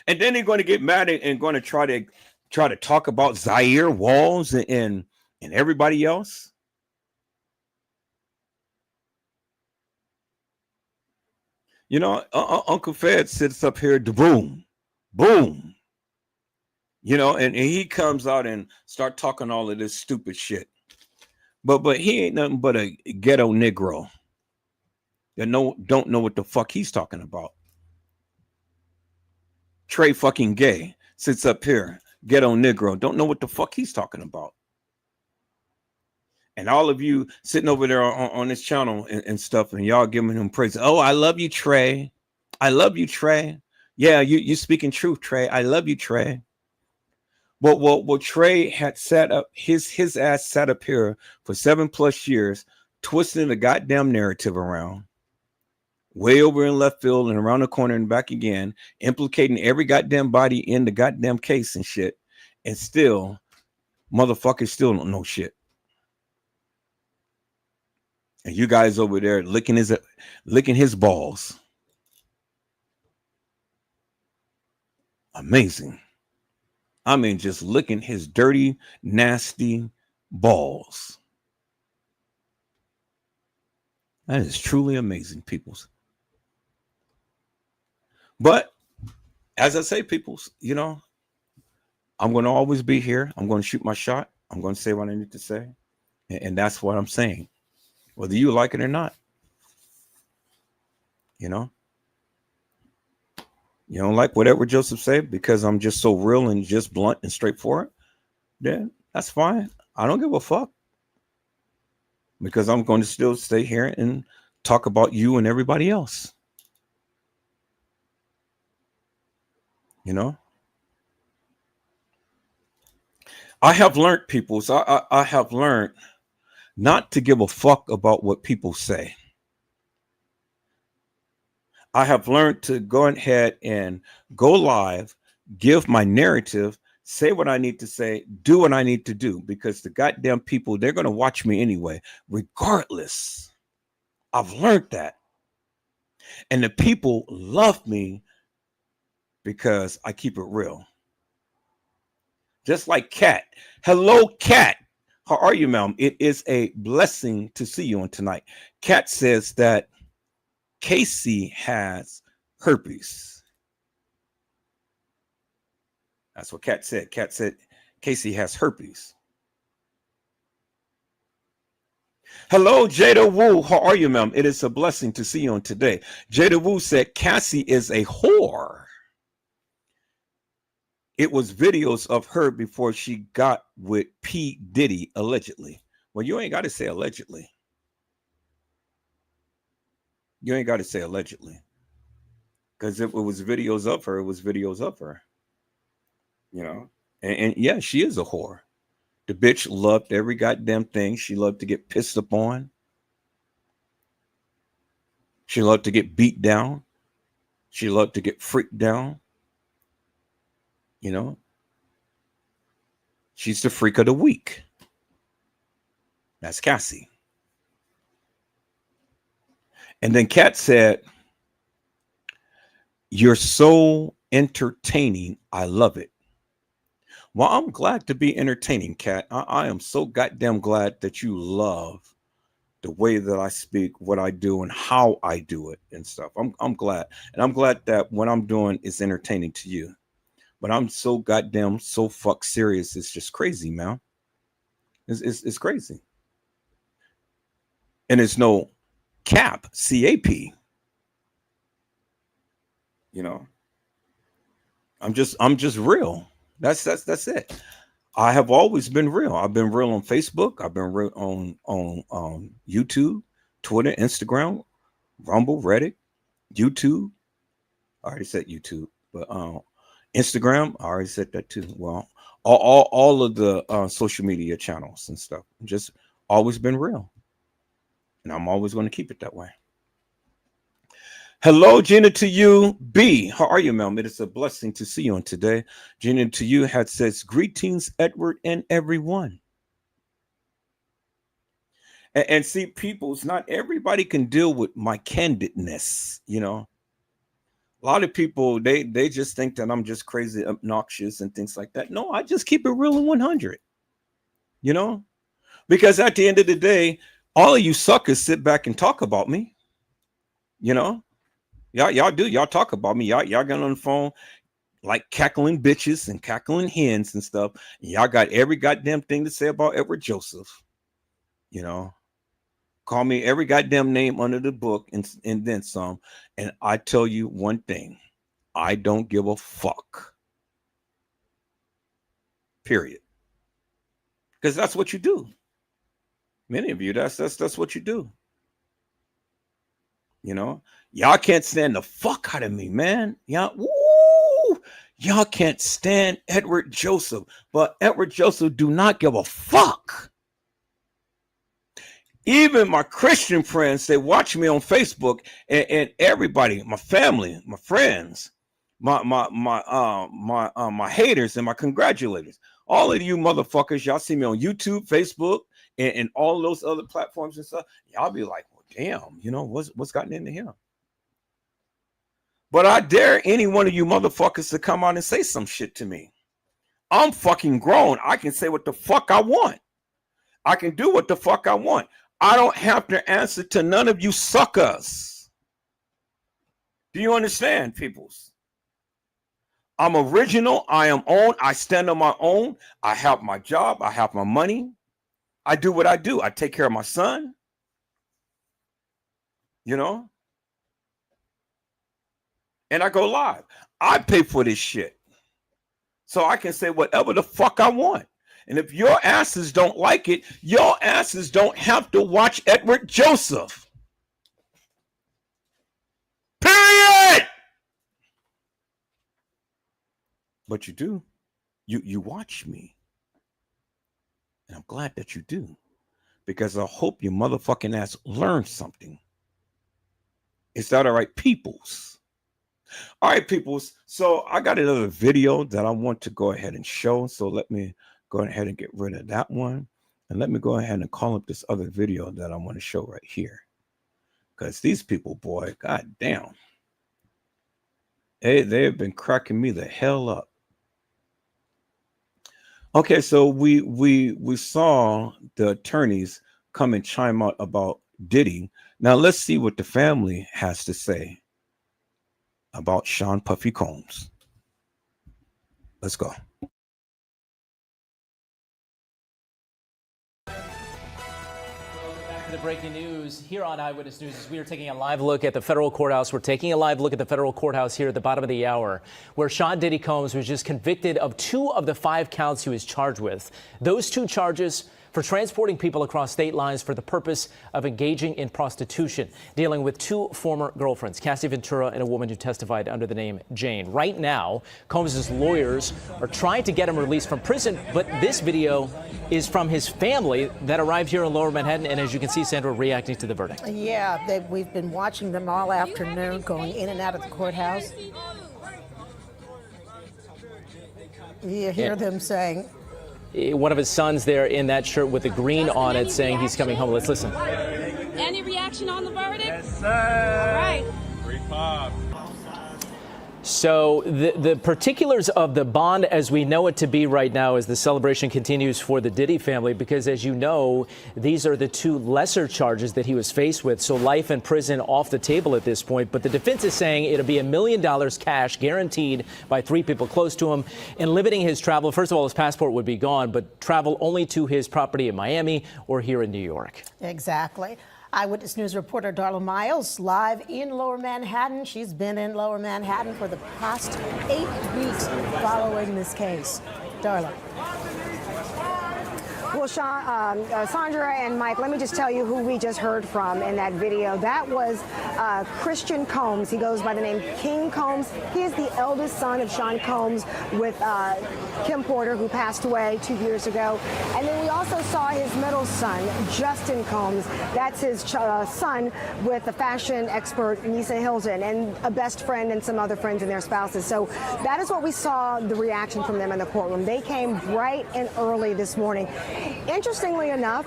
And then they're going to get mad and going to try to talk about Zaire Walls and everybody else. You know, Uncle Fed sits up here, boom, boom. You know, and he comes out and start talking all of this stupid shit. But he ain't nothing but a ghetto Negro that don't know what the fuck he's talking about. Trey fucking Gay sits up here, ghetto Negro, don't know what the fuck he's talking about. And all of you sitting over there on this channel and stuff, and y'all giving him praise. Oh, I love you, Trey. I love you, Trey. Yeah, you speaking truth, Trey. I love you, Trey. Well, Trey had sat up, his ass sat up here for 7+ years, twisting the goddamn narrative around, way over in left field and around the corner and back again, implicating every goddamn body in the goddamn case and shit. And still, motherfuckers still don't know shit. And you guys over there licking his balls. Amazing. I mean, just licking his dirty, nasty balls. That is truly amazing, peoples. But as I say, peoples, you know, I'm going to always be here. I'm going to shoot my shot. I'm going to say what I need to say. And that's what I'm saying, whether you like it or not. You know, you don't like whatever Joseph said because I'm just so real and just blunt and straightforward, then that's fine. I don't give a fuck, because I'm going to still stay here and talk about you and everybody else. You know, I have learned, people. So I have learned not to give a fuck about what people say. I have learned to go ahead and go live, give my narrative, say what I need to say, do what I need to do, because the goddamn people, they're going to watch me anyway, regardless. I've learned that. And the people love me because I keep it real. Just like Kat. Hello, Kat. How are you, ma'am? It is a blessing to see you on tonight. Kat says that Casey has herpes. That's what Kat said. Kat said Casey has herpes. Hello, Jada Wu. How are you, ma'am? It is a blessing to see you on today. Jada Wu said Cassie is a whore. It was videos of her before she got with P. Diddy, allegedly. Well, you ain't got to say allegedly. You ain't got to say allegedly. Because if it was videos of her, it was videos of her. You know? And yeah, she is a whore. The bitch loved every goddamn thing. She loved to get pissed upon. She loved to get beat down. She loved to get freaked down. You know? She's the freak of the week. That's Cassie. And then Kat said, "You're so entertaining. I love it." Well, I'm glad to be entertaining, Kat. I am so goddamn glad that you love the way that I speak, what I do, and how I do it and stuff. I'm glad. And I'm glad that what I'm doing is entertaining to you. But I'm so goddamn so fuck serious. It's just crazy, man. It's crazy. And it's no cap, C-A-P. You know, I'm just real. That's it. I have always been real. I've been real on Facebook. I've been real on YouTube, Twitter, Instagram, Rumble, Reddit, YouTube. I already said YouTube, but Instagram, I already said that too. Well, all of the social media channels and stuff. Just always been real. And I'm always going to keep it that way. Hello, Gina, to you. B, how are you, Melman? It's a blessing to see you on today. Gina, to you had says, greetings, Edward, and everyone. And see, peoples, not everybody can deal with my candidness, you know. A lot of people, they just think that I'm just crazy, obnoxious, and things like that. No, I just keep it real and 100, you know, because at the end of the day, all of you suckers sit back and talk about me, you know. Y'all do. Y'all talk about me. Y'all get on the phone like cackling bitches and cackling hens and stuff. And y'all got every goddamn thing to say about Edward Joseph, you know. Call me every goddamn name under the book and then some. And I tell you one thing, I don't give a fuck. Period. Because that's what you do. Many of you, that's what you do. You know, y'all can't stand the fuck out of me, man. Y'all can't stand Edward Joseph, but Edward Joseph do not give a fuck. Even my Christian friends, they watch me on Facebook, and everybody, my family, my friends, my haters and my congratulators. All of you motherfuckers, y'all see me on YouTube, Facebook, and all those other platforms and stuff. Y'all be like, well, damn, you know, what's gotten into him? But I dare any one of you motherfuckers to come out and say some shit to me. I'm fucking grown. I can say what the fuck I want. I can do what the fuck I want. I don't have to answer to none of you suckers. Do you understand, peoples? I'm original. I am own. I stand on my own. I have my job. I have my money. I do what I do. I take care of my son. You know? And I go live. I pay for this shit. So I can say whatever the fuck I want. And if your asses don't like it, your asses don't have to watch Edward Joseph. Period. But you do. You watch me. And I'm glad that you do. Because I hope your motherfucking ass learns something. Is that all right, peoples? All right, peoples. So I got another video that I want to go ahead and show. So let me go ahead and get rid of that one. And let me go ahead and call up this other video that I want to show right here. Because these people, boy, god damn. They have been cracking me the hell up. Okay, so we saw the attorneys come and chime out about Diddy. Now let's see what the family has to say about Sean Puffy Combs. Let's go. The breaking news here on Eyewitness News is we are taking a live look at the federal courthouse. We're taking a live look at the federal courthouse here at the bottom of the hour, where Sean Diddy Combs was just convicted of 2 of the 5 counts he was charged with. Those 2 charges for transporting people across state lines for the purpose of engaging in prostitution, dealing with 2 former girlfriends, Cassie Ventura and a woman who testified under the name Jane. Right now, Combs' lawyers are trying to get him released from prison, but this video is from his family that arrived here in Lower Manhattan, and as you can see, Sandra reacting to the verdict. Yeah, we've been watching them all afternoon, going in and out of the courthouse. You hear them saying, one of his sons there in that shirt with the green on it saying he's coming home. Let's listen. Any reaction on the verdict? Yes, sir. All right. Free pop. So the particulars of the bond as we know it to be right now as the celebration continues for the Diddy family, because as you know, these are the 2 lesser charges that he was faced with. So life in prison off the table at this point. But the defense is saying it'll be $1 million cash guaranteed by 3 people close to him and limiting his travel. First of all, his passport would be gone, but travel only to his property in Miami or here in New York. Exactly. Eyewitness News reporter Darla Miles live in Lower Manhattan. She's been in Lower Manhattan for the past 8 weeks following this case. Darla. Well, Well, Sandra and Mike, let me just tell you who we just heard from in that video. That was Christian Combs. He goes by the name King Combs. He is the eldest son of Sean Combs with Kim Porter, who passed away 2 years ago. And then we also saw his middle son, Justin Combs. That's his son with the fashion expert, Nisa Hilton, and a best friend and some other friends and their spouses. So that is what we saw, the reaction from them in the courtroom. They came bright and early this morning. Interestingly enough,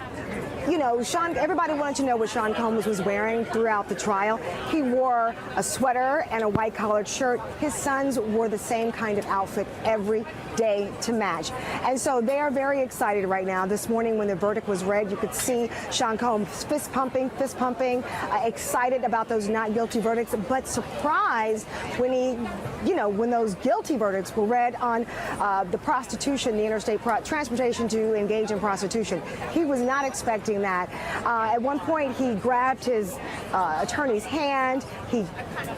you know, everybody wanted to know what Sean Combs was wearing throughout the trial. He wore a sweater and a white collared shirt. His sons wore the same kind of outfit every day to match. And so they are very excited right now. This morning when the verdict was read, you could see Sean Combs fist pumping, excited about those not guilty verdicts, but surprised when when those guilty verdicts were read on the prostitution, the interstate transportation to engage in prostitution. He was not expecting that. At one point, he grabbed his attorney's hand.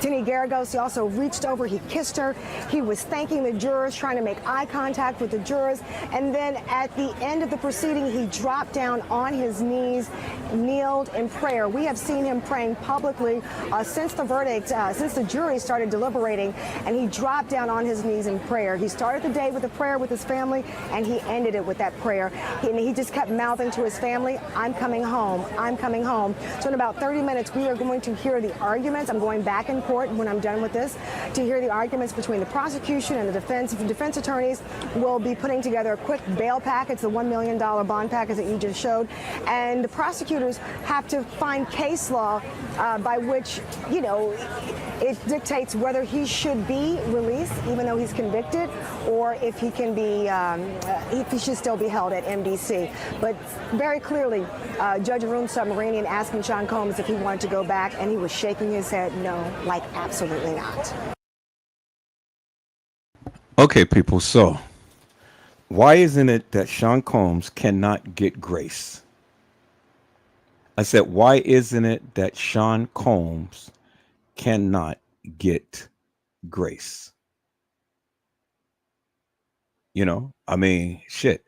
Denny Garagos, he also reached over, he kissed her. He was thanking the jurors, trying to make eye contact with the jurors. And then at the end of the proceeding, he dropped down on his knees, kneeled in prayer. We have seen him praying publicly since the verdict, since the jury started deliberating, and he dropped down on his knees in prayer. He started the day with a prayer with his family, and he ended it with that prayer. He just kept mouthing to his family, I'm coming home, I'm coming home. So in about 30 minutes, we are going to hear the arguments. I'm going back in court when I'm done with this to hear the arguments between the prosecution and the defense. The defense attorneys will be putting together a quick bail package, the $1 million bond package that you just showed. And the prosecutors have to find case law by which, it dictates whether he should be released, even though he's convicted, or if he can be, if he should still be held at MDC. But very clearly, Judge Arun Submarinian asking Sean Combs if he wanted to go back, and he was shaking his head no, like absolutely not. Okay, people, so why isn't it that Sean Combs cannot get grace? I said, why isn't it that Sean Combs cannot get grace? Shit.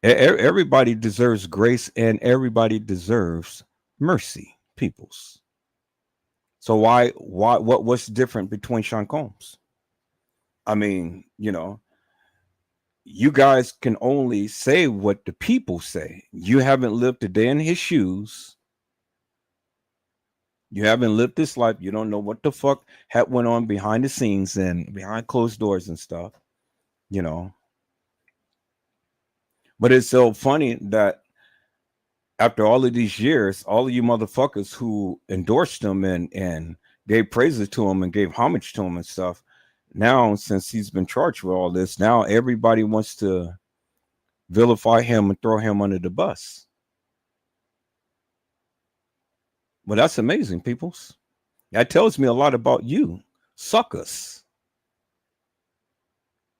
Everybody deserves grace and everybody deserves mercy, peoples. So what's different between Sean Combs? You guys can only say what the people say. You haven't lived a day in his shoes. You haven't lived this life. You don't know what the fuck had went on behind the scenes and behind closed doors and stuff, But it's so funny that after all of these years, all of you motherfuckers who endorsed him and gave praises to him and gave homage to him and stuff, now, since he's been charged with all this, now everybody wants to vilify him and throw him under the bus. Well, that's amazing, peoples. That tells me a lot about you, suckers.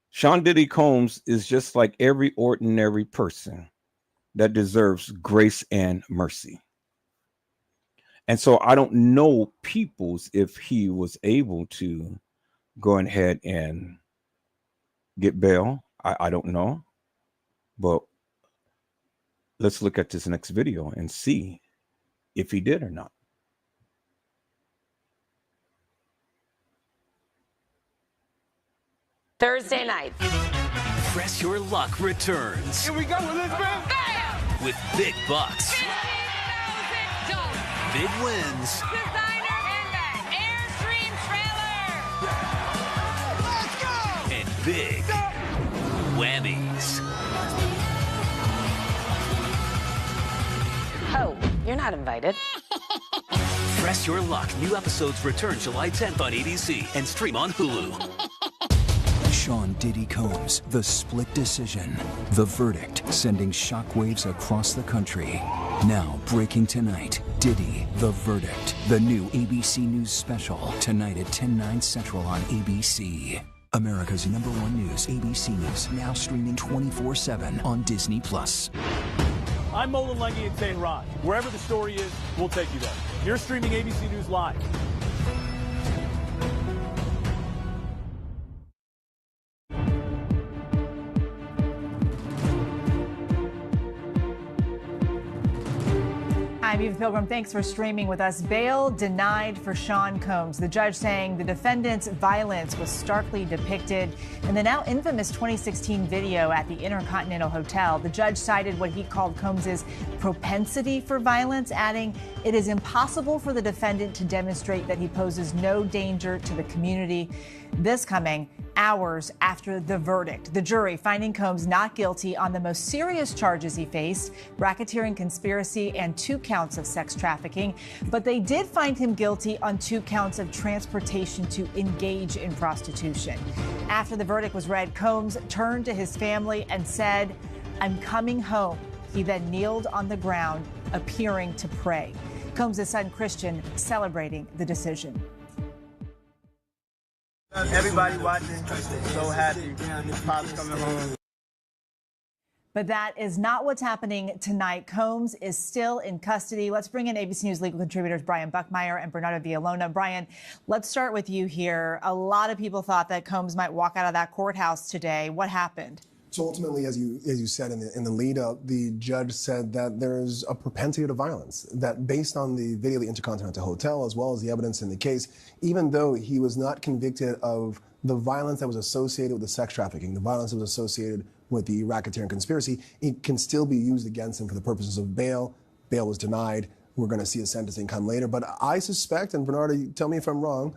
Sean Diddy Combs is just like every ordinary person that deserves grace and mercy. And so I don't know, peoples, if he was able to go ahead and get bail. I don't know. But let's look at this next video and see if he did or not. Thursday night. Press Your Luck returns. Here we go, Elizabeth. Bam! With big bucks, big wins, Designer handbag, Airstream trailer. Let's go! and big whammies. Oh, you're not invited. Press Your Luck. New episodes return July 10th on ABC and stream on Hulu. Sean Diddy Combs, The Split Decision. The verdict sending shockwaves across the country. Now breaking tonight, Diddy, The Verdict. The new ABC News special. Tonight at 10/9 Central on ABC. America's #1 news, ABC News. Now streaming 24/7 on Disney+. I'm Mola Lengi in Tehran. Wherever the story is, we'll take you there. You're streaming ABC News Live. I'm Eva Pilgrim. Thanks for streaming with us. Bail denied for Sean Combs. The judge saying the defendant's violence was starkly depicted in the now infamous 2016 video at the Intercontinental Hotel. The judge cited what he called Combs's propensity for violence, adding it is impossible for the defendant to demonstrate that he poses no danger to the community. This coming hours after the verdict. The jury finding Combs not guilty on the most serious charges he faced, racketeering, conspiracy, and 2 counts of sex trafficking. But they did find him guilty on 2 counts of transportation to engage in prostitution. After the verdict was read, Combs turned to his family and said, "I'm coming home." He then kneeled on the ground, appearing to pray. Combs' son, Christian, celebrating the decision. Everybody watching, so happy. Pop's coming home. But that is not what's happening tonight. Combs is still in custody. Let's bring in ABC News legal contributors Brian Buckmeyer and Bernardo Villalona. Brian, let's start with you here. A lot of people thought that Combs might walk out of that courthouse today. What happened? So ultimately, as you said in the lead up, the judge said that there's a propensity to violence, that based on the video of the Intercontinental Hotel, as well as the evidence in the case, even though he was not convicted of the violence that was associated with the sex trafficking, the violence that was associated with the racketeering conspiracy, it can still be used against him for the purposes of bail. Bail was denied. We're going to see his sentencing come later. But I suspect, and Bernardo, tell me if I'm wrong,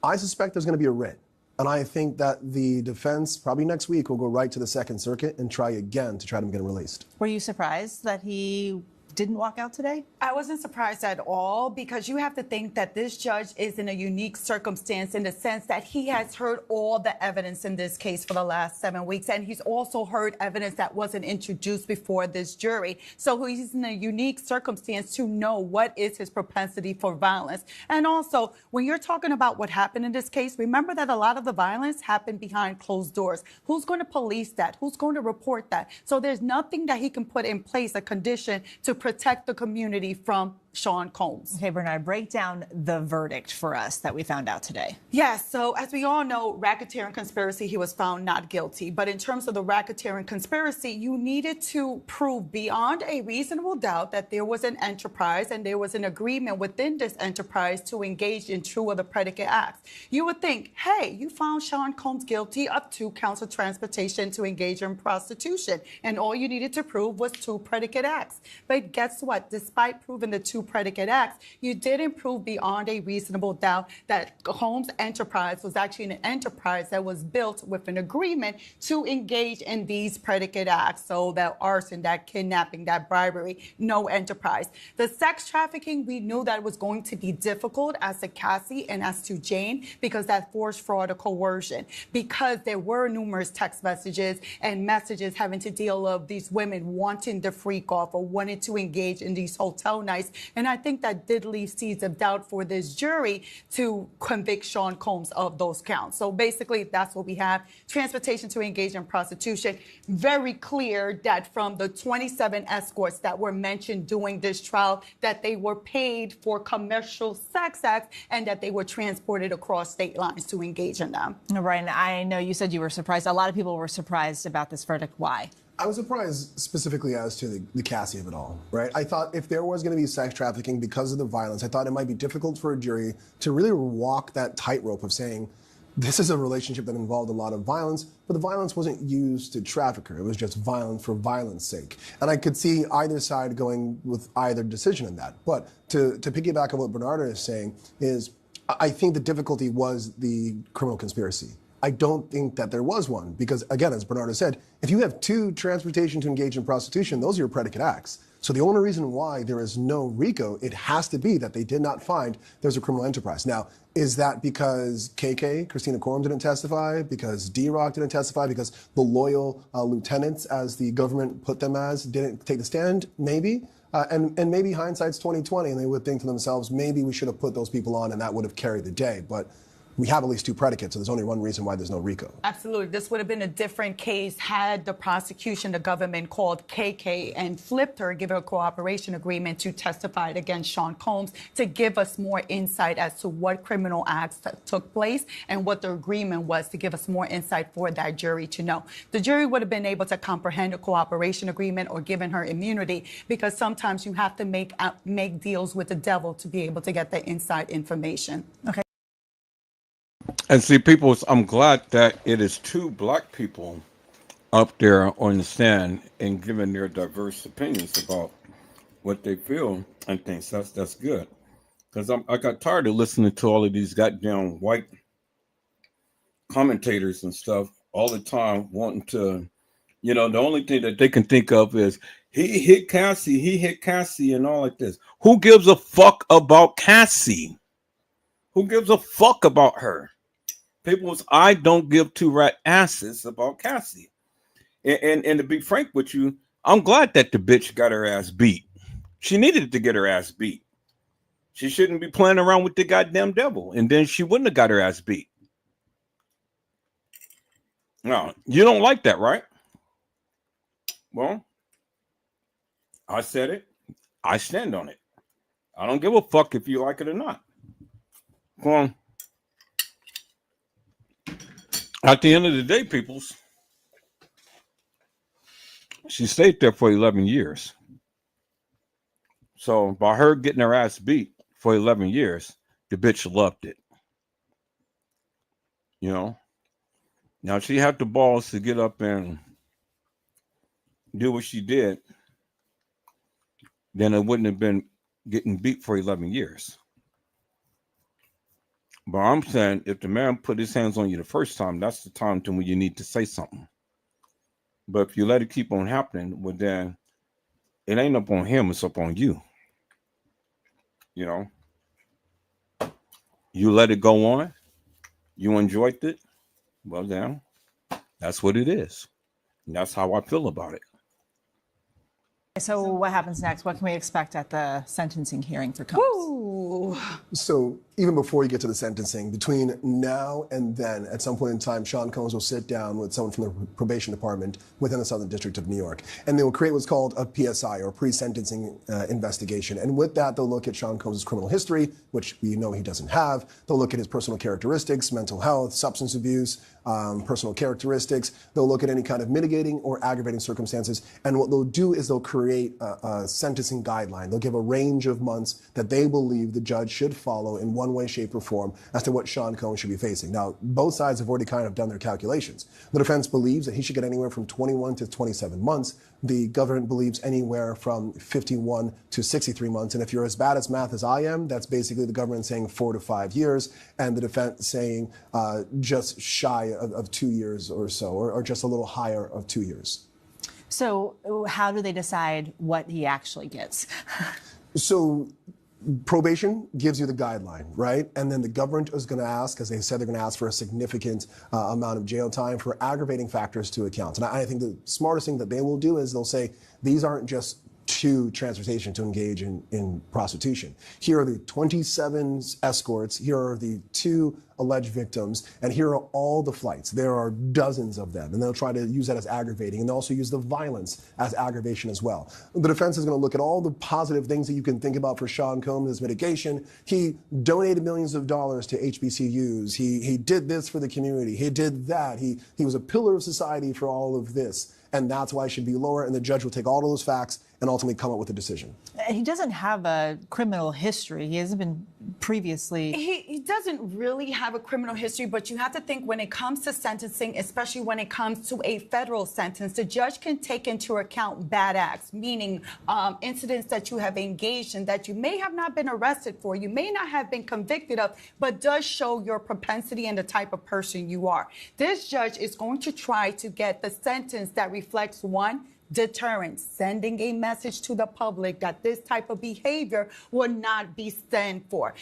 I suspect there's going to be a writ. And I think that the defense, probably next week, will go right to the Second Circuit and try again to try to get him released. Were you surprised that he didn't walk out today? I wasn't surprised at all, because you have to think that this judge is in a unique circumstance in the sense that he has heard all the evidence in this case for the last 7 weeks, and he's also heard evidence that wasn't introduced before this jury. So he's in a unique circumstance to know what is his propensity for violence. And also, when you're talking about what happened in this case, remember that a lot of the violence happened behind closed doors. Who's going to police that? Who's going to report that? So there's nothing that he can put in place, a condition to protect the community from Sean Combs. Okay, Bernard, break down the verdict for us that we found out today. Yes, so as we all know, racketeering conspiracy, he was found not guilty. But in terms of the racketeering conspiracy, you needed to prove beyond a reasonable doubt that there was an enterprise and there was an agreement within this enterprise to engage in 2 of the predicate acts. You would think, hey, you found Sean Combs guilty of 2 counts of transportation to engage in prostitution, and all you needed to prove was 2 predicate acts. But guess what? Despite proving the 2 predicate acts, you didn't prove beyond a reasonable doubt that Combs' enterprise was actually an enterprise that was built with an agreement to engage in these predicate acts. So that arson, that kidnapping, that bribery, no enterprise. The sex trafficking, we knew that it was going to be difficult as to Cassie and as to Jane, because that forced fraud or coercion, because there were numerous text messages and messages having to deal with these women wanting to freak off or wanting to engage in these hotel nights. And I think that did leave seeds of doubt for this jury to convict Sean Combs of those counts. So basically, that's what we have. Transportation to engage in prostitution. Very clear that from the 27 escorts that were mentioned during this trial, that they were paid for commercial sex acts and that they were transported across state lines to engage in them. Brian, I know you said you were surprised. A lot of people were surprised about this verdict. Why? I was surprised specifically as to the Cassie of it all, right? I thought if there was going to be sex trafficking because of the violence, I thought it might be difficult for a jury to really walk that tightrope of saying, this is a relationship that involved a lot of violence, but the violence wasn't used to traffic her. It was just violence for violence sake. And I could see either side going with either decision in that. But to piggyback on what Bernardo is saying is, I think the difficulty was the criminal conspiracy. I don't think that there was one because, again, as Bernardo said, if you have 2 transportation to engage in prostitution, those are your predicate acts. So the only reason why there is no RICO, it has to be that they did not find there's a criminal enterprise. Now, is that because KK, Christina Coram, didn't testify? Because D-Rock didn't testify? Because the loyal lieutenants, as the government put them as, didn't take the stand? Maybe. And maybe hindsight's 20/20, and they would think to themselves, maybe we should have put those people on and that would have carried the day. But we have at least 2 predicates, so there's only one reason why there's no RICO. Absolutely. This would have been a different case had the prosecution, the government called KK and flipped her, give her a cooperation agreement to testify against Sean Combs to give us more insight as to what criminal acts took place and what the agreement was, to give us more insight for that jury to know. The jury would have been able to comprehend a cooperation agreement or given her immunity, because sometimes you have to make deals with the devil to be able to get the inside information. Okay. And see, people, I'm glad that it is 2 black people up there on the stand and giving their diverse opinions about what they feel and things. That's good. Because I got tired of listening to all of these goddamn white commentators and stuff all the time wanting to, the only thing that they can think of is he hit Cassie and all like this. Who gives a fuck about Cassie? Who gives a fuck about her? People's, I don't give 2 rat asses about Cassie. And to be frank with you, I'm glad that the bitch got her ass beat. She needed to get her ass beat. She shouldn't be playing around with the goddamn devil, and then she wouldn't have got her ass beat. No, you don't like that, right? Well, I said it. I stand on it. I don't give a fuck if you like it or not. Come on. At the end of the day, peoples, she stayed there for 11 years. So by her getting her ass beat for 11 years, the bitch loved it. Now she had the balls to get up and do what she did, then it wouldn't have been getting beat for 11 years. But I'm saying if the man put his hands on you the first time, that's the time to when you need to say something. But if you let it keep on happening, well, then it ain't up on him, it's up on you. You let it go on, you enjoyed it, well, then that's what it is. And that's how I feel about it. So what happens next? What can we expect at the sentencing hearing for Combs? So even before you get to the sentencing, between now and then, at some point in time, Sean Combs will sit down with someone from the probation department within the Southern District of New York, and they will create what's called a PSI, or pre-sentencing investigation. And with that, they'll look at Sean Combs' criminal history, which we know he doesn't have. They'll look at his personal characteristics, mental health, substance abuse, personal characteristics. They'll look at any kind of mitigating or aggravating circumstances. And what they'll do is they'll create a sentencing guideline. They'll give a range of months that they believe the judge should follow in one way, shape, or form as to what Sean Combs should be facing. Now, both sides have already kind of done their calculations. The defense believes that he should get anywhere from 21 to 27 months. The government believes anywhere from 51 to 63 months. And if you're as bad at math as I am, that's basically the government saying 4 to 5 years, and the defense saying just shy of 2 years or so, or just a little higher of 2 years. So how do they decide what he actually gets? So probation gives you the guideline, right? And then the government is going to ask, as they said, they're going to ask for a significant amount of jail time for aggravating factors to account. And I think the smartest thing that they will do is they'll say, these aren't just to transportation to engage in prostitution. Here are the 27 escorts. Here are the 2 alleged victims. And here are all the flights. There are dozens of them. And they'll try to use that as aggravating. And they'll also use the violence as aggravation as well. The defense is going to look at all the positive things that you can think about for Sean Combs as mitigation. He donated millions of dollars to HBCUs. He did this for the community. He did that. He was a pillar of society for all of this. And that's why it should be lower. And the judge will take all of those facts and ultimately come up with a decision. He doesn't have a criminal history. He hasn't been previously. He doesn't really have a criminal history, but you have to think when it comes to sentencing, especially when it comes to a federal sentence, the judge can take into account bad acts, meaning incidents that you have engaged in that you may have not been arrested for, you may not have been convicted of, but does show your propensity and the type of person you are. This judge is going to try to get the sentence that reflects, one, deterrence, sending a message to the public that this type of behavior would not be stand for.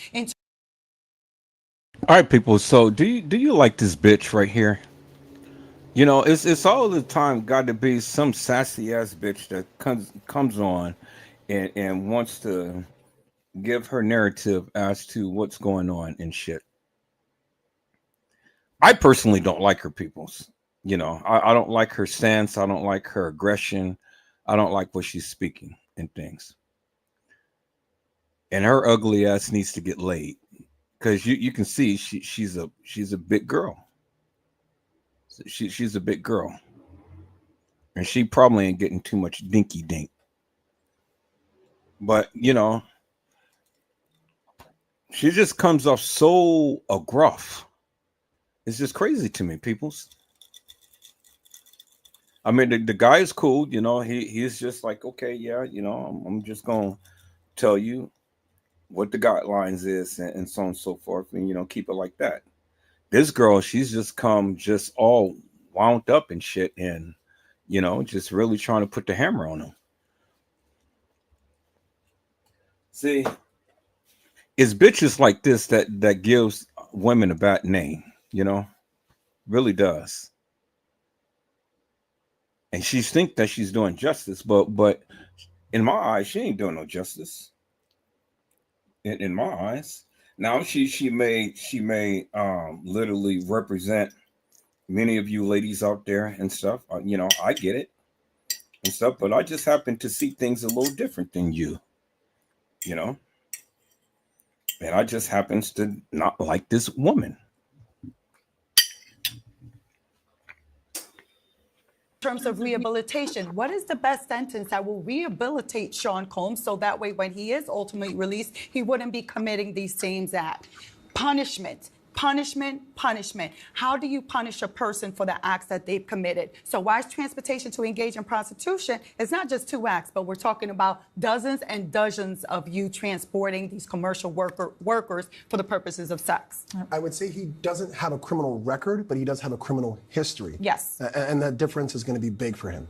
All right, people. So do you like this bitch right here? It's all the time got to be some sassy ass bitch that comes on and wants to give her narrative as to what's going on and shit. I personally don't like her, peoples. You know, I don't like her stance. I don't like her aggression. I don't like what she's speaking and things. And her ugly ass needs to get laid, because you can see she's a big girl. She's a big girl, and she probably ain't getting too much dinky dink. But you know, she just comes off so gruff. It's just crazy to me, peoples. I mean, the guy is cool, you know. He's just like, okay, yeah, you know, I'm just gonna tell you what the guidelines is, and so on and so forth, and you know, keep it like that. This girl, she's just come just all wound up and shit, and you know, just really trying to put the hammer on him. See, it's bitches like this that gives women a bad name, you know, really does. And she thinks that she's doing justice, but in my eyes, she ain't doing no justice. In my eyes, now she may literally represent many of you ladies out there and stuff. You know, I get it and stuff, but I just happen to see things a little different than you. You know, and I just happens to not like this woman. In terms of rehabilitation, what is the best sentence that will rehabilitate Sean Combs so that way when he is ultimately released, he wouldn't be committing these same acts? Punishment. Punishment, punishment. How do you punish a person for the acts that they've committed? So wise transportation to engage in prostitution is not just 2 acts, but we're talking about dozens and dozens of you transporting these commercial workers for the purposes of sex. I would say he doesn't have a criminal record, but he does have a criminal history. Yes. And that difference is going to be big for him.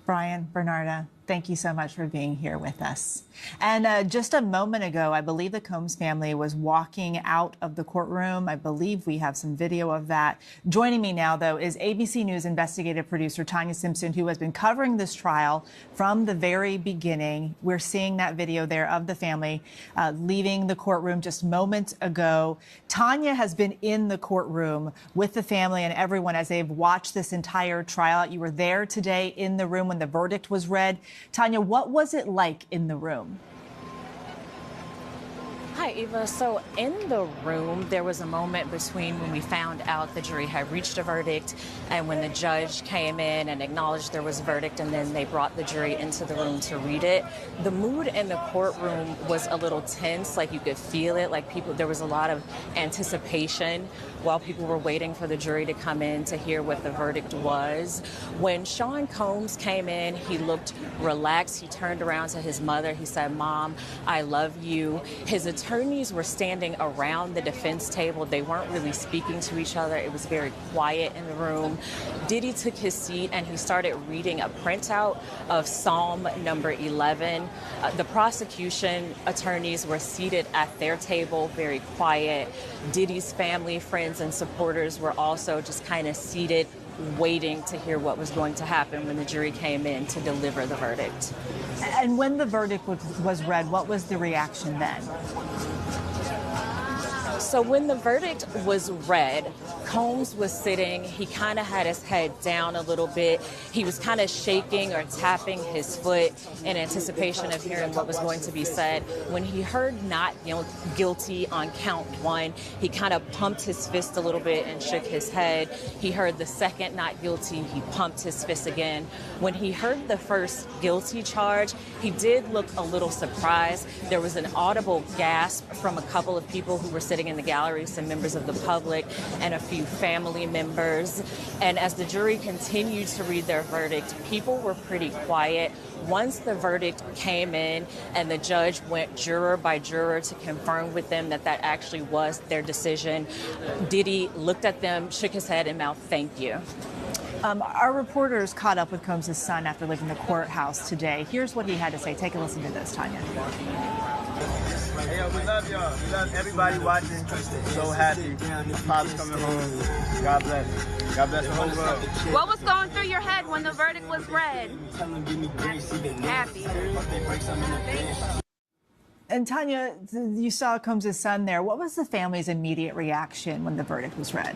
Brian, Bernarda, thank you so much for being here with us. And just a moment ago, I believe the Combs family was walking out of the courtroom. I believe we have some video of that. Joining me now, though, is ABC News investigative producer Tanya Simpson, who has been covering this trial from the very beginning. We're seeing that video there of the family leaving the courtroom just moments ago. Tanya has been in the courtroom with the family and everyone as they've watched this entire trial. You were there today in the room when the verdict was read. Tanya, what was it like in the room? Hi, Eva. So in the room, there was a moment between when we found out the jury had reached a verdict and when the judge came in and acknowledged there was a verdict, and then they brought the jury into the room to read it. The mood in the courtroom was a little tense, like you could feel it, like there was a lot of anticipation while people were waiting for the jury to come in to hear what the verdict was. When Sean Combs came in, he looked relaxed. He turned around to his mother. He said, "Mom, I love you." His attorneys were standing around the defense table. They weren't really speaking to each other. It was very quiet in the room. Diddy took his seat and he started reading a printout of Psalm number 11. The prosecution attorneys were seated at their table, very quiet. Diddy's family, friends, and supporters were also just kind of seated, waiting to hear what was going to happen when the jury came in to deliver the verdict. And when the verdict was read, what was the reaction then? So when the verdict was read, Combs was sitting. He kind of had his head down a little bit. He was kind of shaking or tapping his foot in anticipation of hearing what was going to be said. When he heard not guilty on count 1, he kind of pumped his fist a little bit and shook his head. He heard the second not guilty. He pumped his fist again. When he heard the first guilty charge, he did look a little surprised. There was an audible gasp from a couple of people who were sitting in the gallery, some members of the public and a few family members. And as the jury continued to read their verdict, people were pretty quiet. Once the verdict came in and the judge went juror by juror to confirm with them that that actually was their decision, Diddy looked at them, shook his head and mouthed, "Thank you." Our reporters caught up with Combs' son after leaving the courthouse today. Here's what he had to say. Take a listen to this, Tanya. Hey, yo, we love y'all. We love everybody watching. So happy. Pop's coming home. God bless. God bless the whole world. What was going through your head when the verdict was read? Happy. And Tanya, you saw Combs' son there. What was the family's immediate reaction when the verdict was read?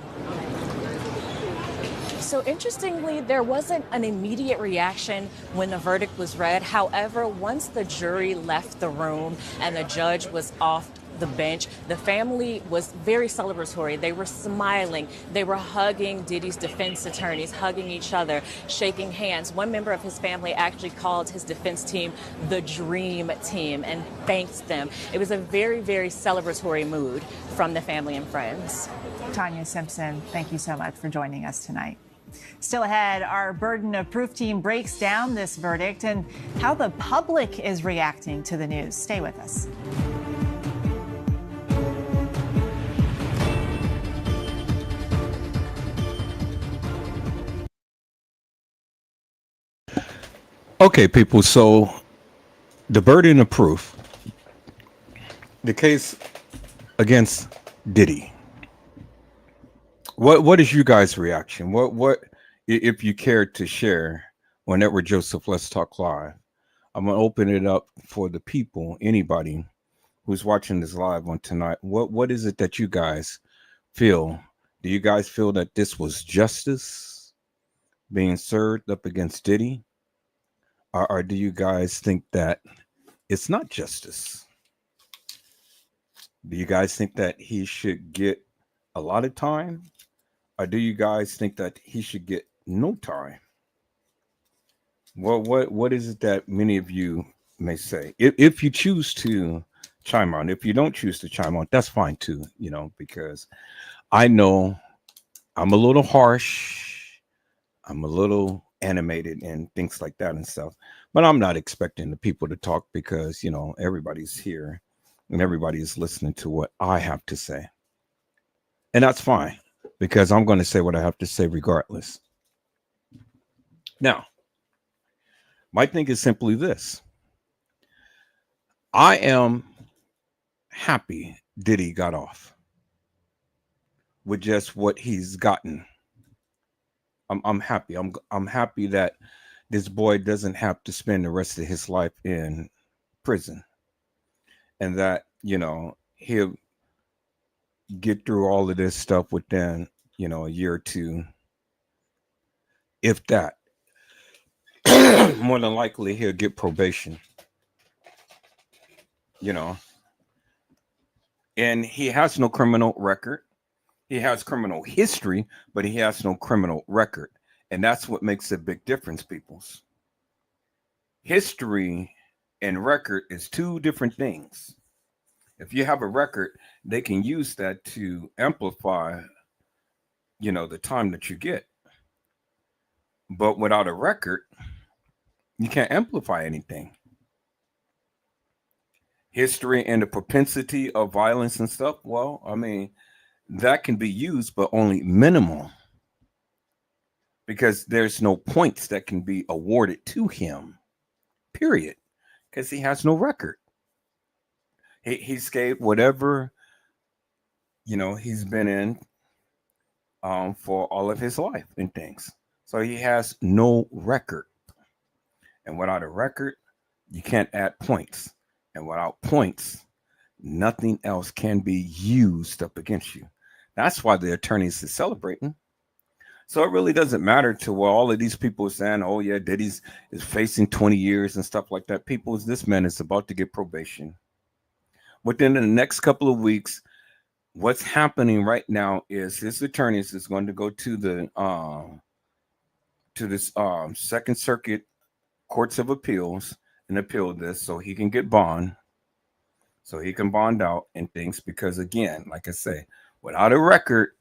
So interestingly, there wasn't an immediate reaction when the verdict was read. However, once the jury left the room and the judge was off the bench, the family was very celebratory. They were smiling. They were hugging Diddy's defense attorneys, hugging each other, shaking hands. One member of his family actually called his defense team the Dream Team and thanked them. It was a very, very celebratory mood from the family and friends. Tanya Simpson, thank you so much for joining us tonight. Still ahead, our Burden of Proof team breaks down this verdict and how the public is reacting to the news. Stay with us. Okay, people, so the burden of proof, the case against Diddy. What is you guys' reaction? What if you cared to share on Edward Joseph Let's Talk Live? I'm gonna open it up for the people, anybody who's watching this live on tonight. What is it that you guys feel? Do you guys feel that this was justice being served up against Diddy? Or do you guys think that it's not justice? Do you guys think that he should get a lot of time? Or do you guys think that he should get no time? What is it that many of you may say? If you choose to chime on, if you don't choose to chime on, that's fine too, because I know I'm a little harsh. I'm a little animated and things like that and stuff, but I'm not expecting the people to talk because everybody's here and everybody's listening to what I have to say, and that's fine because I'm going to say what I have to say regardless. Now, my thing is simply this: I am happy Diddy got off with just what he's gotten. I'm happy. I'm happy that this boy doesn't have to spend the rest of his life in prison, and that he'll get through all of this stuff within a year or two, if that. More than likely, he'll get probation. And he has no criminal record. He has criminal history, but he has no criminal record. And that's what makes a big difference, peoples. History and record is two different things. If you have a record, they can use that to amplify, the time that you get. But without a record, you can't amplify anything. History and the propensity of violence and stuff, well, that can be used, but only minimal, because there's no points that can be awarded to him, period, because he has no record. He's escaped whatever, he's been in for all of his life and things. So he has no record. And without a record, you can't add points. And without points, nothing else can be used up against you. That's why the attorneys are celebrating. So it really doesn't matter to what all of these people are saying, oh yeah, Diddy's is facing 20 years and stuff like that. People, this man is about to get probation. Within the next couple of weeks, what's happening right now is his attorneys is going to go to this Second Circuit Courts of Appeals and appeal this so he can get bond, so he can bond out and things, because again, like I say, without a record,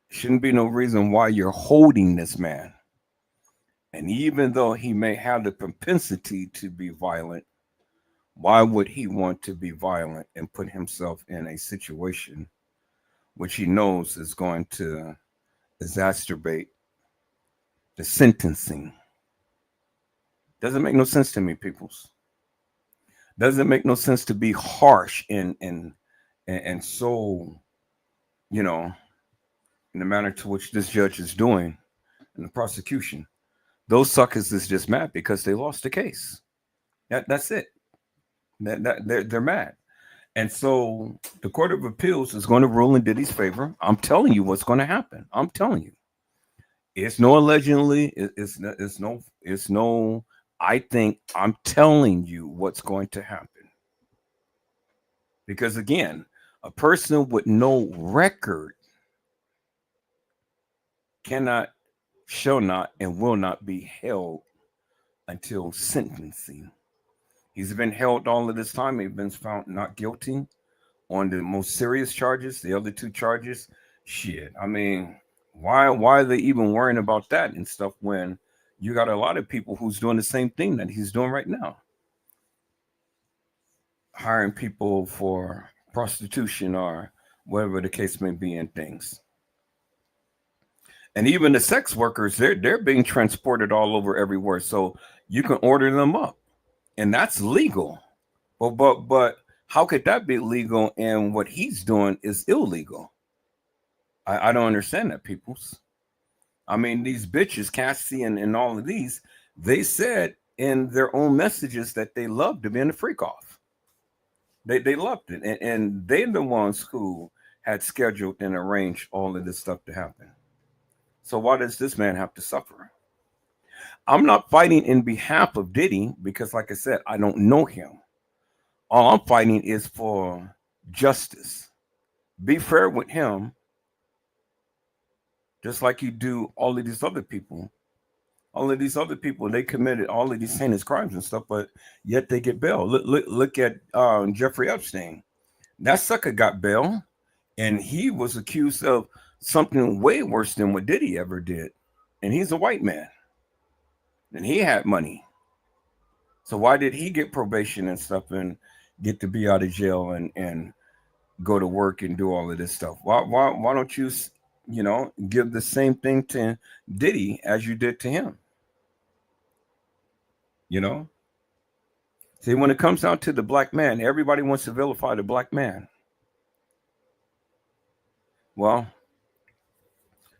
shouldn't be no reason why you're holding this man. And even though he may have the propensity to be violent, why would he want to be violent and put himself in a situation which he knows is going to exacerbate the sentencing? Doesn't make no sense to me, peoples. Doesn't make no sense to be harsh and so, in the manner to which this judge is doing in the prosecution. Those suckers is just mad because they lost the case. That's it. They're mad. And so the Court of Appeals is going to rule in Diddy's favor. I'm telling you what's going to happen. I'm telling you. It's no allegedly. It's no. I think I'm telling you what's going to happen. Because again, a person with no record cannot, shall not, and will not be held until sentencing. He's been held all of this time. He's been found not guilty on the most serious charges. The other two charges, shit. I mean, why are they even worrying about that and stuff when you got a lot of people who's doing the same thing that he's doing right now? Hiring people for prostitution or whatever the case may be and things. And even the sex workers, they're being transported all over everywhere. So you can order them up. And that's legal. But how could that be legal and what he's doing is illegal? I don't understand that, peoples. I mean, these bitches, Cassie and all of these, they said in their own messages that they loved to be in the freak off. They loved it. And they're the ones who had scheduled and arranged all of this stuff to happen. So why does this man have to suffer? I'm not fighting in behalf of Diddy because, like I said, I don't know him. All I'm fighting is for justice. Be fair with him, just like you do all of these other people. All of these other people, they committed all of these heinous crimes and stuff, but yet they get bail. Look at Jeffrey Epstein. That sucker got bail, and he was accused of something way worse than what Diddy ever did. And he's a white man, and he had money. So why did he get probation and stuff and get to be out of jail and go to work and do all of this stuff? Why don't you, give the same thing to Diddy as you did to him? See, when it comes down to the black man, everybody wants to vilify the black man. Well,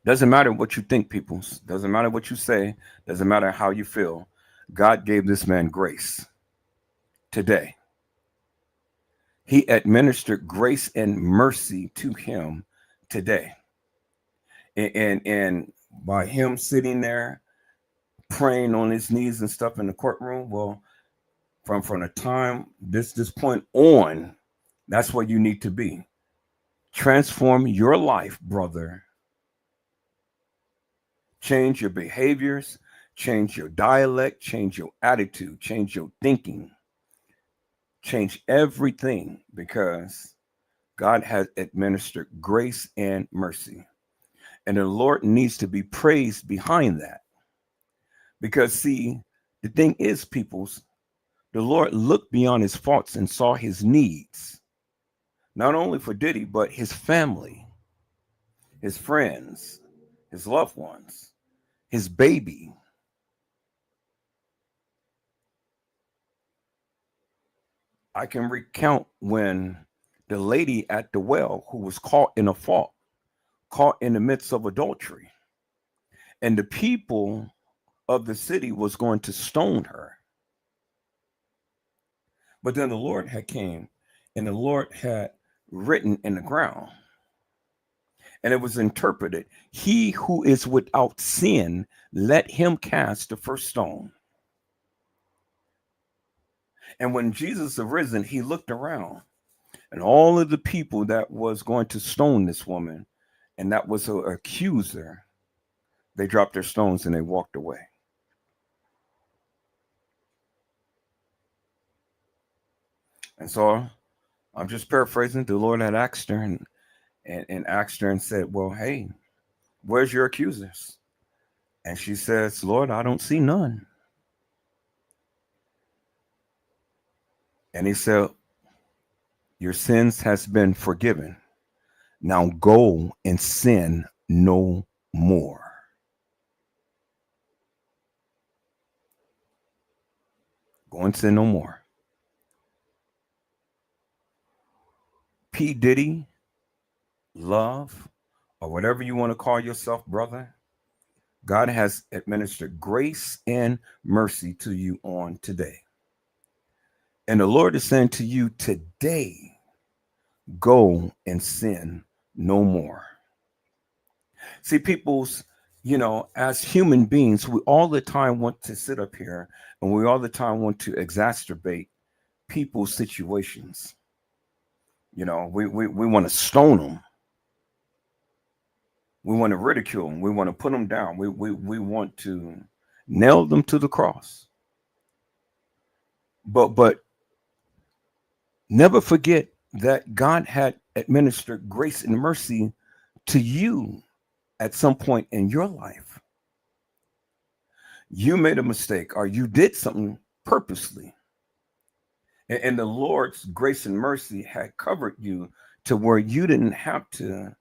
doesn't matter what you think, peoples. Doesn't matter what you say. Doesn't matter how you feel. God gave this man grace today. He administered grace and mercy to him today. And by him sitting there praying on his knees and stuff in the courtroom, well, from the time this point on, that's what you need to be. Transform your life, brother. Change your behaviors, change your dialect, change your attitude, change your thinking, change everything, because God has administered grace and mercy. And the Lord needs to be praised behind that. Because, see, the thing is, peoples, the Lord looked beyond his faults and saw his needs, not only for Diddy, but his family, his friends, his loved ones, his baby. I can recount when the lady at the well who was caught in a fault, caught in the midst of adultery, and the people of the city was going to stone her. But then the Lord had came and the Lord had written in the ground. And it was interpreted, he who is without sin, let him cast the first stone. And when Jesus arisen, he looked around and all of the people that was going to stone this woman, and that was her accuser, they dropped their stones and they walked away. And so I'm just paraphrasing. The Lord had asked her and asked her and said, well, hey, where's your accusers? And she says, Lord, I don't see none. And he said, your sins has been forgiven. Now go and sin no more. Go and sin no more. P. Diddy, love, or whatever you want to call yourself, brother, God has administered grace and mercy to you on today. And the Lord is saying to you today, go and sin no more. See, peoples, You know, as human beings, we all the time want to sit up here and we all the time want to exacerbate people's situations. You know, we want to stone them. We want to ridicule them. We want to put them down. We want to nail them to the cross. But never forget that God had administered grace and mercy to you at some point in your life. You made a mistake or you did something purposely. And the Lord's grace and mercy had covered you to where you didn't have to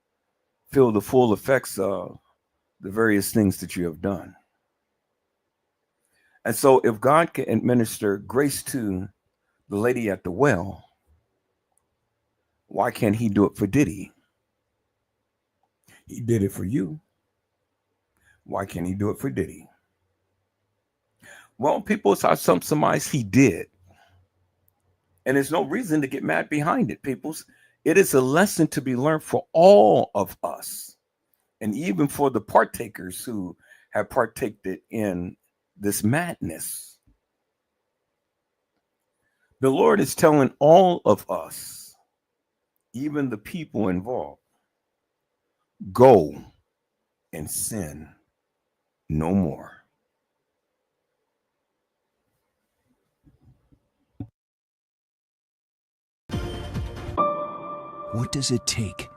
feel the full effects of the various things that you have done. And so if God can administer grace to the lady at the well, why can't he do it for Diddy? He did it for you. Why can't he do it for Diddy? Well, people some surmise he did. And there's no reason to get mad behind it, peoples. It is a lesson to be learned for all of us. And even for the partakers who have partaked in this madness. The Lord is telling all of us, even the people involved, go and sin no more. What does it take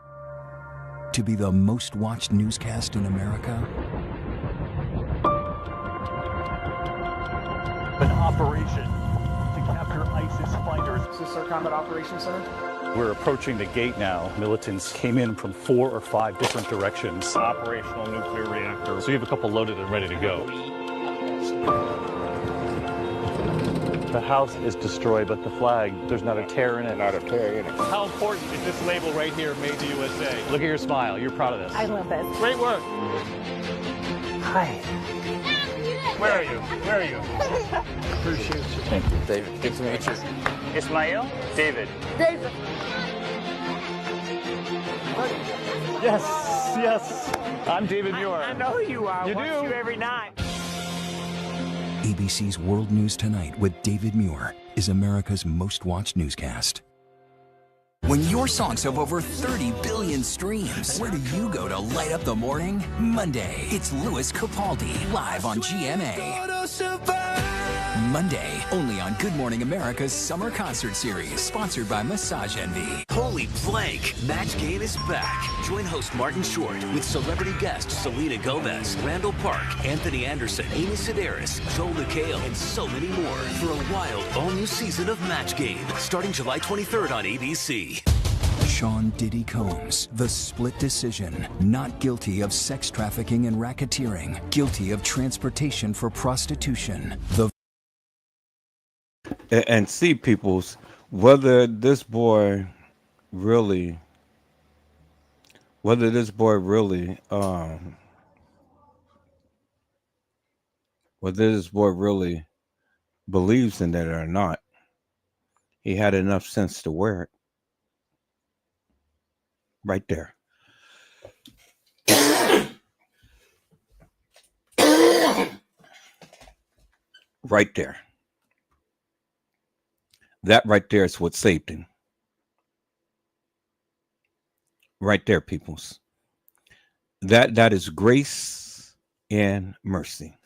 to be the most watched newscast in America? An operation to capture ISIS fighters. Is this our combat operations center? We're approaching the gate now. Militants came in from 4 or 5 different directions. Operational nuclear reactor. So you have a couple loaded and ready to go. The house is destroyed, but the flag, there's not a tear in it. Not a tear in it. How important is this label right here, Made in the USA? Look at your smile. You're proud of this. I love this. Great work. Hi. Where are you? Where are you? Appreciate you. Thank you, David. Good to meet you. Ismail? David. David. Yes, yes. I'm David Muir. I know who you are. You Watch do? you every night. ABC's World News Tonight with David Muir is America's most watched newscast. When your songs have over 30 billion streams, where do you go to light up the morning? Monday, it's Louis Capaldi, live on GMA. Monday, only on Good Morning America's Summer Concert Series, sponsored by Massage Envy. Holy blank! Match Game is back. Join host Martin Short with celebrity guests Selena Gomez, Randall Park, Anthony Anderson, Amy Sedaris, Joel McHale, and so many more for a wild, all-new season of Match Game, starting July 23rd on ABC. Sean Diddy Combs, the split decision. Not guilty of sex trafficking and racketeering. Guilty of transportation for prostitution. And see, peoples, whether this boy really believes in that or not, he had enough sense to wear it. Right there. Right there. That right there is what saved him. Right there, peoples. That is grace and mercy.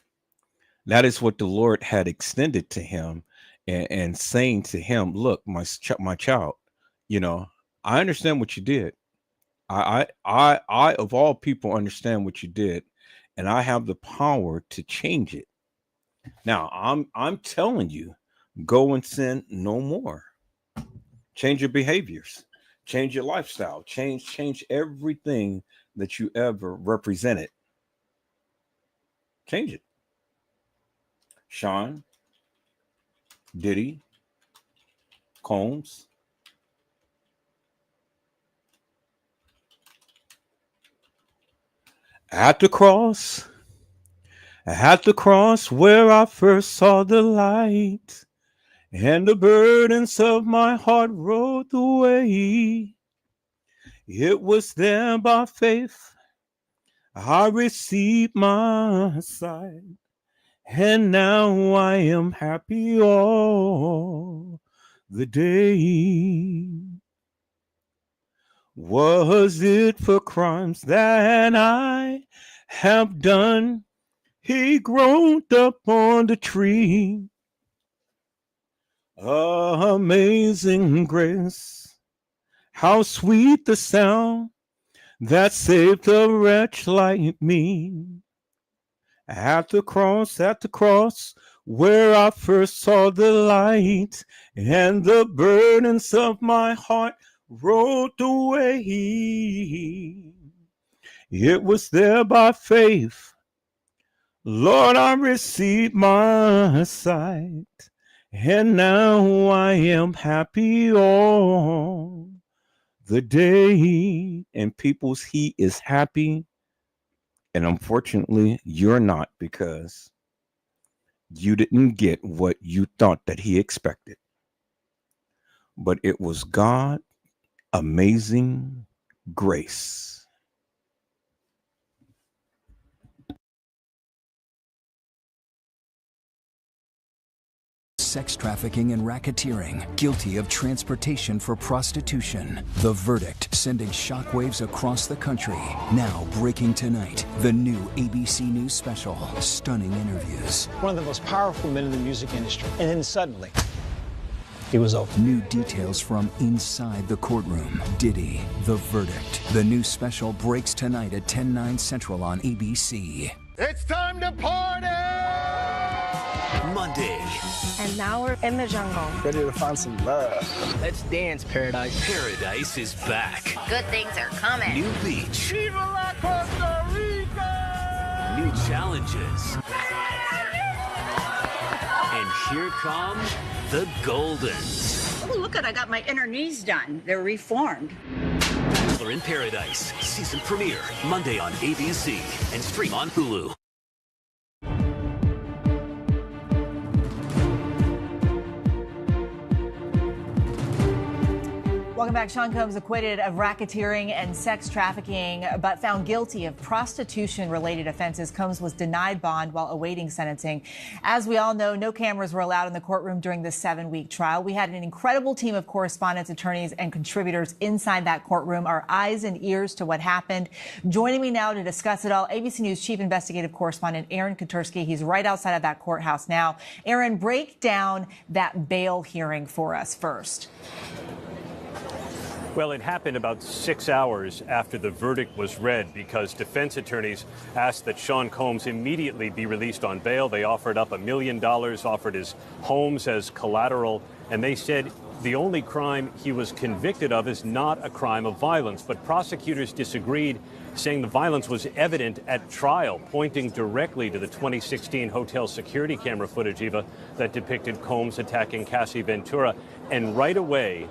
That is what the Lord had extended to him and saying to him, look, my child, you know, I understand what you did. I of all people understand what you did, and I have the power to change it. Now, I'm telling you, go and sin no more. Change your behaviors, change your lifestyle, change everything that you ever represented. Change it. Sean Diddy Combs, at the cross where I first saw the light, and the burdens of my heart rolled away. It was there by faith I received my sight, and now I am happy all the day. Was it for crimes that I have done? He growed up on the tree. Amazing grace, how sweet the sound that saved a wretch like me. At the cross, where I first saw the light, and the burdens of my heart rolled away. It was there by faith, Lord, I received my sight, and now I am happy all the day. And people's, he is happy. And unfortunately, you're not, because you didn't get what you thought that he expected. But it was God's amazing grace. Sex trafficking and racketeering, guilty of transportation for prostitution. The verdict sending shockwaves across the country. Now breaking tonight, the new ABC News special. Stunning interviews. One of the most powerful men in the music industry. And then suddenly, he was over. New details from inside the courtroom. Diddy, The Verdict. The new special breaks tonight at 10/9 Central on ABC. It's time to party! Monday. And now we're in the jungle. Ready to find some love. Let's dance, Paradise. Paradise is back. Good things are coming. New beach. Viva la Costa Rica! New challenges. And here come the Goldens. Oh, look, I got my inner knees done. They're reformed. Bachelor in Paradise. Season premiere. Monday on ABC. And stream on Hulu. Welcome back. Sean Combs acquitted of racketeering and sex trafficking, but found guilty of prostitution-related offenses. Combs was denied bond while awaiting sentencing. As we all know, no cameras were allowed in the courtroom during the 7-week trial. We had an incredible team of correspondents, attorneys, and contributors inside that courtroom, our eyes and ears to what happened. Joining me now to discuss it all, ABC News Chief Investigative Correspondent Aaron Katersky. He's right outside of that courthouse now. Aaron, break down that bail hearing for us first. Well, it happened about 6 hours after the verdict was read because defense attorneys asked that Sean Combs immediately be released on bail. They offered up $1 million, offered his homes as collateral, and they said the only crime he was convicted of is not a crime of violence. But prosecutors disagreed, saying the violence was evident at trial, pointing directly to the 2016 hotel security camera footage, Eva, that depicted Combs attacking Cassie Ventura. And right away,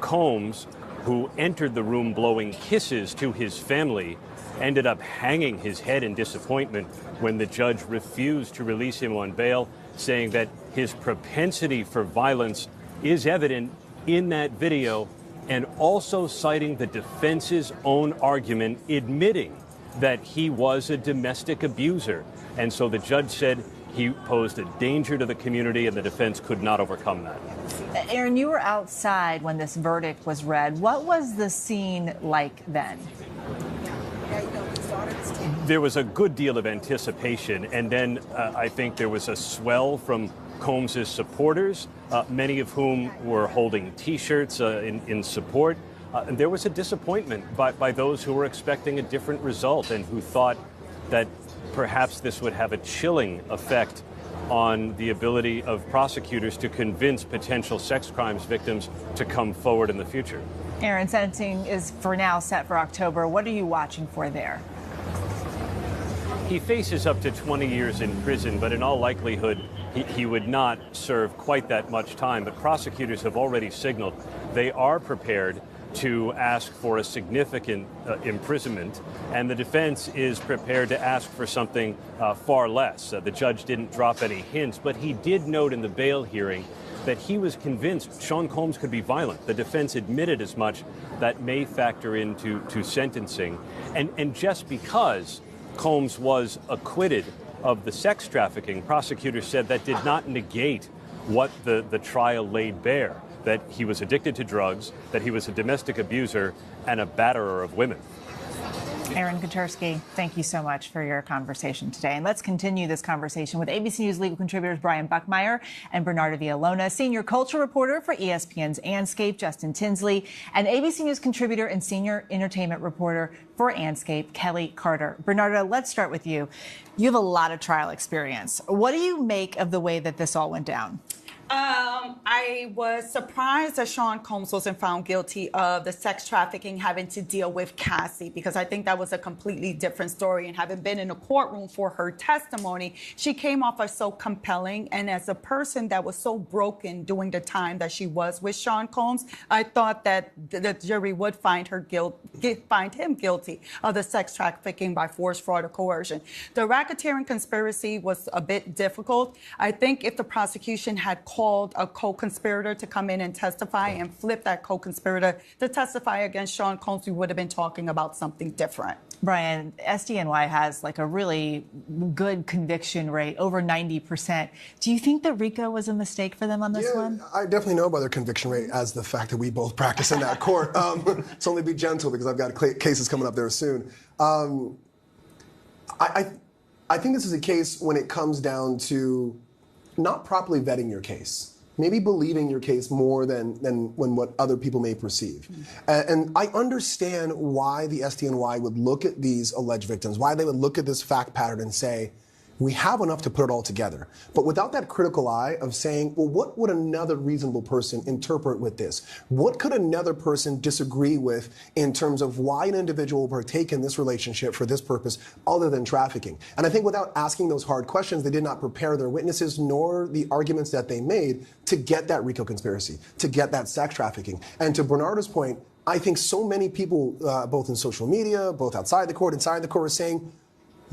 Combs, who entered the room blowing kisses to his family, ended up hanging his head in disappointment when the judge refused to release him on bail, saying that his propensity for violence is evident in that video, and also citing the defense's own argument, admitting that he was a domestic abuser. And so the judge said he posed a danger to the community, and the defense could not overcome that. Aaron, you were outside when this verdict was read. What was the scene like then? There was a good deal of anticipation, and then I think there was a swell from Combs' supporters, many of whom were holding T-shirts in support. And there was a disappointment by those who were expecting a different result and who thought that perhaps this would have a chilling effect on the ability of prosecutors to convince potential sex crimes victims to come forward in the future. Aaron, sentencing is for now set for October. What are you watching for there? He faces up to 20 years in prison, but in all likelihood, he would not serve quite that much time. But prosecutors have already signaled they are prepared to ask for a significant imprisonment, and the defense is prepared to ask for something far less. The judge didn't drop any hints, but he did note in the bail hearing that he was convinced Sean Combs could be violent. The defense admitted as much. That may factor into sentencing. And just because Combs was acquitted of the sex trafficking, prosecutors said that did not negate what the trial laid bare, that he was addicted to drugs, that he was a domestic abuser and a batterer of women. Aaron Katersky, thank you so much for your conversation today. And let's continue this conversation with ABC News legal contributors Brian Buckmeyer and Bernardo Villalona, senior culture reporter for ESPN's Anscape, Justin Tinsley, and ABC News contributor and senior entertainment reporter for Anscape, Kelly Carter. Bernardo, let's start with you. You have a lot of trial experience. What do you make of the way that this all went down? I was surprised that Sean Combs wasn't found guilty of the sex trafficking having to deal with Cassie, because I think that was a completely different story. And having been in a courtroom for her testimony, she came off as so compelling. And as a person that was so broken during the time that she was with Sean Combs, I thought that the jury would find him guilty of the sex trafficking by force, fraud, or coercion. The racketeering conspiracy was a bit difficult. I think if the prosecution had called a co-conspirator to come in and testify and flip that co-conspirator to testify against Sean Combs, we would have been talking about something different. Brian, SDNY has like a really good conviction rate, over 90%. Do you think that RICO was a mistake for them on this one? I definitely know about their conviction rate as the fact that we both practice in that court. So only be gentle because I've got cases coming up there soon. I think this is a case when it comes down to not properly vetting your case, maybe believing your case more than when what other people may perceive. And I understand why the SDNY would look at these alleged victims, why they would look at this fact pattern and say, we have enough to put it all together. But without that critical eye of saying, well, what would another reasonable person interpret with this? What could another person disagree with in terms of why an individual would partake in this relationship for this purpose other than trafficking? And I think without asking those hard questions, they did not prepare their witnesses nor the arguments that they made to get that RICO conspiracy, to get that sex trafficking. And to Bernardo's point, I think so many people, both in social media, both outside the court, inside the court, are saying,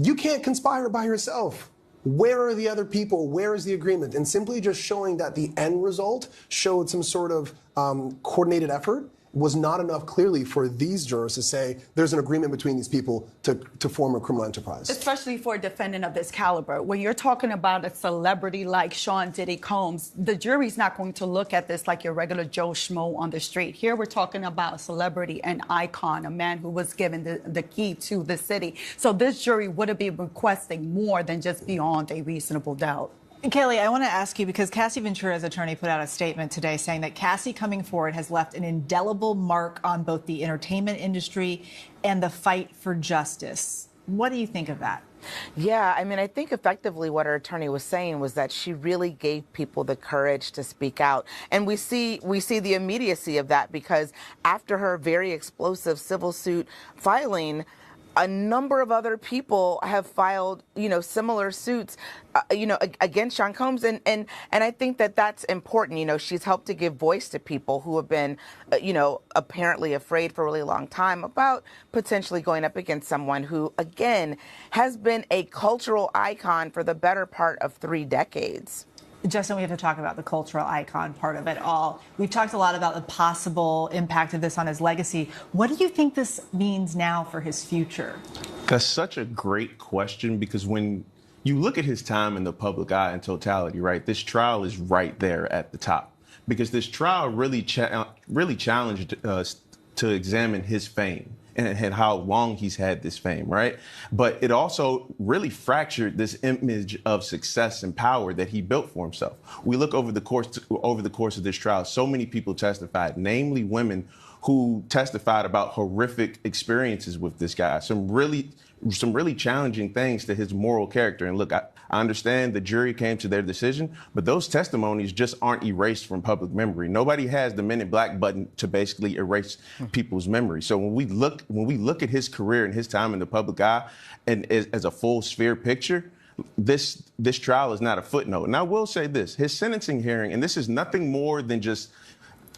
you can't conspire by yourself. Where are the other people? Where is the agreement? And simply just showing that the end result showed some sort of coordinated effort was not enough clearly for these jurors to say there's an agreement between these people to form a criminal enterprise. Especially for a defendant of this caliber. When you're talking about a celebrity like Sean Diddy Combs, the jury's not going to look at this like your regular Joe Schmo on the street. Here we're talking about a celebrity, an icon, a man who was given the key to the city. So this jury would have been requesting more than just beyond a reasonable doubt. Kelly, I want to ask you, because Cassie Ventura's attorney put out a statement today saying that Cassie coming forward has left an indelible mark on both the entertainment industry and the fight for justice. What do you think of that? Yeah, I mean, I think effectively what her attorney was saying was that she really gave people the courage to speak out. And we see the immediacy of that, because after her very explosive civil suit filing, a number of other people have filed, similar suits, against Sean Combs. And I think that that's important. She's helped to give voice to people who have been, apparently afraid for a really long time about potentially going up against someone who, again, has been a cultural icon for the better part of 3 decades. Justin, we have to talk about the cultural icon part of it all. We've talked a lot about the possible impact of this on his legacy. What do you think this means now for his future? That's such a great question, because when you look at his time in the public eye in totality, right, this trial is right there at the top, because this trial really challenged us to examine his fame and how long he's had this fame, right? But it also really fractured this image of success and power that he built for himself. We look over the course of this trial, so many people testified, namely women who testified about horrific experiences with this guy, some really challenging things to his moral character. And look, I understand the jury came to their decision, but those testimonies just aren't erased from public memory. Nobody has the Men in Black button to basically erase people's memory. So when we look at his career and his time in the public eye and as a full sphere picture, this trial is not a footnote. And I will say this, his sentencing hearing, and this is nothing more than just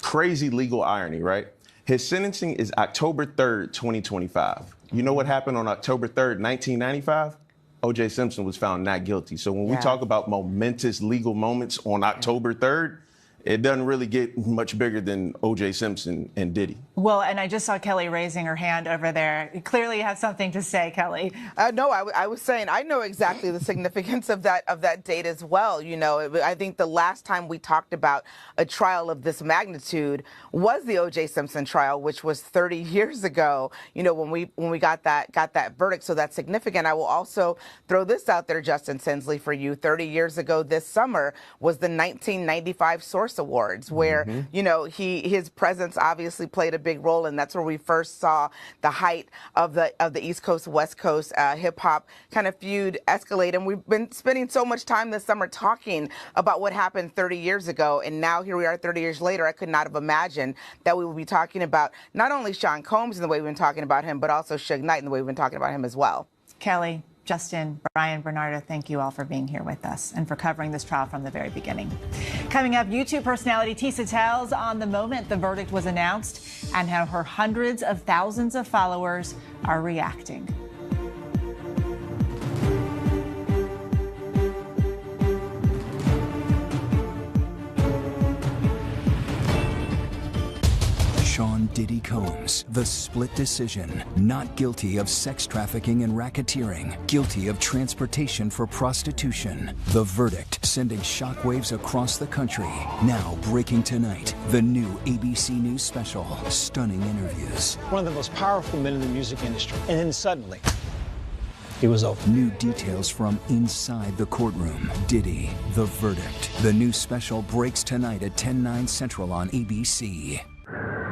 crazy legal irony, right? His sentencing is October 3rd, 2025. You know what happened on October 3rd, 1995? O.J. Simpson was found not guilty. So when we talk about momentous legal moments on October 3rd, it doesn't really get much bigger than O.J. Simpson and Diddy. Well, and I just saw Kelly raising her hand over there. You clearly have something to say, Kelly. No, I was saying I know exactly the significance of that date as well. You know, I think the last time we talked about a trial of this magnitude was the O.J. Simpson trial, which was 30 years ago. You know, when we got that verdict, so that's significant. I will also throw this out there, Justin Tinsley, for you. 30 years ago this summer was the 1995 Source Awards, where you know his presence obviously played a big role, and that's where we first saw the height of the East Coast West Coast hip hop kind of feud escalate. And we've been spending so much time this summer talking about what happened 30 years ago, and now here we are 30 years later. I could not have imagined that we would be talking about not only Sean Combs in the way we've been talking about him, but also Suge Knight in the way we've been talking about him as well. Kelly, Justin, Brian, Bernardo, thank you all for being here with us and for covering this trial from the very beginning. Coming up, YouTube personality Tisa tells on the moment the verdict was announced and how her hundreds of thousands of followers are reacting. Sean Diddy Combs, the split decision. Not guilty of sex trafficking and racketeering. Guilty of transportation for prostitution. The verdict sending shockwaves across the country. Now breaking tonight, the new ABC News special. Stunning interviews. One of the most powerful men in the music industry. And then suddenly, he was over. New details from inside the courtroom. Diddy, The Verdict. The new special breaks tonight at 10/9 Central on ABC.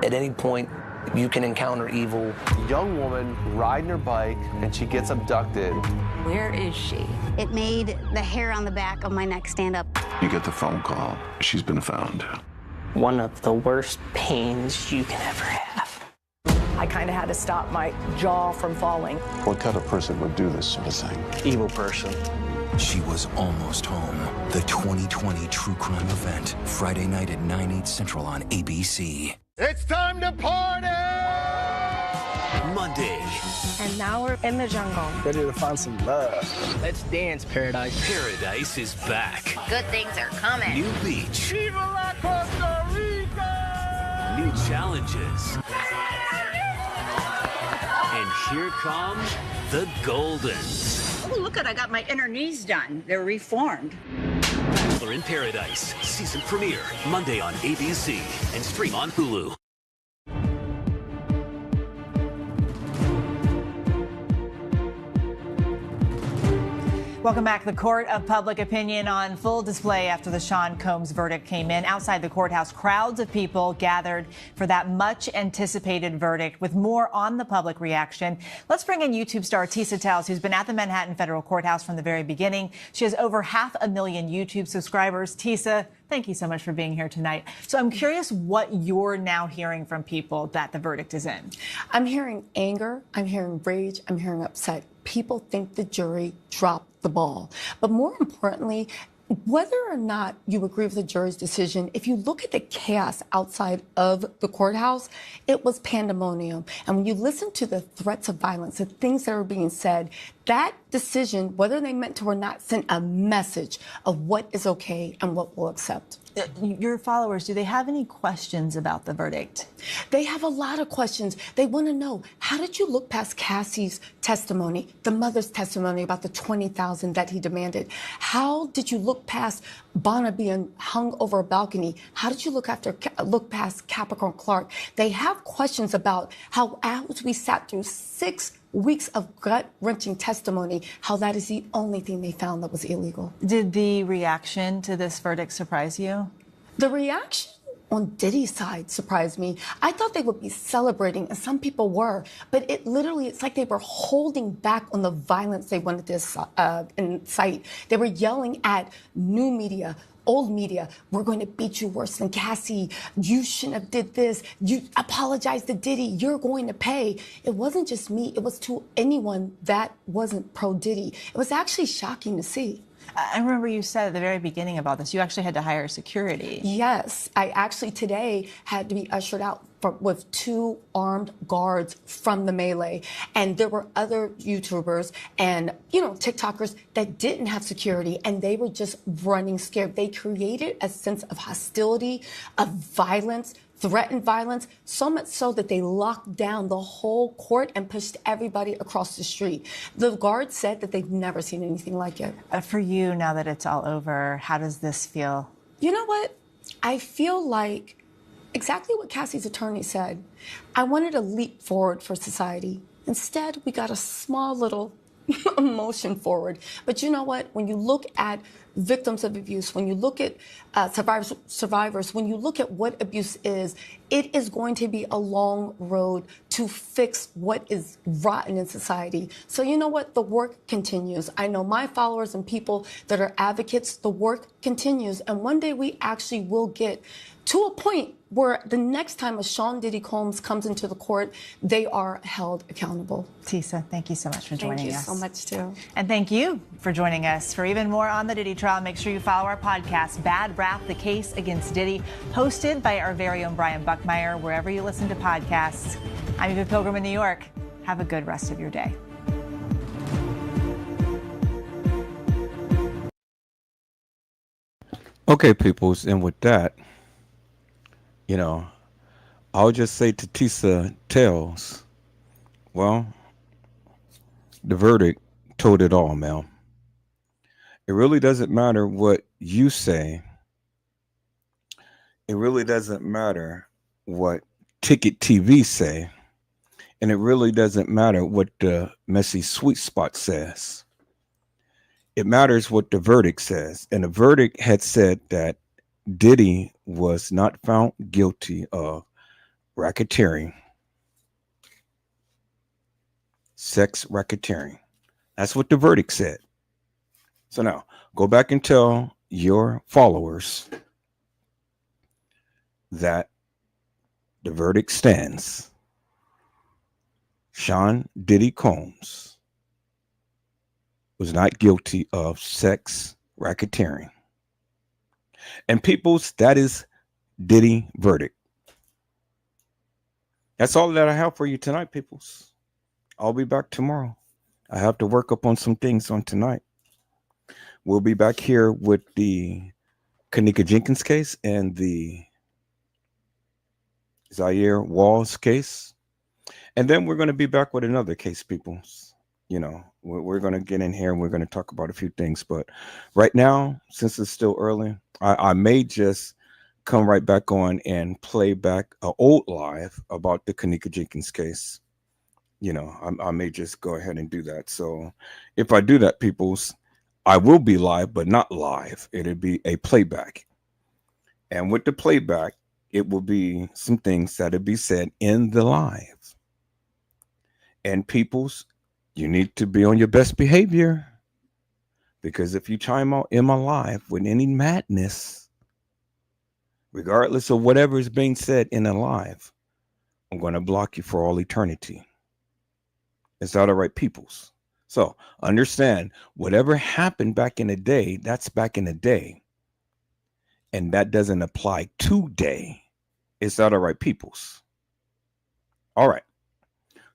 At any point, you can encounter evil. Young woman riding her bike and she gets abducted. Where is she? It made the hair on the back of my neck stand up. You get the phone call. She's been found. One of the worst pains you can ever have. I kind of had to stop my jaw from falling. What kind of person would do this sort of thing? Evil person. She was almost home. The 2020 true crime event. Friday night at 9/8 Central on ABC. It's time to party! Monday. And now we're in the jungle. Ready to find some love. Let's dance, Paradise. Paradise is back. Good things are coming. New beach. Viva la Costa Rica! New challenges. And here come the Goldens. Oh, look I got my inner knees done. They're reformed. Bachelor in Paradise, season premiere, Monday on ABC and stream on Hulu. Welcome back. The court of public opinion on full display after the Sean Combs verdict came in. Outside the courthouse, crowds of people gathered for that much anticipated verdict. With more on the public reaction, let's bring in YouTube star Tisa Tells, who's been at the Manhattan Federal Courthouse from the very beginning. She has over 500,000 YouTube subscribers. Tisa, thank you so much for being here tonight. So I'm curious what you're now hearing from people that the verdict is in. I'm hearing anger, I'm hearing rage, I'm hearing upset. People think the jury dropped the ball. But more importantly, whether or not you agree with the jury's decision, if you look at the chaos outside of the courthouse, it was pandemonium. And when you listen to the threats of violence, the things that are being said, that decision, whether they meant to or not, sent a message of what is okay and what we'll accept. Your followers, do they have any questions about the verdict? They have a lot of questions. They want to know, how did you look past Cassie's testimony, the mother's testimony about the $20,000 that he demanded? How did you look past Bonner being hung over a balcony? How did you look past Capricorn Clark? They have questions about how, as we sat through 6 weeks of gut-wrenching testimony, how that is the only thing they found that was illegal. Did the reaction to this verdict surprise you? The reaction on Diddy's side surprised me. I thought they would be celebrating, and some people were, but it's like they were holding back on the violence they wanted to incite. They were yelling at new media, old media, we're going to beat you worse than Cassie. You shouldn't have did this. You apologize to Diddy. You're going to pay. It wasn't just me. It was to anyone that wasn't pro-Diddy. It was actually shocking to see. I remember you said at the very beginning about this, you actually had to hire security. Yes, I actually today had to be ushered out with 2 armed guards from the melee. And there were other YouTubers and, TikTokers that didn't have security, and they were just running scared. They created a sense of hostility, of violence, threatened violence, so much so that they locked down the whole court and pushed everybody across the street. The guards said that they've never seen anything like it. For you, now that it's all over, how does this feel? You know what? I feel like exactly what Cassie's attorney said. I wanted a leap forward for society. Instead, we got a small little emotion forward. But you know what? When you look at victims of abuse, when you look at survivors, when you look at what abuse is, it is going to be a long road to fix what is rotten in society. So you know what? The work continues. I know my followers and people that are advocates, the work continues. And one day we actually will get to a point where the next time a Sean Diddy Combs comes into the court, they are held accountable. Tisa, thank you so much for joining us. Thank you so much, too. And thank you for joining us. For even more on the Diddy trial, make sure you follow our podcast, Bad Rap, the Case Against Diddy, hosted by our very own Brian Buckmeyer, wherever you listen to podcasts. I'm Eva Pilgrim in New York. Have a good rest of your day. Okay, peoples, and with that, I'll just say to Tisa Tells, well, the verdict told it all, Mel. It really doesn't matter what you say. It really doesn't matter what Ticket TV say. And it really doesn't matter what the Messy Sweet Spot says. It matters what the verdict says. And the verdict had said that Diddy was not found guilty of racketeering, sex racketeering. That's what the verdict said. So now go back and tell your followers that the verdict stands. Sean Diddy Combs was not guilty of sex racketeering. And peoples, that is Diddy Verdict. That's all that I have for you tonight, peoples. I'll be back tomorrow. I have to work up on some things on tonight. We'll be back here with the Kanika Jenkins case and the Zaire Walls case. And then we're going to be back with another case, peoples. We're going to get in here and we're going to talk about a few things. But right now, since it's still early, I may just come right back on and play back an old live about the Kanika Jenkins case. I may just go ahead and do that. So if I do that, peoples, I will be live, but not live. It'll be a playback. And with the playback, it will be some things that'll be said in the live. And peoples, you need to be on your best behavior, because if you chime out in my live with any madness, regardless of whatever is being said in a live, I'm going to block you for all eternity. Is that all right, peoples? So understand, whatever happened back in the day, that's back in the day. And that doesn't apply today. Is that all right, peoples? All right.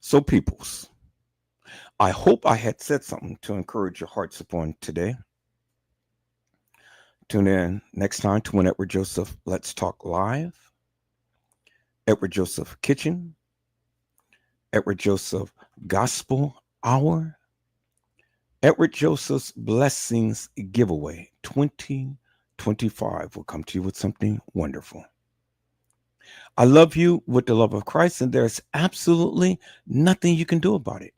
So peoples, I hope I had said something to encourage your hearts upon today. Tune in next time to when Edward Joseph Let's Talk Live, Edward Joseph Kitchen, Edward Joseph Gospel Hour, Edward Joseph's Blessings Giveaway 2025 will come to you with something wonderful. I love you with the love of Christ, and there's absolutely nothing you can do about it.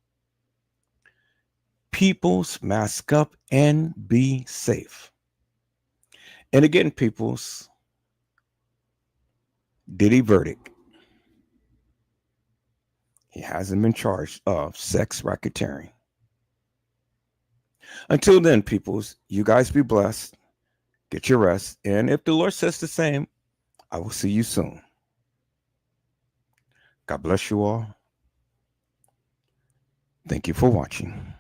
Peoples, mask up and be safe. And again, peoples, Diddy Verdict. He hasn't been charged of sex racketeering. Until then, peoples, you guys be blessed. Get your rest. And if the Lord says the same, I will see you soon. God bless you all. Thank you for watching.